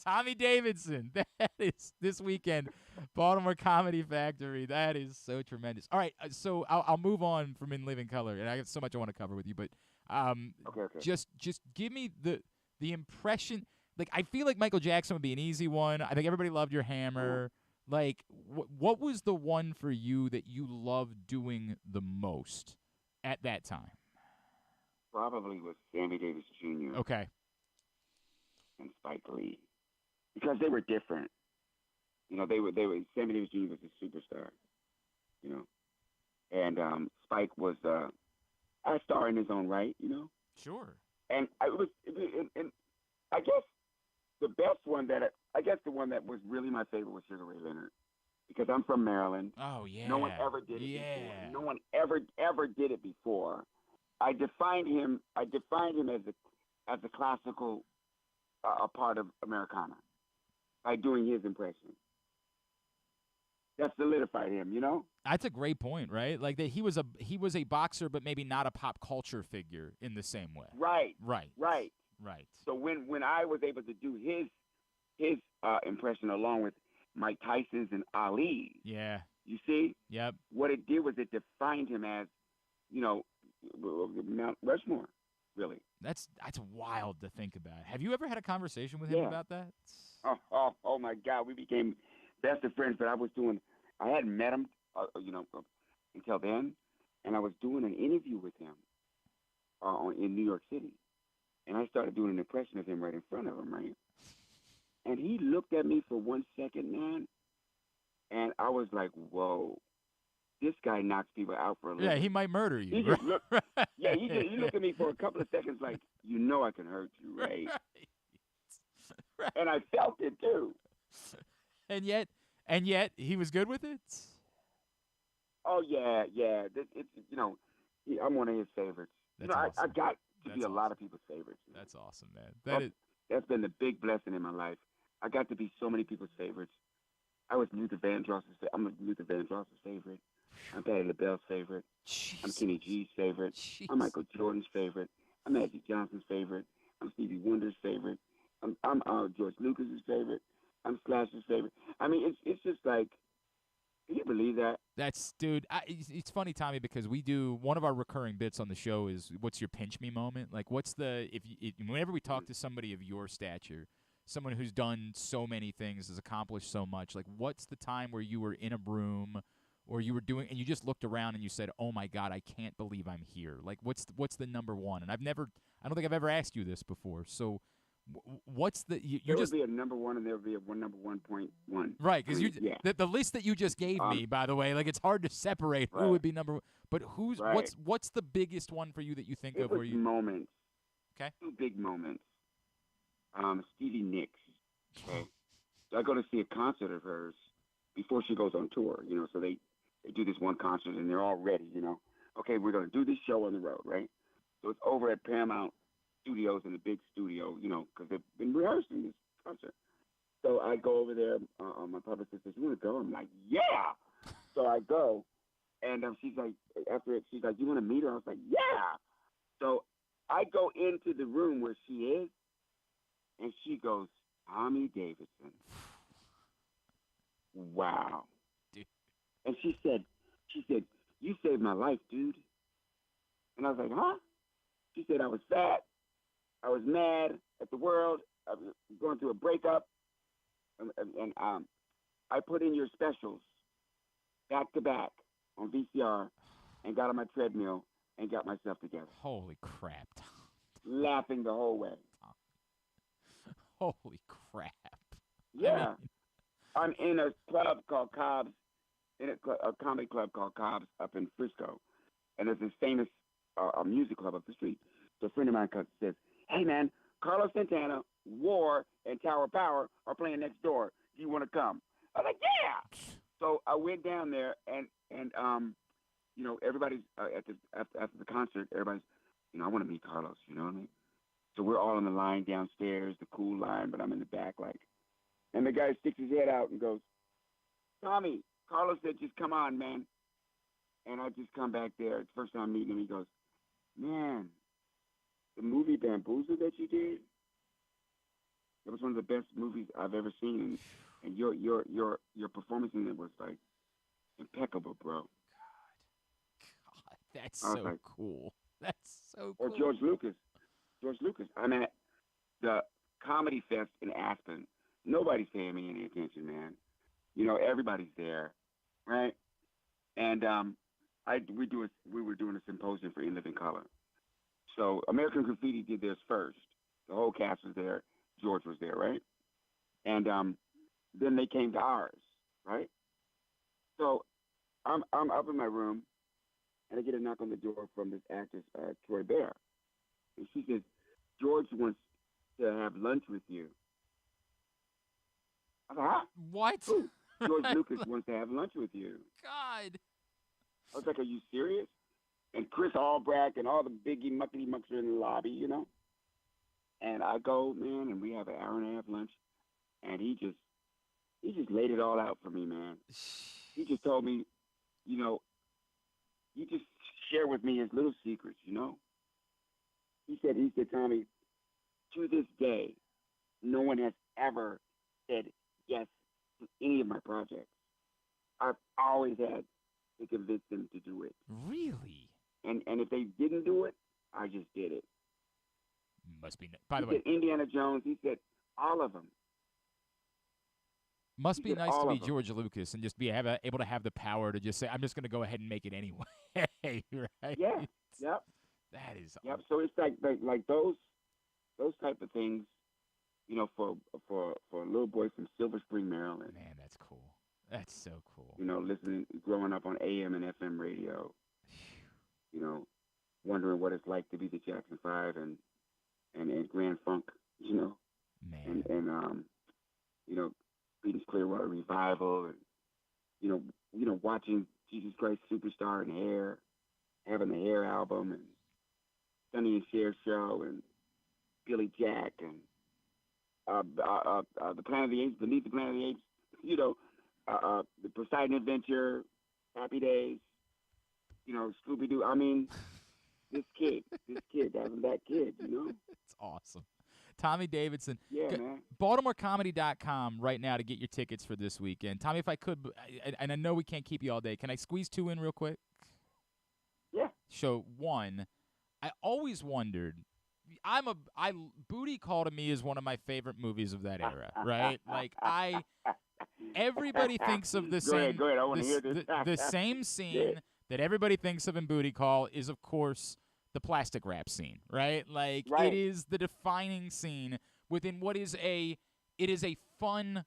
Tommy Davidson. That is this weekend, Baltimore Comedy Factory. That is so tremendous. All right, so I'll move on from In Living Color, and I have so much I want to cover with you, but okay. Just give me the impression. Like, I feel like Michael Jackson would be an easy one. I think everybody loved your hammer. Like, what was the one for you that you loved doing the most at that time? Probably was Sammy Davis Jr. Okay. And Spike Lee. Because they were different. They were Sammy Davis Jr. was a superstar. And Spike was a star in his own right, Sure. And I guess the best one the one that was really my favorite was Sugar Ray Leonard. Because I'm from Maryland. Oh, yeah. No one ever did it before. No one ever did it before. I defined him as a classical a part of Americana by doing his impression. That solidified him, That's a great point, right? Like that he was a boxer, but maybe not a pop culture figure in the same way. Right. Right. So when I was able to do his impression along with Mike Tyson's and Ali, yeah, you see, yep. What it did was it defined him as, Mount Rushmore. Really. That's wild to think about. Have you ever had a conversation with him about that? Oh my God, we became best of friends. But I hadn't met him, until then, and I was doing an interview with him in New York City, and I started doing an impression of him right in front of him, right? And he looked at me for 1 second, man, and I was like, "Whoa, this guy knocks people out for a living." Yeah, he might murder you. He just looked. Yeah, he looked at me for a couple of seconds, like, I can hurt you, right? Right. And I felt it too. And yet, he was good with it. Oh yeah. I'm one of his favorites. That's awesome. I got to be a lot of people's favorites. That's awesome, man. That's been the big blessing in my life. I got to be so many people's favorites. I was Luther Vandross's. I'm Luther Vandross's favorite. I'm Patti LaBelle's favorite. Jeez. I'm Kenny G's favorite. Jeez. I'm Michael Jordan's favorite. I'm Magic Johnson's favorite. I'm Stevie Wonder's favorite. I'm George Lucas's favorite. I'm Slash's favorite. I mean, it's just like, can you believe that? That's, dude. It's funny, Tommy, because we do one of our recurring bits on the show is what's your pinch me moment? Like, what's the whenever we talk to somebody of your stature, someone who's done so many things, has accomplished so much, like, what's the time where you were in a room or you were doing and you just looked around and you said, "Oh my God, I can't believe I'm here." Like, what's the number one? And I don't think I've ever asked you this before. So, what's the there would be a number one and there would be a number 1.1. Right, because the list that you just gave me, by the way, like, it's hard to separate who would be number one. But what's the biggest one for you that you think of where you moments? Okay, 2 big moments. Stevie Nicks. Okay, so I go to see a concert of hers before she goes on tour. So they do this one concert and they're all ready. Okay, we're gonna do this show on the road, right? So it's over at Paramount Studios in the big studio, because they've been rehearsing this concert. So I go over there. My publicist says, "You want to go?" I'm like, "Yeah." So I go, and she's like, after it, she's like, "You want to meet her?" I was like, "Yeah." So I go into the room where she is, and she goes, "Tommy Davidson." Wow. Dude. And she said, "You saved my life, dude." And I was like, "Huh?" She said, "I was fat. I was mad at the world. I was going through a breakup. And I put in your specials back to back on VCR and got on my treadmill and got myself together." Holy crap. Laughing the whole way. Holy crap. Yeah. I'm in a club called Cobb's, in a comedy club called Cobb's up in Frisco. And there's this famous music club up the street. So a friend of mine says, hey, man, Carlos Santana, War, and Tower Power are playing next door. Do you want to come? I was like, yeah. So I went down there, and you know, everybody's after the concert, everybody's, you know, I want to meet Carlos, you know what I mean? So we're all in the line downstairs, the cool line, but I'm in the back, like, and the guy sticks his head out and goes, Tommy, Carlos said, just come on, man. And I just come back there. It's the first time I'm meeting him. He goes, man, the movie Bamboozle that you did, it was one of the best movies I've ever seen. And your performance in it was, like, impeccable, bro. God, that's so like, cool. That's so cool. Or George Lucas. I'm at the Comedy Fest in Aspen. Nobody's paying me any attention, man. You know, everybody's there, right? And we were doing a symposium for In Living Color. So American Graffiti did theirs first. The whole cast was there. George was there, right? And then they came to ours, right? So I'm up in my room, and I get a knock on the door from this actress, Troy Bear. And she says, George wants to have lunch with you. I was like, huh? What? George Lucas wants to have lunch with you. God. I was like, are you serious? And Chris Albrecht and all the biggie muckety mucks are in the lobby, you know? And I go, man, and we have an hour and a half lunch. And he just laid it all out for me, man. He just told me, you know, he just shared with me his little secrets, you know? He said, Tommy, to this day, no one has ever said yes to any of my projects. I've always had to convince them to do it. Really? And if they didn't do it, I just did it. Must be. By the way, Indiana Jones. He said all of them. Must be nice to be George Lucas and just be able to have the power to just say, I'm just going to go ahead and make it anyway. Right? Yeah. Yep. That is. Yep. So it's like those type of things, you know, for a little boy from Silver Spring, Maryland. Man, that's cool. That's so cool. You know, growing up on AM and FM radio. You know, wondering what it's like to be the Jackson 5 and Grand Funk. You know, man, and you know, Creedence Clearwater Revival, and you know, watching Jesus Christ Superstar and Hair, having the Hair album, and Sonny and Cher show, and Billy Jack, and the Planet of the Apes, Beneath the Planet of the Apes, you know, the Poseidon Adventure, Happy Days, you know, Scooby Doo. I mean, this kid, that kid, you know. It's awesome. Tommy Davidson. Yeah, man. BaltimoreComedy.com right now to get your tickets for this weekend. Tommy, if I could, and I know we can't keep you all day, can I squeeze two in real quick? Yeah. So, one, I always wondered, Booty Call to me is one of my favorite movies of that era, right? Like, everybody thinks of the same. Go ahead. I want to hear this. The same scene that everybody thinks of in Booty Call is, of course, the plastic wrap scene, right? Like, It is the defining scene within what is a fun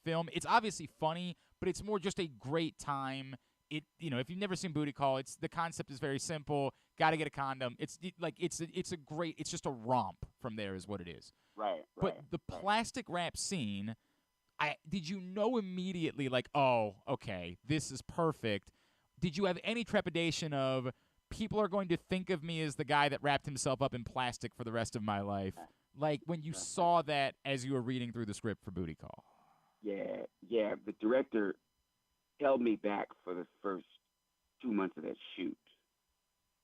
film. It's obviously funny, but it's more just a great time. If you've never seen Booty Call, the concept is very simple. Got to get a condom. It's just a romp from there is what it is. Right. But the plastic wrap scene, did you know immediately, like, oh, okay, this is perfect? Did you have any trepidation of people are going to think of me as the guy that wrapped himself up in plastic for the rest of my life? Like when you saw that as you were reading through the script for Booty Call. Yeah. The director held me back for the first 2 months of that shoot.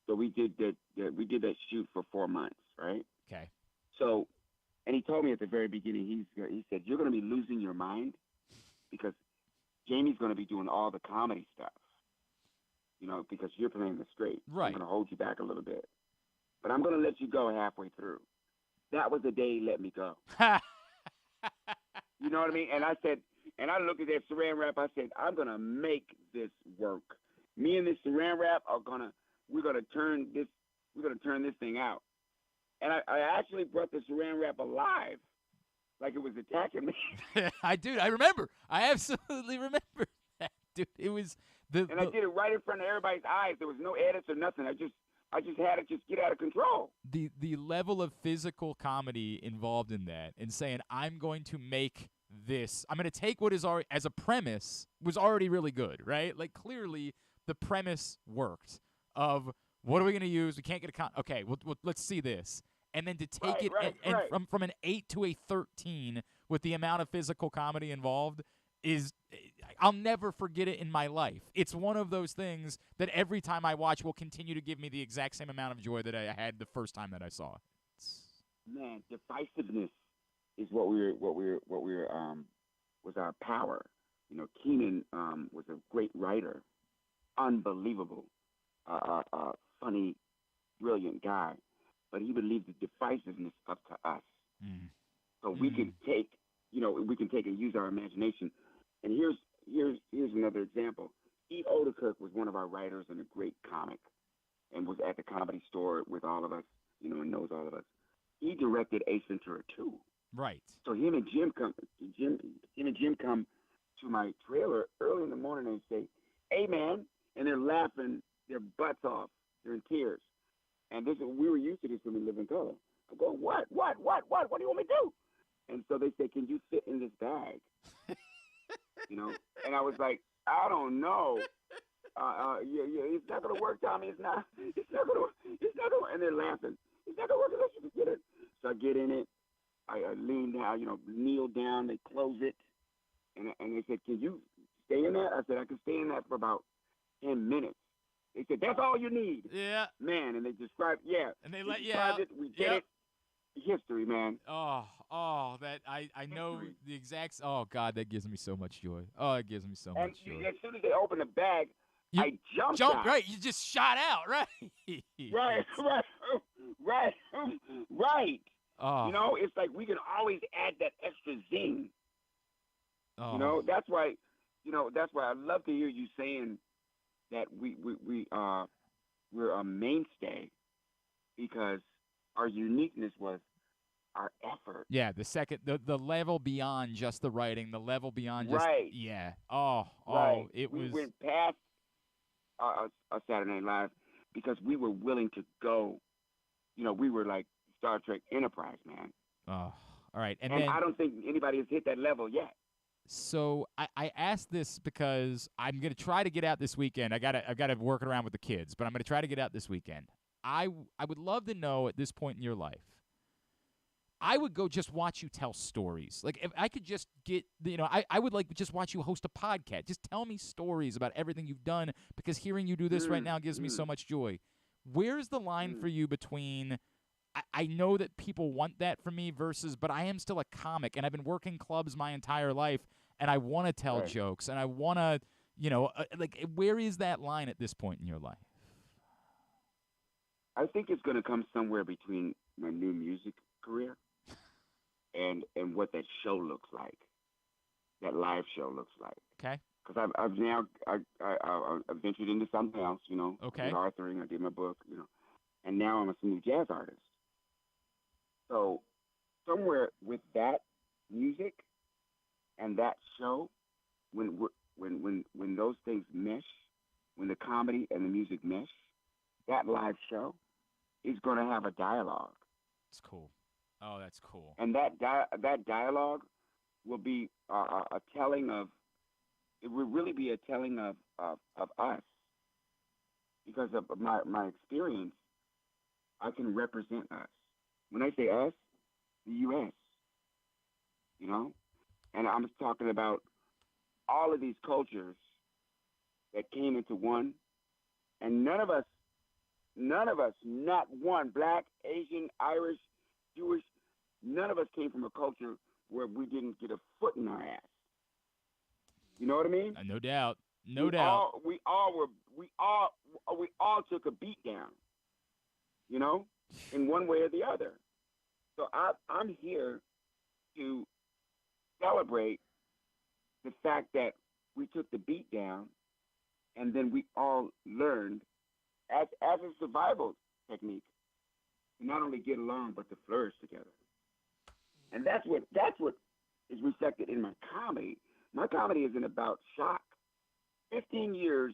So we did that shoot for 4 months, right? Okay. So, and he told me at the very beginning, he said, you're going to be losing your mind because Jamie's going to be doing all the comedy stuff. You know, because you're playing the straight. Right. I'm going to hold you back a little bit. But I'm going to let you go halfway through. That was the day he let me go. You know what I mean? And I said, and I looked at that saran wrap. I said, I'm going to make this work. Me and this saran wrap we're going to turn this thing out. And I actually brought the saran wrap alive like it was attacking me. I remember. I absolutely remember that, dude. It was and I did it right in front of everybody's eyes. There was no edits or nothing. I just had it just get out of control. The level of physical comedy involved in that, and saying I'm going to make this. I'm going to take what is already as a premise was already really good, right? Like clearly the premise worked. Of what are we going to use? We can't get a okay. Let's see this. And then to take it from an 8 to a 13 with the amount of physical comedy involved is I'll never forget it in my life. It's one of those things that every time I watch will continue to give me the exact same amount of joy that I had the first time that I saw it. Man, divisiveness is what was our power. You know, Keenan was a great writer, unbelievable, funny, brilliant guy. But he would leave the divisiveness up to us. So we can take, and use our imagination. And here's another example. Eve Odekirk was one of our writers and a great comic, and was at the Comedy Store with all of us, and knows all of us. He directed Ace Ventura 2. Right. So him and Jim come to my trailer early in the morning and say, "Hey man," and they're laughing their butts off. They're in tears. And we were used to this when we lived in color. I'm going, what? What do you want me to do? And so they said, "Can you fit in this bag?" And I was like, "I don't know. It's not gonna work, Tommy. It's not gonna. And they're laughing. It's not gonna work unless you can get it. So I get in it. I lean down, kneel down. They close it, and they said, "Can you stay in that?" I said, "I can stay in that for about 10 minutes." They said, "That's all you need." Yeah. Man, and they described, And they let you out. It, we did it. History, man. That I know the exact. Oh God, that gives me so much joy. Oh, it gives me so much joy. As soon as they opened the bag, I jumped out. Right. You just shot out, right? Right. Oh. It's like we can always add that extra zing. Oh. That's why I love to hear you saying that we're a mainstay, because our uniqueness was our effort. Yeah, the level beyond just the writing, the level beyond just yeah. Right. We went past a Saturday Night Live because we were willing to go. We were like Star Trek Enterprise, man. Oh, all right. And I don't think anybody has hit that level yet. So I asked this because I'm going to try to get out this weekend. I've got to work around with the kids, but I'm going to try to get out this weekend. I would love to know at this point in your life, I would go just watch you tell stories. Like if I could just get, I would like just watch you host a podcast. Just tell me stories about everything you've done, because hearing you do this right now gives me so much joy. Where's the line for you between I know that people want that from me versus, but I am still a comic, and I've been working clubs my entire life, and I want to tell jokes, and I want to, where is that line at this point in your life? I think it's going to come somewhere between my new music career and what that show looks like, that live show looks like. Okay. Because I've now I've ventured into something else, Okay. I did authoring, I did my book, and now I'm a smooth jazz artist. So somewhere with that music and that show, when those things mesh, when the comedy and the music mesh, that live show is going to have a dialogue. It's cool. Oh, that's cool. And that dialogue will be a telling of. It will really be a telling of us, because of my experience. I can represent us. When I say us, the U.S., and I'm talking about all of these cultures that came into one, and none of us, not one, Black, Asian, Irish, Jewish, none of us came from a culture where we didn't get a foot in our ass. You know what I mean? No doubt. We all took a beat down, in one way or the other. So I'm here to celebrate the fact that we took the beat down, and then we all learned as a survival technique to not only get along but to flourish together. And that's what is reflected in my comedy. My comedy isn't about shock. 15 years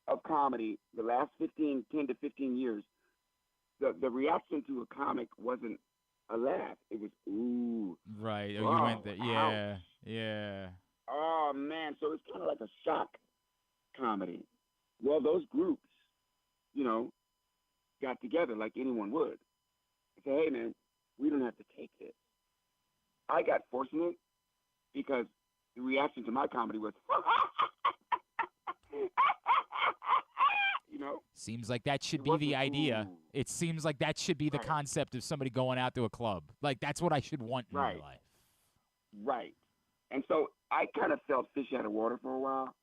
of comedy, the last 10 to 15 years, the reaction to a comic wasn't a laugh. It was, ooh. Right. Oh, wow, you went there. Yeah. ouch. Yeah. Oh, man. So it's kind of like a shock comedy. Well, those groups, got together like anyone would. And say, hey, man, we don't have to take this. I got fortunate because the reaction to my comedy was, Seems like that should be the idea. Ooh. It seems like that should be the concept of somebody going out to a club. Like, that's what I should want in my life. Right. And so I kind of felt fish out of water for a while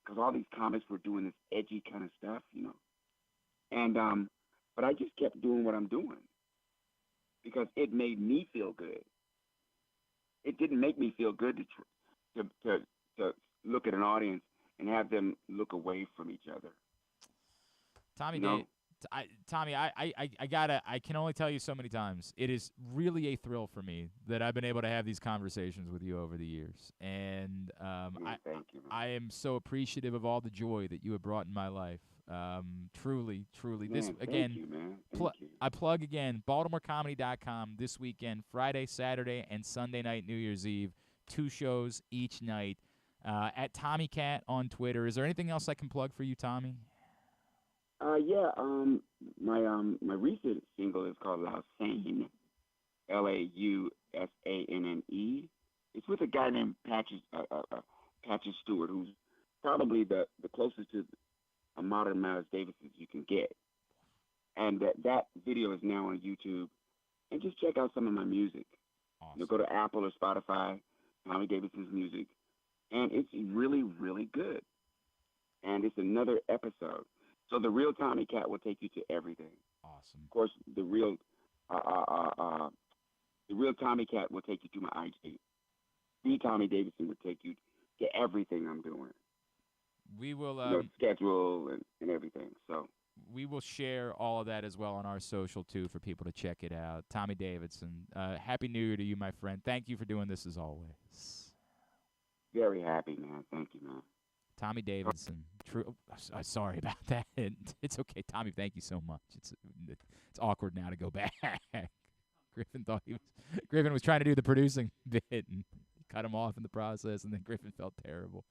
because all these comics were doing this edgy kind of stuff, And, but I just kept doing what I'm doing because it made me feel good. It didn't make me feel good to look at an audience and have them look away from each other. Tommy, Tommy, I can only tell you so many times. It is really a thrill for me that I've been able to have these conversations with you over the years, and thank you, I am so appreciative of all the joy that you have brought in my life. Truly. Man, This thank again, you, man. I plug again, BaltimoreComedy.com this weekend, Friday, Saturday, and Sunday night, New Year's Eve. 2 shows each night. At Tommy Cat on Twitter. Is there anything else I can plug for you, Tommy? My recent single is called Lausanne, Lausanne. It's with a guy named Patches Stewart, who's probably the closest to a modern Miles Davis as you can get. And that video is now on YouTube. And just check out some of my music. Awesome. Go to Apple or Spotify, Tommy Davidson's music. And it's really, really good. And it's another episode. So the real Tommy Cat will take you to everything. Awesome. Of course, the real Tommy Cat will take you to my IG. The Tommy Davidson will take you to everything I'm doing. We will schedule and everything. So we will share all of that as well on our social too for people to check it out. Tommy Davidson, Happy New Year to you, my friend. Thank you for doing this as always. Very happy, man. Thank you, man. Tommy Davidson. True. Sorry about that. It's okay, Tommy. Thank you so much. It's awkward now to go back. Griffin was trying to do the producing bit and cut him off in the process, and then Griffin felt terrible.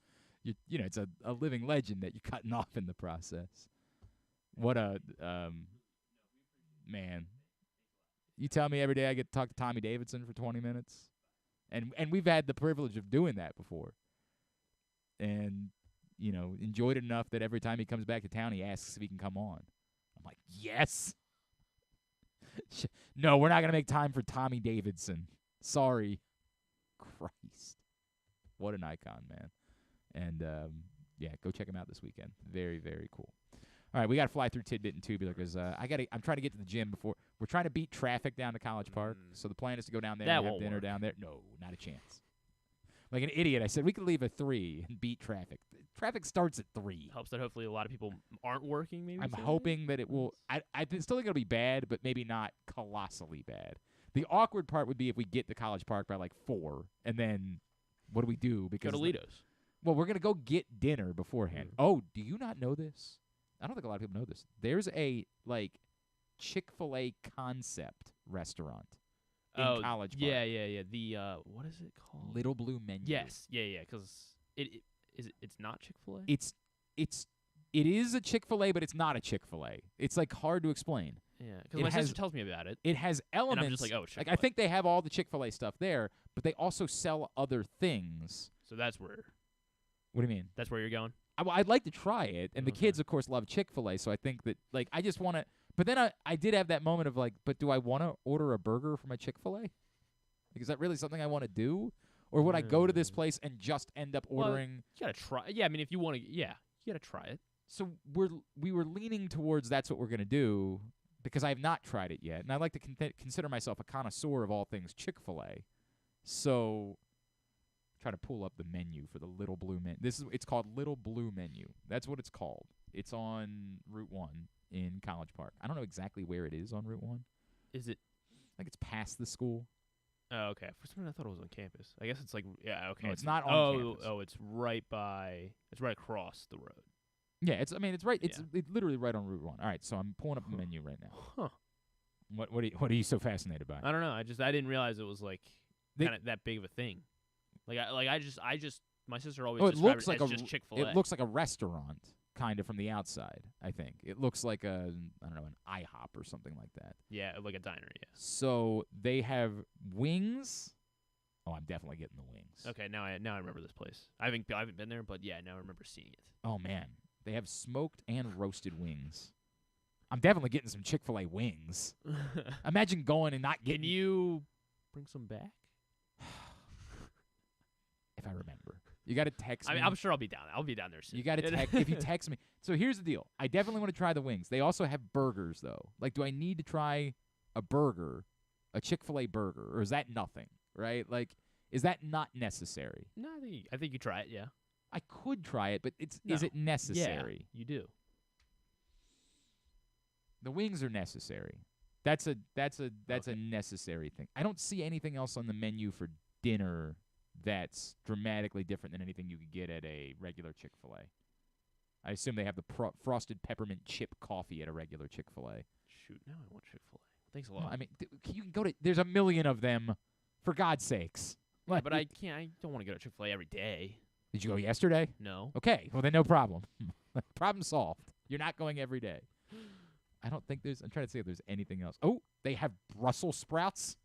It's a living legend that you're cutting off in the process. What a man. You tell me every day I get to talk to Tommy Davidson for 20 minutes, and we've had the privilege of doing that before. And enjoyed it enough that every time he comes back to town, he asks if he can come on. I'm like, yes. No, we're not going to make time for Tommy Davidson. Sorry. Christ. What an icon, man. And, go check him out this weekend. Very, very cool. All right, we got to fly through Tidbit and Tubular because I'm trying to get to the gym before. We're trying to beat traffic down to College Park. So the plan is to go down there and have dinner down there. No, not a chance. Like an idiot, I said we could leave at 3 and beat traffic. Traffic starts at 3. Helps that hopefully a lot of people aren't working. Maybe I'm hoping that it will. I still think it'll be bad, but maybe not colossally bad. The awkward part would be if we get to College Park by like 4, and then what do we do? Because go to Lido's. Well, we're gonna go get dinner beforehand. Oh, do you not know this? I don't think a lot of people know this. There's a Chick-fil-A concept restaurant. In College Park. Yeah. The what is it called? Little Blue Menu. Yes, yeah. Because it's not Chick-fil-A. It is a Chick-fil-A, but it's not a Chick-fil-A. It's hard to explain. Yeah, because my sister tells me about it. It has elements. And I'm just like, oh, Chick-fil-A. I think they have all the Chick-fil-A stuff there, but they also sell other things. So that's where. What do you mean? That's where you're going. I'd like to try it, and the kids, of course, love Chick-fil-A. So I think that I just want to. But then I did have that moment of but do I want to order a burger from a Chick-fil-A? Is that really something I want to do? Or would I go to this place and just end up ordering? You got to try. Yeah, I mean, if you want to, you got to try it. So we were leaning towards that's what we're going to do because I have not tried it yet. And I like to consider myself a connoisseur of all things Chick-fil-A. So try to pull up the menu for the Little Blue Menu. It's called Little Blue Menu. That's what it's called. It's on Route 1. In College Park. I don't know exactly where it is on Route 1. Is it? I think it's past the school. Oh, okay. For some reason, I thought it was on campus. I guess it's like, yeah, okay. No, it's not on campus. Oh, it's right across the road. Yeah, it's right. It's literally right on Route 1. All right, so I'm pulling up the menu right now. Huh. What are you so fascinated by? I don't know. I didn't realize it was like kind of that big of a thing. I just my sister always described it as just Chick-fil-A. It looks like a restaurant, kind of from the outside. I think it looks like an IHOP or something like that. Yeah, like a diner. Yeah. So they have wings. Oh, I'm definitely getting the wings. Okay, now I remember this place. I haven't been there, but yeah, now I remember seeing it. Oh man, they have smoked and roasted wings. I'm definitely getting some Chick-fil-A wings. Imagine going and not getting. Can you bring some back? If I remember. You got to text me. I'm sure I'll be down. I'll be down there soon. You got to text if you text me. So here's the deal. I definitely want to try the wings. They also have burgers though. Like, do I need to try a burger, a Chick-fil-A burger, or is that nothing? Right? Like, is that not necessary? No, I think you try it. Yeah. I could try it, but is it necessary? Yeah, you do. The wings are necessary. That's a necessary thing. I don't see anything else on the menu for dinner that's dramatically different than anything you could get at a regular Chick-fil-A. I assume they have the frosted peppermint chip coffee at a regular Chick-fil-A. Shoot, now I want Chick-fil-A. Thanks a lot. No, I mean, you can go to. There's a million of them, for God's sakes. Yeah, but I can't. I don't want to go to Chick-fil-A every day. Did you go yesterday? No. Okay, well then no problem. Problem solved. You're not going every day. I don't think there's. I'm trying to see if there's anything else. Oh, they have Brussels sprouts.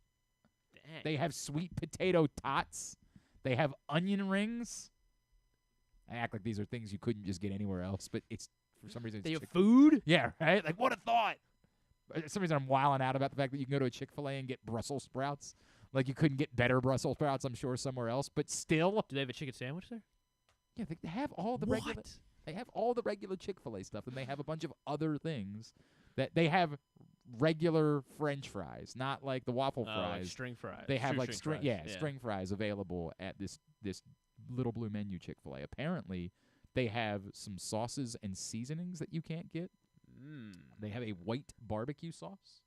Dang. They have sweet potato tots. They have onion rings. I act like these are things you couldn't just get anywhere else, but it's for some reason. They have food? Yeah, right. Like what a thought. For some reason I'm wilding out about the fact that you can go to a Chick-fil-A and get Brussels sprouts. Like you couldn't get better Brussels sprouts, I'm sure, somewhere else. But still. Do they have a chicken sandwich there? Yeah, they have all the regular. They have all the regular Chick-fil-A stuff, and they have a bunch of other things. That they have regular French fries, not like the waffle fries. Like string fries. They have like string fries available at this Little Blue Menu Chick-fil-A. Apparently, they have some sauces and seasonings that you can't get. They have a white barbecue sauce.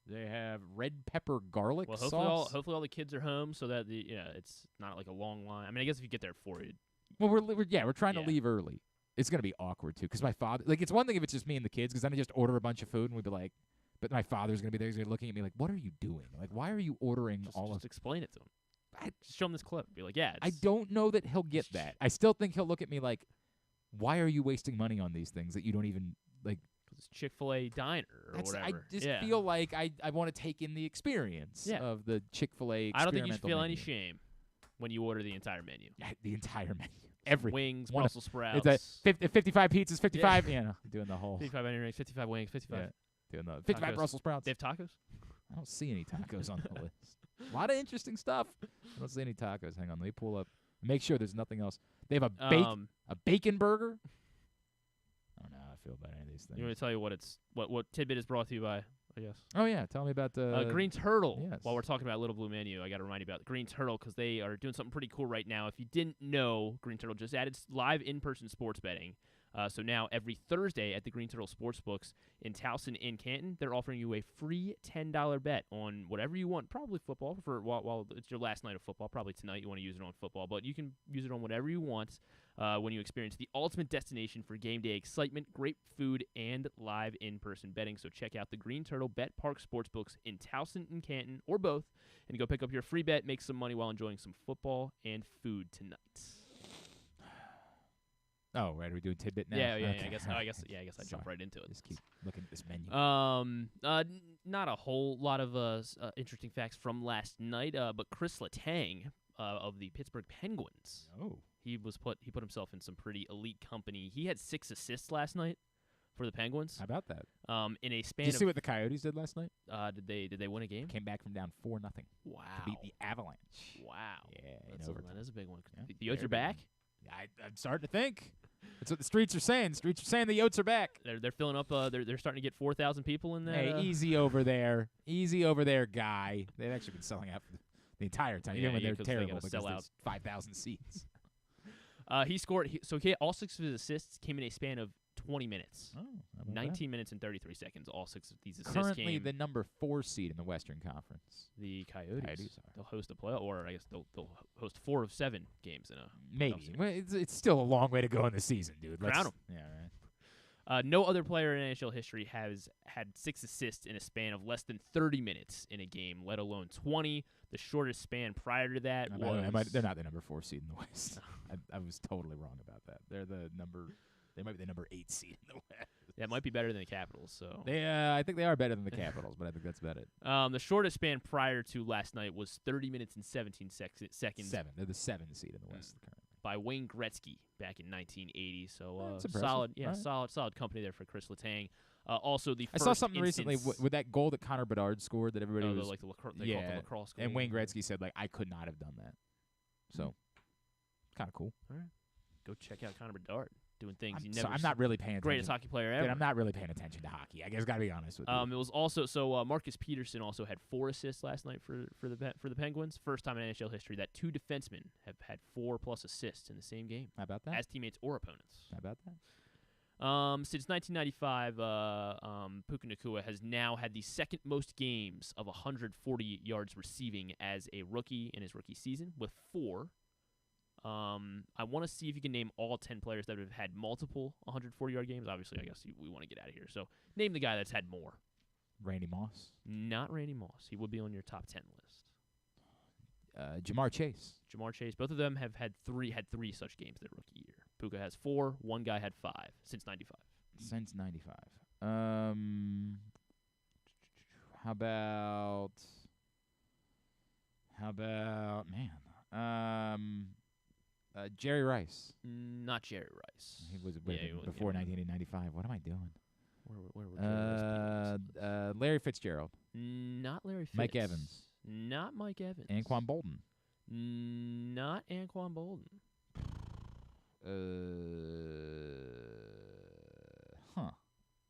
They have red pepper garlic sauce. Hopefully all the kids are home so that it's not like a long line. I mean, I guess if you get there at 4, well, we're trying to leave early. It's going to be awkward, too, because my father... Like, it's one thing if it's just me and the kids, because then I just order a bunch of food, and we'd be like... But my father's going to be there. He's going to be looking at me like, what are you doing? Like, why are you ordering Just explain it to him. Just show him this clip. Be like, yeah. I don't know that he'll get that. I still think he'll look at me like, why are you wasting money on these things that you don't even, like... It's Chick-fil-A diner or whatever. I just feel like I want to take in the experience of the Chick-fil-A experimental I don't think you should feel menu. any shame when you order the entire menu. The entire menu. Every wings, Brussels sprouts. It's 55 pizzas, 55. Yeah, doing the whole 55 onion rings, 55 wings, 55. Yeah, doing the 55 tacos. Brussels sprouts. They have tacos? I don't see any tacos on the list. A lot of interesting stuff. I don't see any tacos. Hang on, let me pull up. Make sure there's nothing else. They have a bacon burger. I don't know how I feel about any of these things. You want me to tell you what tidbit is brought to you by? I guess. Oh yeah, tell me about the Green Turtle. Yes. While we're talking about Little Blue Menu, I got to remind you about the Green Turtle because they are doing something pretty cool right now. If you didn't know, Green Turtle just added live in-person sports betting. So now every Thursday at the Green Turtle Sportsbooks in Towson and Canton, they're offering you a free $10 bet on whatever you want. Probably football for while it's your last night of football. Probably tonight you want to use it on football, but you can use it on whatever you want. When you experience the ultimate destination for game day excitement, great food, and live in-person betting. So check out the Green Turtle Bet Park Sportsbooks in Towson and Canton, or both, and go pick up your free bet, make some money while enjoying some football and food tonight. Oh, right. Are we doing tidbit now? Yeah. Okay. I guess I jump right into it. Just keep looking at this menu. Not a whole lot of interesting facts from last night, but Chris Letang of the Pittsburgh Penguins. Oh. He put himself in some pretty elite company. He had 6 assists last night for the Penguins. How about that? In a span. Did you see what the Coyotes did last night? Did they win a game? Came back from down 4-0. Wow. To beat the Avalanche. Wow. Yeah, that is a big one. Yeah, the Yotes are back. I'm starting to think. That's what the streets are saying. The streets are saying the Yotes are back. They're filling up. They're starting to get 4,000 people in there. Hey, easy over there. Easy over there, guy. They've actually been selling out for the entire time. Even when they're terrible because there's 5,000 seats. He scored. He had all 6 of his assists came in a span of 20 minutes. Oh, 19 minutes and 33 seconds, all 6 of these assists Currently came. the number 4 seed in the Western Conference. The Coyotes are. They'll host a playoff, or I guess they'll host 4 of 7 games in a maybe. Well, it's still a long way to go in the season, dude. Crown 'em. Yeah, right. No other player in NHL history has had 6 assists in a span of less than 30 minutes in a game, let alone 20. The shortest span prior to that was... They're not the number 4 seed in the West. I was totally wrong about that. They might be the number 8 seed in the West. That might be better than the Capitals. So I think they are better than the Capitals, but I think that's about it. The shortest span prior to last night was 30 minutes and 17 seconds. 7. They're the 7 seed in the West currently. By Wayne Gretzky back in 1980. So that's solid, right. solid company there for Chris Letang. Also, the I saw something recently with that goal that Connor Bedard scored that everybody was they called the lacrosse goal. And Wayne Gretzky said I could not have done that. So kind of cool. All right, go check out Connor Bedard doing things I'm not really paying attention. Greatest hockey player ever. Dude, I'm not really paying attention to hockey. I guess gotta be honest with you. It was also Marcus Peterson also had 4 assists last night for the Penguins. First time in NHL history that 2 defensemen have had 4+ assists in the same game. How about that? As teammates or opponents. How about that? Since 1995, Puka Nacua has now had the second most games of 140 yards receiving as a rookie in his rookie season with 4. I want to see if you can name all 10 players that have had multiple 140-yard games. Obviously, I guess we want to get out of here. So name the guy that's had more. Randy Moss. Not Randy Moss. He would be on your top 10 list. Jamar Chase. Jamar Chase. Both of them have had 3 such games their rookie year. Puka has 4. One guy had 5 since 95. Since 95. How about Jerry Rice. Not Jerry Rice. He was before 1995. What am I doing? Where were Jerry Rice? Larry Fitzgerald. Not Larry Fitz. Mike Evans. Not Mike Evans. Anquan Bolden. Not Anquan Bolden.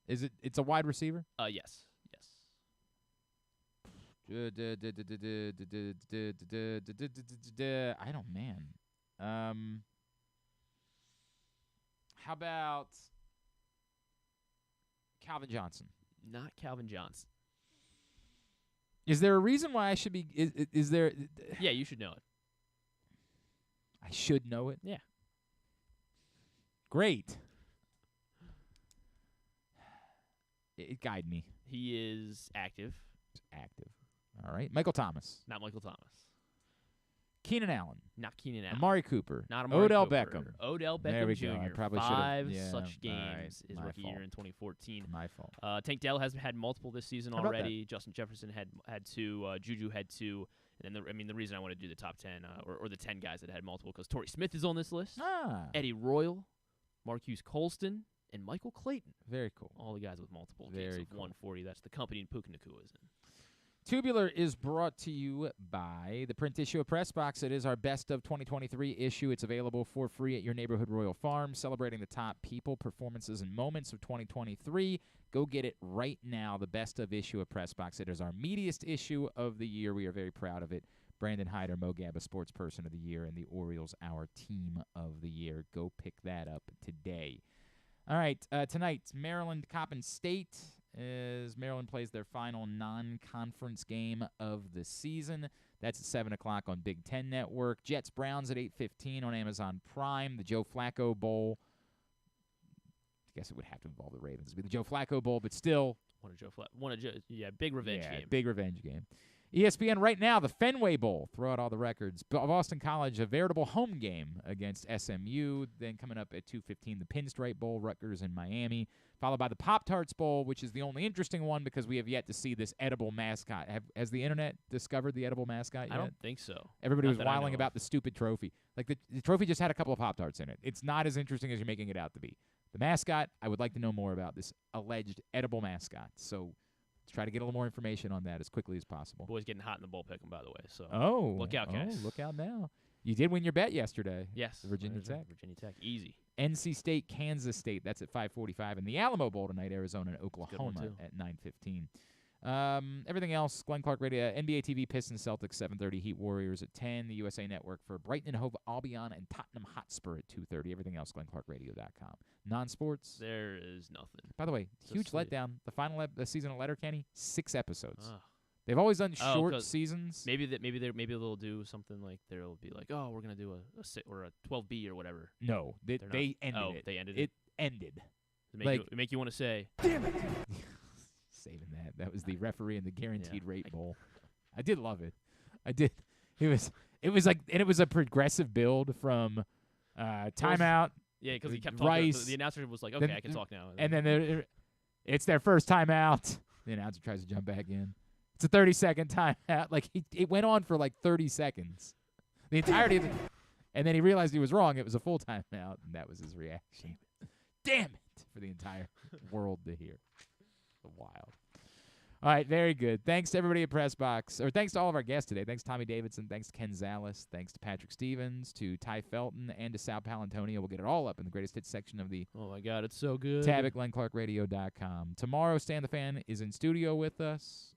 It's a wide receiver? Yes. I don't, man. How about Calvin Johnson? Not Calvin Johnson. Is there a reason why I should be? Is there? Yeah, you should know it. I should know it. Yeah. Great. Guide me. He is active. Active. All right. Michael Thomas. Not Michael Thomas. Keenan Allen. Not Keenan Allen. Amari Cooper. Not Amari Odell Cooper. Beckham. Odell Beckham there we Jr. Go. I probably 5 yeah, such games his My rookie fault. year in 2014. My fault. Tank Dell has had multiple this season How about already. that? Justin Jefferson had 2. Juju had 2. And then the reason I want to do the top 10 or the 10 guys that had multiple because Torrey Smith is on this list. Eddie Royal, Marcus Colston, and Michael Clayton. Very cool. All the guys with multiple Very games of cool. 140. That's the company Puka Nacua is in. Tubular is brought to you by the print issue of Press Box. It is our best of 2023 issue. It's available for free at your neighborhood Royal Farm, celebrating the top people, performances, and moments of 2023. Go get it right now, the best of issue of Press Box. It is our meatiest issue of the year. We are very proud of it. Brandon Hyder, Mo Gabba, Sports Person of the Year, and the Orioles, our Team of the Year. Go pick that up today. All right, tonight, Maryland, Coppin State, as Maryland plays their final non-conference game of the season. That's at 7 o'clock on Big Ten Network. Jets, Browns at 8:15 on Amazon Prime. The Joe Flacco Bowl. I guess it would have to involve the Ravens. It'd be the Joe Flacco Bowl, but still. Big revenge game. Big revenge game. ESPN right now, the Fenway Bowl. Throw out all the records. Boston College, a veritable home game against SMU. Then coming up at 2:15, the Pinstripe Bowl, Rutgers and Miami. Followed by the Pop-Tarts Bowl, which is the only interesting one because we have yet to see this edible mascot. Has the internet discovered the edible mascot yet? I don't think so. Everybody Not was that I whiling know about of. the stupid trophy. Like the trophy just had a couple of Pop-Tarts in it. It's not as interesting as you're making it out to be. The mascot, I would like to know more about this alleged edible mascot. So let's try to get a little more information on that as quickly as possible. Boys getting hot in the bull picking, by the way. So look out, guys. Look out now. You did win your bet yesterday. Yes. Virginia Tech. Virginia Tech. Easy. NC State, Kansas State. That's at 5:45. And the Alamo Bowl tonight, Arizona and Oklahoma too. at 9:15. Everything else, Glenn Clark Radio, NBA TV, Pistons, Celtics, 7:30, Heat Warriors at 10, the USA Network for Brighton and Hove Albion and Tottenham Hotspur at 2:30. Everything else, GlennClarkRadio.com. Non-sports. There is nothing. By the way, huge sleep. letdown. The final season of Letterkenny, 6 episodes. Ugh. They've always done short seasons. Maybe they'll do something like they'll be like, oh, we're gonna do a 12B or whatever. No, they ended it. They ended it. It ended. Make you want to say, damn it. Saving that. That was the referee in the guaranteed rate bowl. I did love it. I did. It was like, and it was a progressive build from timeout. Yeah, because he kept Rice, talking. The announcer was like, okay, I can talk now. And then it's their first timeout. The announcer tries to jump back in. It's a 30-second timeout. Like, it went on for like 30 seconds. The entirety of it. And then he realized he was wrong. It was a full timeout, and that was his reaction. Damn it, for the entire world to hear. Wild. All right, very good. Thanks to everybody at Pressbox, or thanks to all of our guests today. Thanks to Tommy Davidson. Thanks to Ken Zalis. Thanks to Patrick Stevens, to Tai Felton, and to Sal Paolantonio. We'll get it all up in the greatest hits section of the oh my God, it's so good. tab at GlennClarkRadio.com. Tomorrow, Stan the Fan is in studio with us.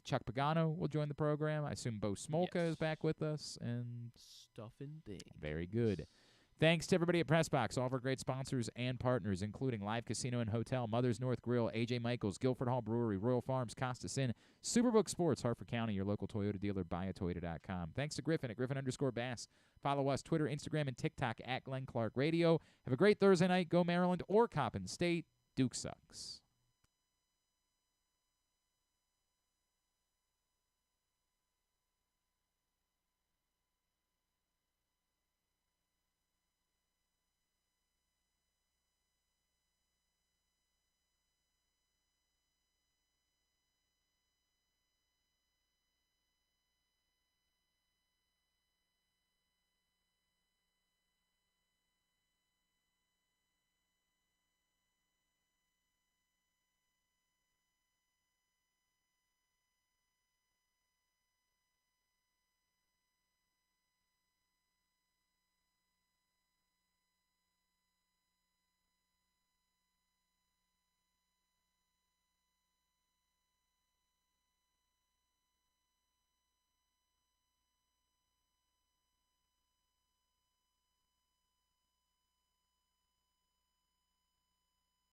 Chuck Pagano will join the program. I assume Bo Smolka is back with us. And stuffing things. Very good. Thanks to everybody at Pressbox, all of our great sponsors and partners, including Live Casino and Hotel, Mother's North Grill, A.J. Michaels, Guilford Hall Brewery, Royal Farms, Costa Sin, Superbook Sports, Hartford County, your local Toyota dealer, buyatoyota.com. Thanks to Griffin at Griffin_Bass. Follow us, Twitter, Instagram, and TikTok at Glenn Clark Radio. Have a great Thursday night. Go Maryland or Coppin State. Duke sucks.